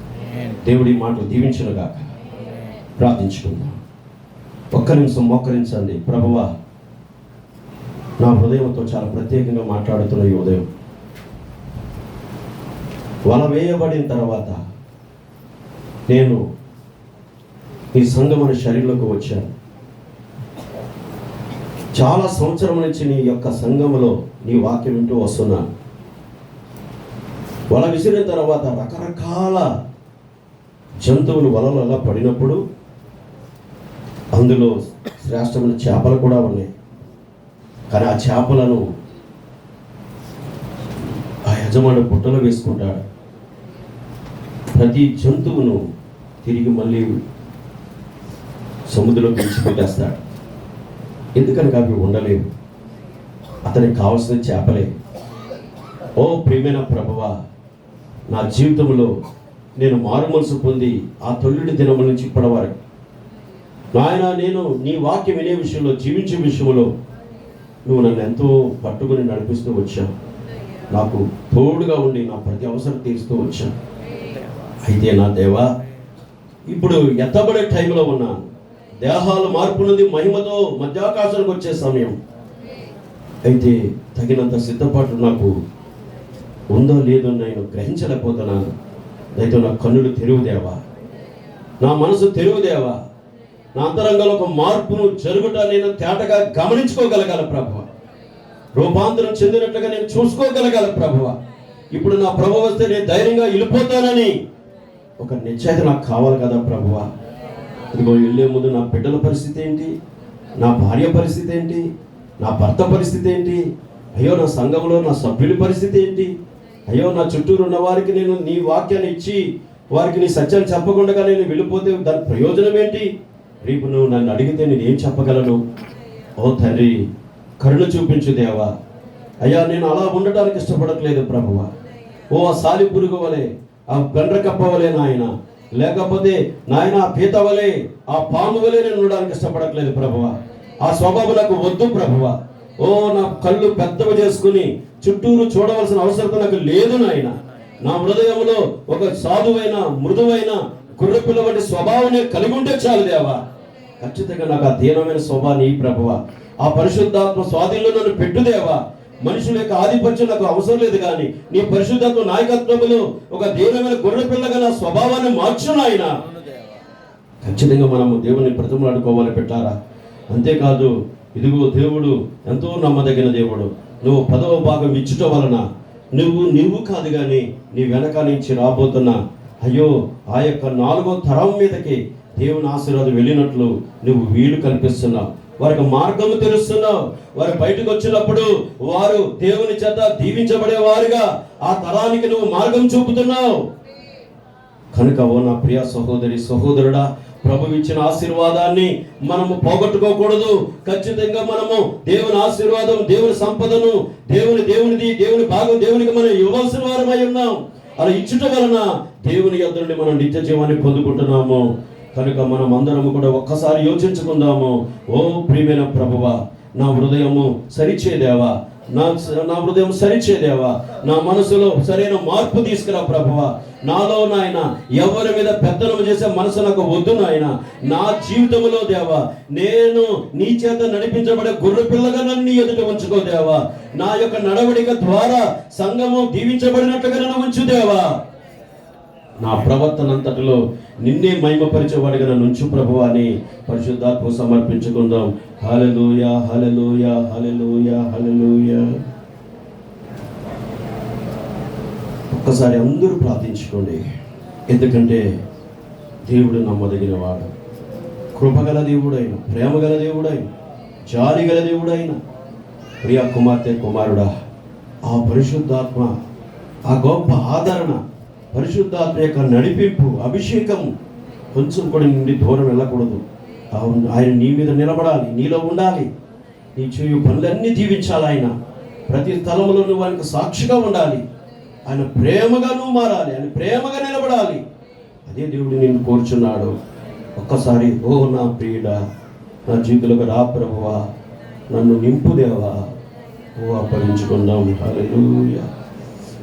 దేవుడి మాటలు దీవించునుగా. ప్రార్థించుకుందాం. ఒక్క నిమిషం మోకరించండి. ప్రభువా, నా హృదయంతో చాలా ప్రత్యేకంగా మాట్లాడుతున్న ఈ ఉదయం వల వేయబడిన తర్వాత నేను ఈ సంఘమైన శరీరంలోకి వచ్చాను. చాలా సంవత్సరం నుంచి నీ యొక్క సంఘములో నీ వాక్యం వింటూ వస్తున్నాను. వల విసిరిన తర్వాత రకరకాల జంతువులు వలలు అలా పడినప్పుడు అందులో శ్రేష్టమైన చేపలు కూడా ఉన్నాయి. కానీ ఆ చేపలను ఆ యజమాని బుట్టలో వేసుకుంటాడు. ప్రతి జంతువును తిరిగి మళ్ళీ సముద్రంలో విడిచిపెట్టేస్తాడు. ఎందుకని అవి ఉండలేవు. అతనికి కావాల్సిన చేపలే. ఓ ప్రియమైన ప్రభువా, నా జీవితంలో నేను మారుమనసు పొంది ఆ తొలిటి దినముల నుంచి ఇప్పటి వరకు నాయన నేను నీ వాక్యం వినే విషయంలో, జీవించే విషయంలో నువ్వు నన్ను ఎంతో పట్టుకుని నడిపిస్తూ వచ్చావు. నాకు తోడుగా ఉండి నా ప్రతి అవసరం తీరుస్తూ వచ్చాను. అయితే నా దేవా, ఇప్పుడు ఎత్తబడే టైంలో ఉన్నాను. దేహాలు మార్పున్నది మహిమతో మధ్యాకాశానికి వచ్చే సమయం. అయితే తగినంత సిద్ధపాటు నాకు ఉందో లేదో నేను గ్రహించలేకపోతున్నాను. అయితే నా కన్నులు తెరువుదేవా, నా మనసు తెరువుదేవా, నా అంతరంగంలో ఒక మార్పును జరుగుట నేను తేటగా గమనించుకోగలగాల ప్రభువా. రూపాంతరం చెందినట్లుగా నేను చూసుకోగలగాల ప్రభువా. ఇప్పుడు నా ప్రభు వస్తే నేను ధైర్యంగా వెళ్ళిపోతానని ఒక నిశ్చయిత నాకు కావాలి కదా ప్రభువా. ఇదిగో వెళ్ళే ముందు నా బిడ్డల పరిస్థితి ఏంటి, నా భార్య పరిస్థితి ఏంటి, నా భర్త పరిస్థితి ఏంటి, అయ్యో నా సంఘంలో నా సభ్యుల పరిస్థితి ఏంటి, అయ్యో నా చుట్టూరు ఉన్న వారికి నేను నీ వాక్యాన్ని ఇచ్చి వారికి నీ సత్యాన్ని చెప్పకుండా నేను వెళ్ళిపోతే దాని ప్రయోజనం ఏంటి? రేపు నువ్వు నన్ను అడిగితే నేను ఏం చెప్పగలను? ఓ తండ్రి, కరుణ చూపించు దేవా. అయ్యా, నేను అలా ఉండటానికి ఇష్టపడట్లేదు ప్రభువా. ఓ ఆ సాలి పురుగు వలె, ఆ గండ్ర కప్ప వలె నాయన, లేకపోతే నాయన ఆ పీత వలె, ఆ పాము వలె నేను ఉండడానికి ఇష్టపడట్లేదు ప్రభువా. ఆ స్వభావం నాకు వద్దు ప్రభువా. ఓ నా కళ్ళు పెద్దవి చేసుకుని చుట్టూరు చూడవలసిన అవసరం నాకు లేదు నాయన. నా హృదయంలో ఒక సాధువైన మృదువైన గుర్రపిల్ల వంటి స్వభావం కలిగి ఉంటే చాలు దేవా. ఖచ్చితంగా నాకు ఆ దీనమైన స్వభావాన్ని ఈ ప్రభువా, ఆ పరిశుద్ధాత్మ స్వాధీనంలో నన్ను పెట్టుదేవా. మనుషుల యొక్క ఆధిపత్యం నాకు అవసరం లేదు, కానీ నీ పరిశుద్ధాత్మ నాయకత్వంలో ఒక దీనమైన గొర్రెపిల్లగా నా స్వభావాన్ని మార్చు నాయన. ఖచ్చితంగా మనము దేవుని బ్రతిమలాడుకోవాలి పెట్టారా. అంతేకాదు, ఇదిగో దేవుడు ఎంతో నమ్మదగిన దేవుడు. నువ్వు 10వ భాగం ఇచ్చుట వలన నువ్వు కాదు కానీ నీ వెనక నుంచి రాబోతున్న అయ్యో ఆ యొక్క 4వ తరం మీదకి దేవుని ఆశీర్వాదం వెళ్ళినట్లు నువ్వు వీలు కల్పిస్తున్నావు. వారికి మార్గము తెలుస్తున్నావు. వారు బయటకు వచ్చినప్పుడు వారు దేవుని చేత దీవించబడే వారుగా ఆ తరానికి నువ్వు మార్గం చూపుతున్నావు. కనుక ఓ నా ప్రియ సహోదరి సహోదరుడా, ప్రభు ఇచ్చిన ఆశీర్వాదాన్ని మనము పోగొట్టుకోకూడదు. ఖచ్చితంగా మనము దేవుని ఆశీర్వాదం, దేవుని సంపదను, దేవుని భాగం దేవునికి మనం ఇవ్వాల్సిన వారమై ఉన్నాం. అలా ఇచ్చుట వలన దేవుని యొద్ద నుండి మనం నిత్య జీవాన్ని పొందుకుంటున్నాము. కనుక మనం అందరము కూడా ఒక్కసారి యోచించుకుందాము. ఓ ప్రియమైన ప్రభువా, నా హృదయము సరిచేదేవా, నా హృదయం సరిచేదేవా, నా మనసులో సరైన మార్పు తీసుకురా ప్రభువా. నాలో నాయన ఎవరి మీద పెత్తనం చేసే మనసు నాకు వద్దు నాయన. నా జీవితంలో దేవా, నేను నీ చేత నడిపించబడే గొర్రె పిల్లగా నన్ను నీ ఎదుట ఉంచుకో దేవా. నా యొక్క నడవడిక ద్వారా సంఘము దీవించబడినట్లుగా నన్ను ఉంచు దేవా. నా ప్రవర్తన అంతటిలో నిన్నే మహిమపరిచేవాడిగా నన్ను ఉంచు ప్రభువా అని పరిశుద్ధాత్మ సమర్పించుకుందాం. హల్లెలూయా, హల్లెలూయా, హల్లెలూయా, హల్లెలూయా. ఒక్కసారి అందరూ ప్రార్థించుకోండి. ఎందుకంటే దేవుడు నమ్మదగిన వాడు, కృపగల దేవుడైన, ప్రేమగల దేవుడైన, జాలిగల దేవుడైన ప్రియ కుమార్తె కుమారుడా, ఆ పరిశుద్ధాత్మ, ఆ గొప్ప ఆదరణ, పరిశుద్ధాత్మ యొక్క నడిపింపు, అభిషేకం కొంచెం కూడా నుండి దూరం వెళ్ళకూడదు. ఆయన నీ మీద నిలబడాలి, నీలో ఉండాలి. నీ చేయు పనులన్నీ దీవించాలి. ఆయన ప్రతి స్థలంలో నువ్వు ఆయనకు సాక్షిగా ఉండాలి. ఆయన ప్రేమగా నువ్వు మారాలి, ఆయన ప్రేమగా నిలబడాలి. అదే దేవుడు నిన్ను కోరుచున్నాడు. ఒక్కసారి ఓ నా ప్రియుడా, నా జీవితంలోకి రా ప్రభువా, నన్ను నింపుదేవా. ఓ అప్పగించుకుందాం. హల్లెలూయా.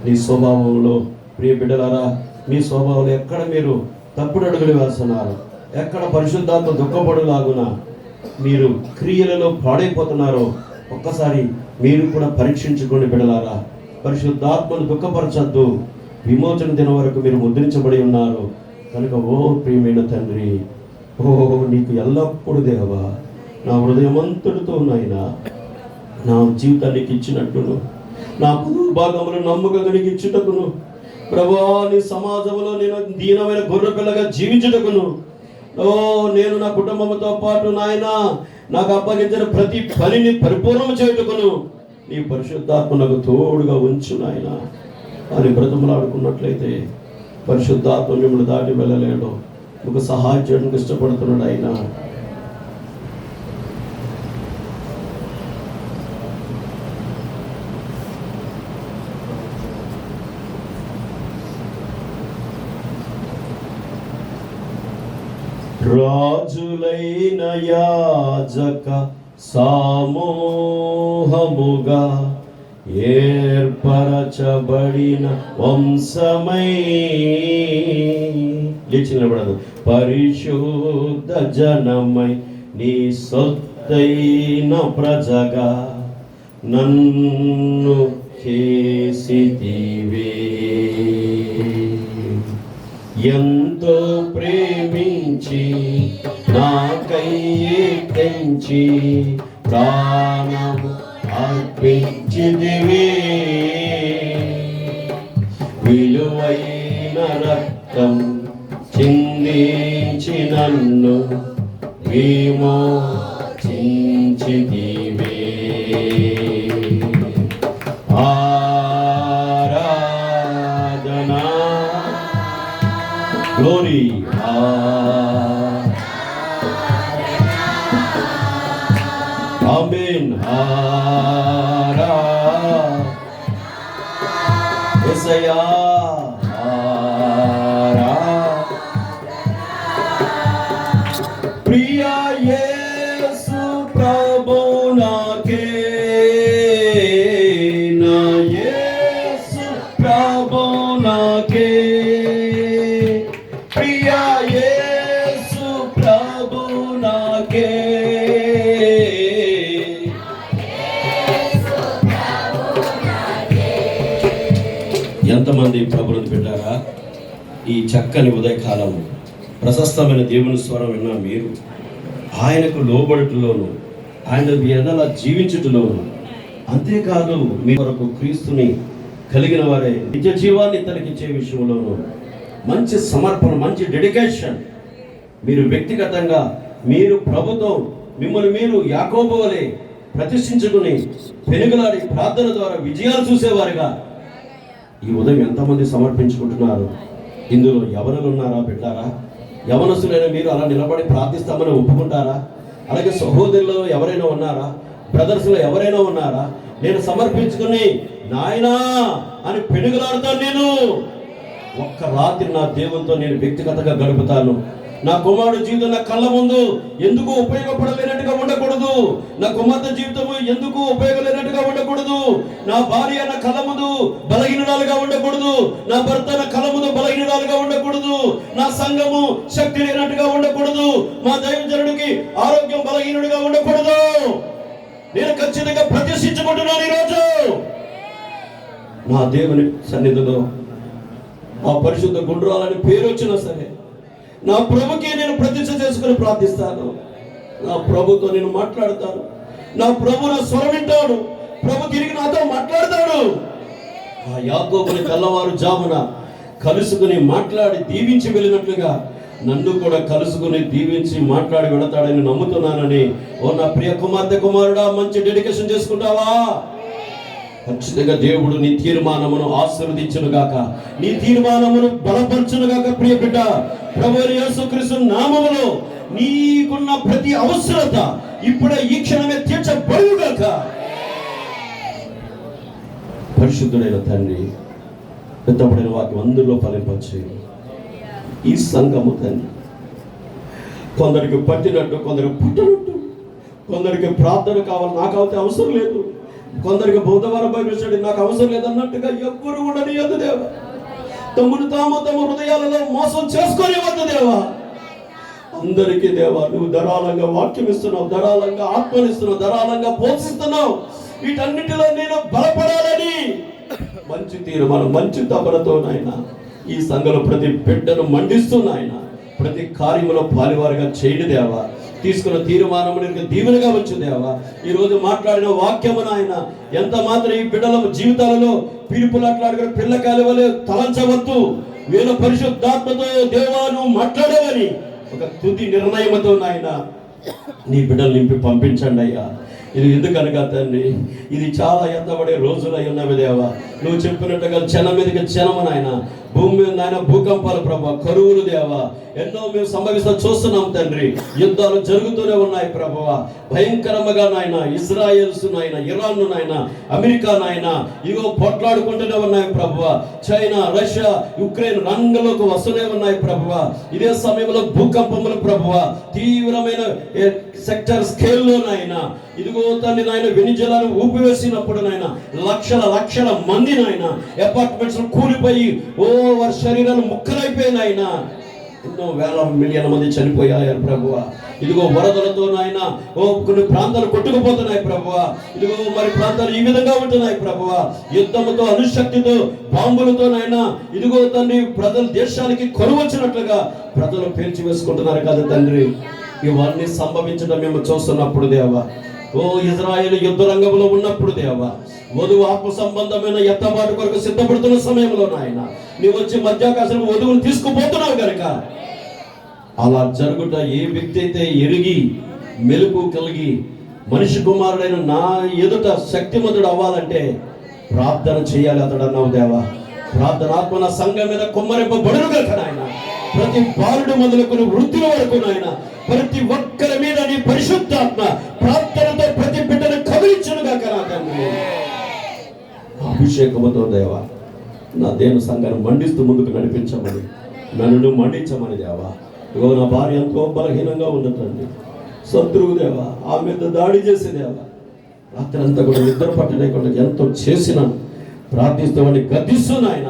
నీ స్వభావంలో ప్రియ బిడ్డలారా, మీ స్వభావంలో ఎక్కడ మీరు తప్పుడు అడుగులు వేస్తున్నారు, ఎక్కడ పరిశుద్ధాత్మ దుఃఖపడులాగున మీరు క్రియలలో పాడైపోతున్నారో ఒక్కసారి మీరు కూడా పరీక్షించుకోండి బిడ్డలారా. పరిశుద్ధాత్మను దుఃఖపరచద్దు. విమోచన దినం వరకు మీరు ముద్రించబడి ఉన్నారు. కనుక ఓ ప్రియమైన తండ్రి, ఓ నీకు ఎల్లప్పుడూ దేవా నా హృదయమంతటితో నాయనా నా జీవితానికి ఇచ్చినట్టును, నా భాగములు నమ్మకం ఇచ్చుటకును, ప్రభువా నీ సమాజంలో నేను దీనమైన గొర్రె పిల్లగా జీవించుటకును, ఓ నేను నా కుటుంబంతో పాటు నాయనా నాకు అప్పగించిన ప్రతి పనిని పరిపూర్ణం చేయుటకును నీ పరిశుద్ధాత్మ నాకు తోడుగా ఉంచు నాయనా అని బ్రతములాడుకున్నట్లయితే పరిశుద్ధాత్మ మిమ్మల్ని దాటి వెళ్ళలేడు. ఒక సహాయం చేయడానికి ఇష్టపడుతున్నాడు ఆయన. రాజులైన యాజక సమూహముగా ఏర్పరచబడిన వంశమై లేచి నిలబడదు, పరిశుద్ధ జనమై నీ సొత్తైన ప్రజగా నన్ను చేసితివే. ఎంతో ప్రేమించి నాకై తెంచి ప్రాణము అర్పించితివే. విలువైన రక్తం చిందించి నన్ను విమోచించితివే. ఆరాధనా గ్లోరీ ఆమేన్. యేసయ్యా ప్రియా యేసు ప్రభు నాకే, నా యేసు ప్రభు నాకే, ప్రియా యేసు ప్రభు నాకే. ఎంతమంది ప్రభువుని పెట్టారా? ఈ చక్కని ఉదయకాలం ప్రశస్తమైన దేవుని స్వరం విన్నా మీరు ఆయనకు లోబడుటలోను, ఆయన ఎడల జీవించుటలోను, అంతేకాదు మీ వరకు క్రీస్తుని కలిగిన వారే నిత్య జీవాన్ని తనకిచ్చే విషయంలోను మంచి సమర్పణ, మంచి డెడికేషన్, మీరు వ్యక్తిగతంగా మీరు ప్రభుత్వం మిమ్మల్ని మీరు యాకోబు వలె ప్రతిష్ఠించుకుని పెనుగులాడి ప్రార్థన ద్వారా విజయాలు చూసేవారుగా ఈ ఉదయం ఎంతమంది సమర్పించుకుంటున్నారు? ఇందులో యవనులు ఉన్నారా? పెట్టారా? యవనస్తులైన మీరు అలా నిలబడి ప్రార్థిస్తామని ఒప్పుకుంటారా? అలాగే సహోదరులు ఎవరైనా ఉన్నారా? బ్రదర్స్లో ఎవరైనా ఉన్నారా? నేను సమర్పించుకుని నాయనా అని పెనుగులాడుతాను. నేను ఒక్క రాత్రి నా దేవునితో నేను వ్యక్తిగతంగా గడుపుతాను. నా కుమారుడు జీవితం నా కళ్ళ ముందు ఎందుకు ఉపయోగపడలేనట్టుగా ఉండకూడదు. నా కుమార్తె జీవితము ఎందుకు ఉపయోగలేనట్టుగా ఉండకూడదు. నా భార్య నా కళ్ళ ముందు బలహీనురాలుగా ఉండకూడదు. నా భర్త నా కళ్ళ ముందు బలహీనురాలుగా ఉండకూడదు. నా సంఘము శక్తి లేనట్టుగా ఉండకూడదు. మా దైవజనుడికి ఆరోగ్యం బలహీనుడిగా ఉండకూడదు. నేను ఖచ్చితంగా ప్రతిష్ఠించుకుంటున్నాను ఈరోజు నా దేవుని సన్నిధిలో. ఆ పరిశుద్ధ గుండ్రాలని పేరు వచ్చినా సరే నా ప్రభుకి నేను ప్రతిష్ఠ చేసుకుని ప్రార్థిస్తాను. నా ప్రభుతో నేను మాట్లాడతాను. నా ప్రభు నా స్వరం వింటాడు. ప్రభు తిరిగి నాతో మాట్లాడతాడు. ఆ యాకోబుని తెల్లవారు జామున కలుసుకుని మాట్లాడి దీవించి వెళ్ళినట్లుగా నన్ను కూడా కలుసుకుని దీవించి మాట్లాడి వెళతాడని నమ్ముతున్నానని. ఓ నా ప్రియ కుమార్తె కుమారుడా, మంచి డెడికేషన్ చేసుకుంటావా? ఖచ్చితంగా దేవుడు నీ తీర్మానమును ఆశీర్వదించును గాక, నీ తీర్మానమును బలపరచును గాక. ప్రియ బిడ్డ, ప్రభువైన యేసుక్రీస్తు నామములో నీకున్న ప్రతి అవసరత ఇప్పుడే ఈ క్షణమే తీర్చబడును గాక. పరిశుద్ధుడైన తండ్రి, పెద్దపడిన వాక్యం అందులో ఫలింపచ్చు. ఈ సంఘము తండ్రి కొందరికి పట్టినట్టు, కొందరికి పుట్టినట్టు, కొందరికి ప్రార్థన కావాలి, నాకు అయితే అవసరం లేదు. కొందరికి బుధవారం బైబిల్ స్టడీ నాకు అవసరం లేదన్నట్టుగా ఎవ్వరు ఉండని వద్దు దేవా. తమను తాము తమ హృదయాలలో మోసం చేసుకొని వద్దు దేవా. అందరికీ దేవా నువ్వు ధారాళంగా వాక్యం ఇస్తున్నావు, ధారాళంగా ఆత్మనిస్తున్నావు, ధారాళంగా పోషిస్తున్నావు. వీటన్నిటిలో నేను బలపడాలని మంచి తీర్మానం, మంచి తపనతో నాయన ఈ సంఘంలో ప్రతి బిడ్డను మండిస్తున్న ఆయన ప్రతి కార్యములో పాలివారిగా చేయండి దేవా. తీసుకున్న తీర్మానము నీకు దీవెనగా వచ్చు దేవా. ఈరోజు మాట్లాడిన వాక్యమును ఆయన ఎంత మాత్రం ఈ బిడ్డల జీవితాలలో పిలుపులాట్లాడుకుని పిల్లకాయల వలె తలంచవద్దు. వీళ్ళ పరిశుద్ధాత్మతో దేవా నువ్వు మాట్లాడవని ఒక తుది నిర్ణయంతో నాయన నీ బిడ్డలు నింపి పంపించండి అయ్యా. ఇది ఎందుకనగా తండ్రి, ఇది చాలా ఎత్తబడే రోజులై ఉన్నవి దేవా. నువ్వు చెప్పినట్టుగా జనం మీదకి జనము నాయన, భూమి మీద నాయన భూకంపాలు ప్రభా, కరువులు దేవా, ఎన్నో మేము సంభవిస్తా చూస్తున్నాం తండ్రి. యుద్ధాలు జరుగుతూనే ఉన్నాయి ప్రభువా, భయంకరంగా నాయన. ఇజ్రాయెల్స్ నాయన, ఇరాన్ నాయన, అమెరికా నాయన, ఇగో పోట్లాడుకుంటూనే ఉన్నాయి ప్రభువా. చైనా, రష్యా, యుక్రెయిన్ రంగంలోకి వస్తూనే ఉన్నాయి ప్రభువా. ఇదే సమయంలో భూకంపములు ప్రభువా, తీవ్రమైన సెక్టర్ స్కేల్లో నాయన, ఇదిగో తండ్రి నాయన వెనిజులాను ఊపివేసినప్పుడు నాయన లక్షల మంది నాయన అపార్ట్మెంట్స్ కూలిపోయి వారి శరీరాలు ముక్కలైపోయినాయన. ఎన్నో వేల మిలియన్ మంది చనిపోయారు ప్రభువా. ఇదిగో వరదలతో నాయన కొన్ని ప్రాంతాలు కొట్టుకుపోతున్నాయి ప్రభువా. ఇదిగో మరి ప్రాంతాలు ఈ విధంగా ఉంటున్నాయి ప్రభువా. యుద్ధముతో, అణుశక్తితో, బాంబులతో నాయన ఇదిగో తండ్రి ప్రజల దేశానికి కరువు వచ్చినట్లుగా ప్రజలు పేల్చి వేసుకుంటున్నారు కదా తండ్రి. ఇవన్నీ సంభవించడం మేము చూస్తున్నప్పుడు దేవా, ఇజ్రాయేల్ యుద్ధ రంగంలో ఉన్నప్పుడు దేవా, వధువు ఆత్మ సంబంధమైన ఎత్తబాటు కొరకు సిద్ధపడుతున్న సమయంలో నాయన నీవు వచ్చి మధ్యాకాశం వధువును తీసుకుపోతున్నావు కనుక అలా జరుగుట ఏ వ్యక్తి అయితే ఎరిగి మెలుకు కలిగి మనిషి కుమారుడైన నా ఎదుట శక్తిమంతుడు అవ్వాలంటే ప్రార్థన చేయాలి అతడు అన్నావు దేవా. ప్రార్థన ఆత్మ నా సంఘం మీద కుమ్మరింపబడును కనుక నాయన ప్రతి బాలుడు మొదలుకొని వృద్ధుల వరకు నాయన ప్రతి ఒక్కరి మీద నీ పరిశుద్ధాత్మ ప్రార్థనతో ప్రతి బిడ్డను కదిలించునుగా కదా తండ్రి. అభిషేకముతో దేవా నా దేవుని సంఘాన్ని మండిస్తూ ముందుకు నడిపించమని, నన్ను మండించమని దేవా. ఇగో నా భార్య ఎంతో బలహీనంగా ఉండటండి, శత్రువు దేవా ఆమె మీద దాడి చేసే దేవా, రాత్రి అంతా కూడా నిద్ర పట్టలేకుండా ఎంతో చేసిన ప్రార్థిస్తూ వాడిని గద్దిస్తూ నాయన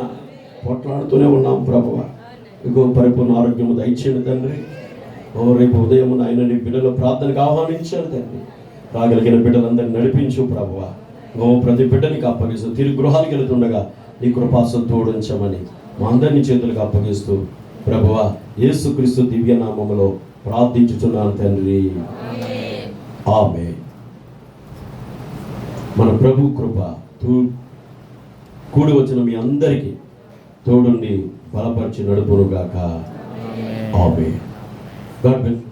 పోట్లాడుతూనే ఉన్నాం ప్రభువా. ఇగో పరిపూర్ణ ఆరోగ్యము దయచేయండి తండ్రి. రేపు ఉదయం నాయన నీ బిడ్డలు ప్రార్థనకు ఆహ్వానించారు తండ్రి. రాగలిగిన బిడ్డలందరినీ నడిపించు ప్రభువా. ప్రతి బిడ్డనికి అప్పగిస్తూ తిరిగి గృహానికి వెళుతుండగా నీ కృపాసు తోడించమని మా అందరినీ చేతులకు అప్పగిస్తూ ప్రభువా యేసుక్రీస్తు దివ్య నామములో ప్రార్థించుచున్నాను తండ్రి, ఆమేన్. మన ప్రభు కృప కూడి వచ్చిన మీ అందరికీ తోడుండి బలపరిచి నడుపునుగాక, ఆమేన్. God bless.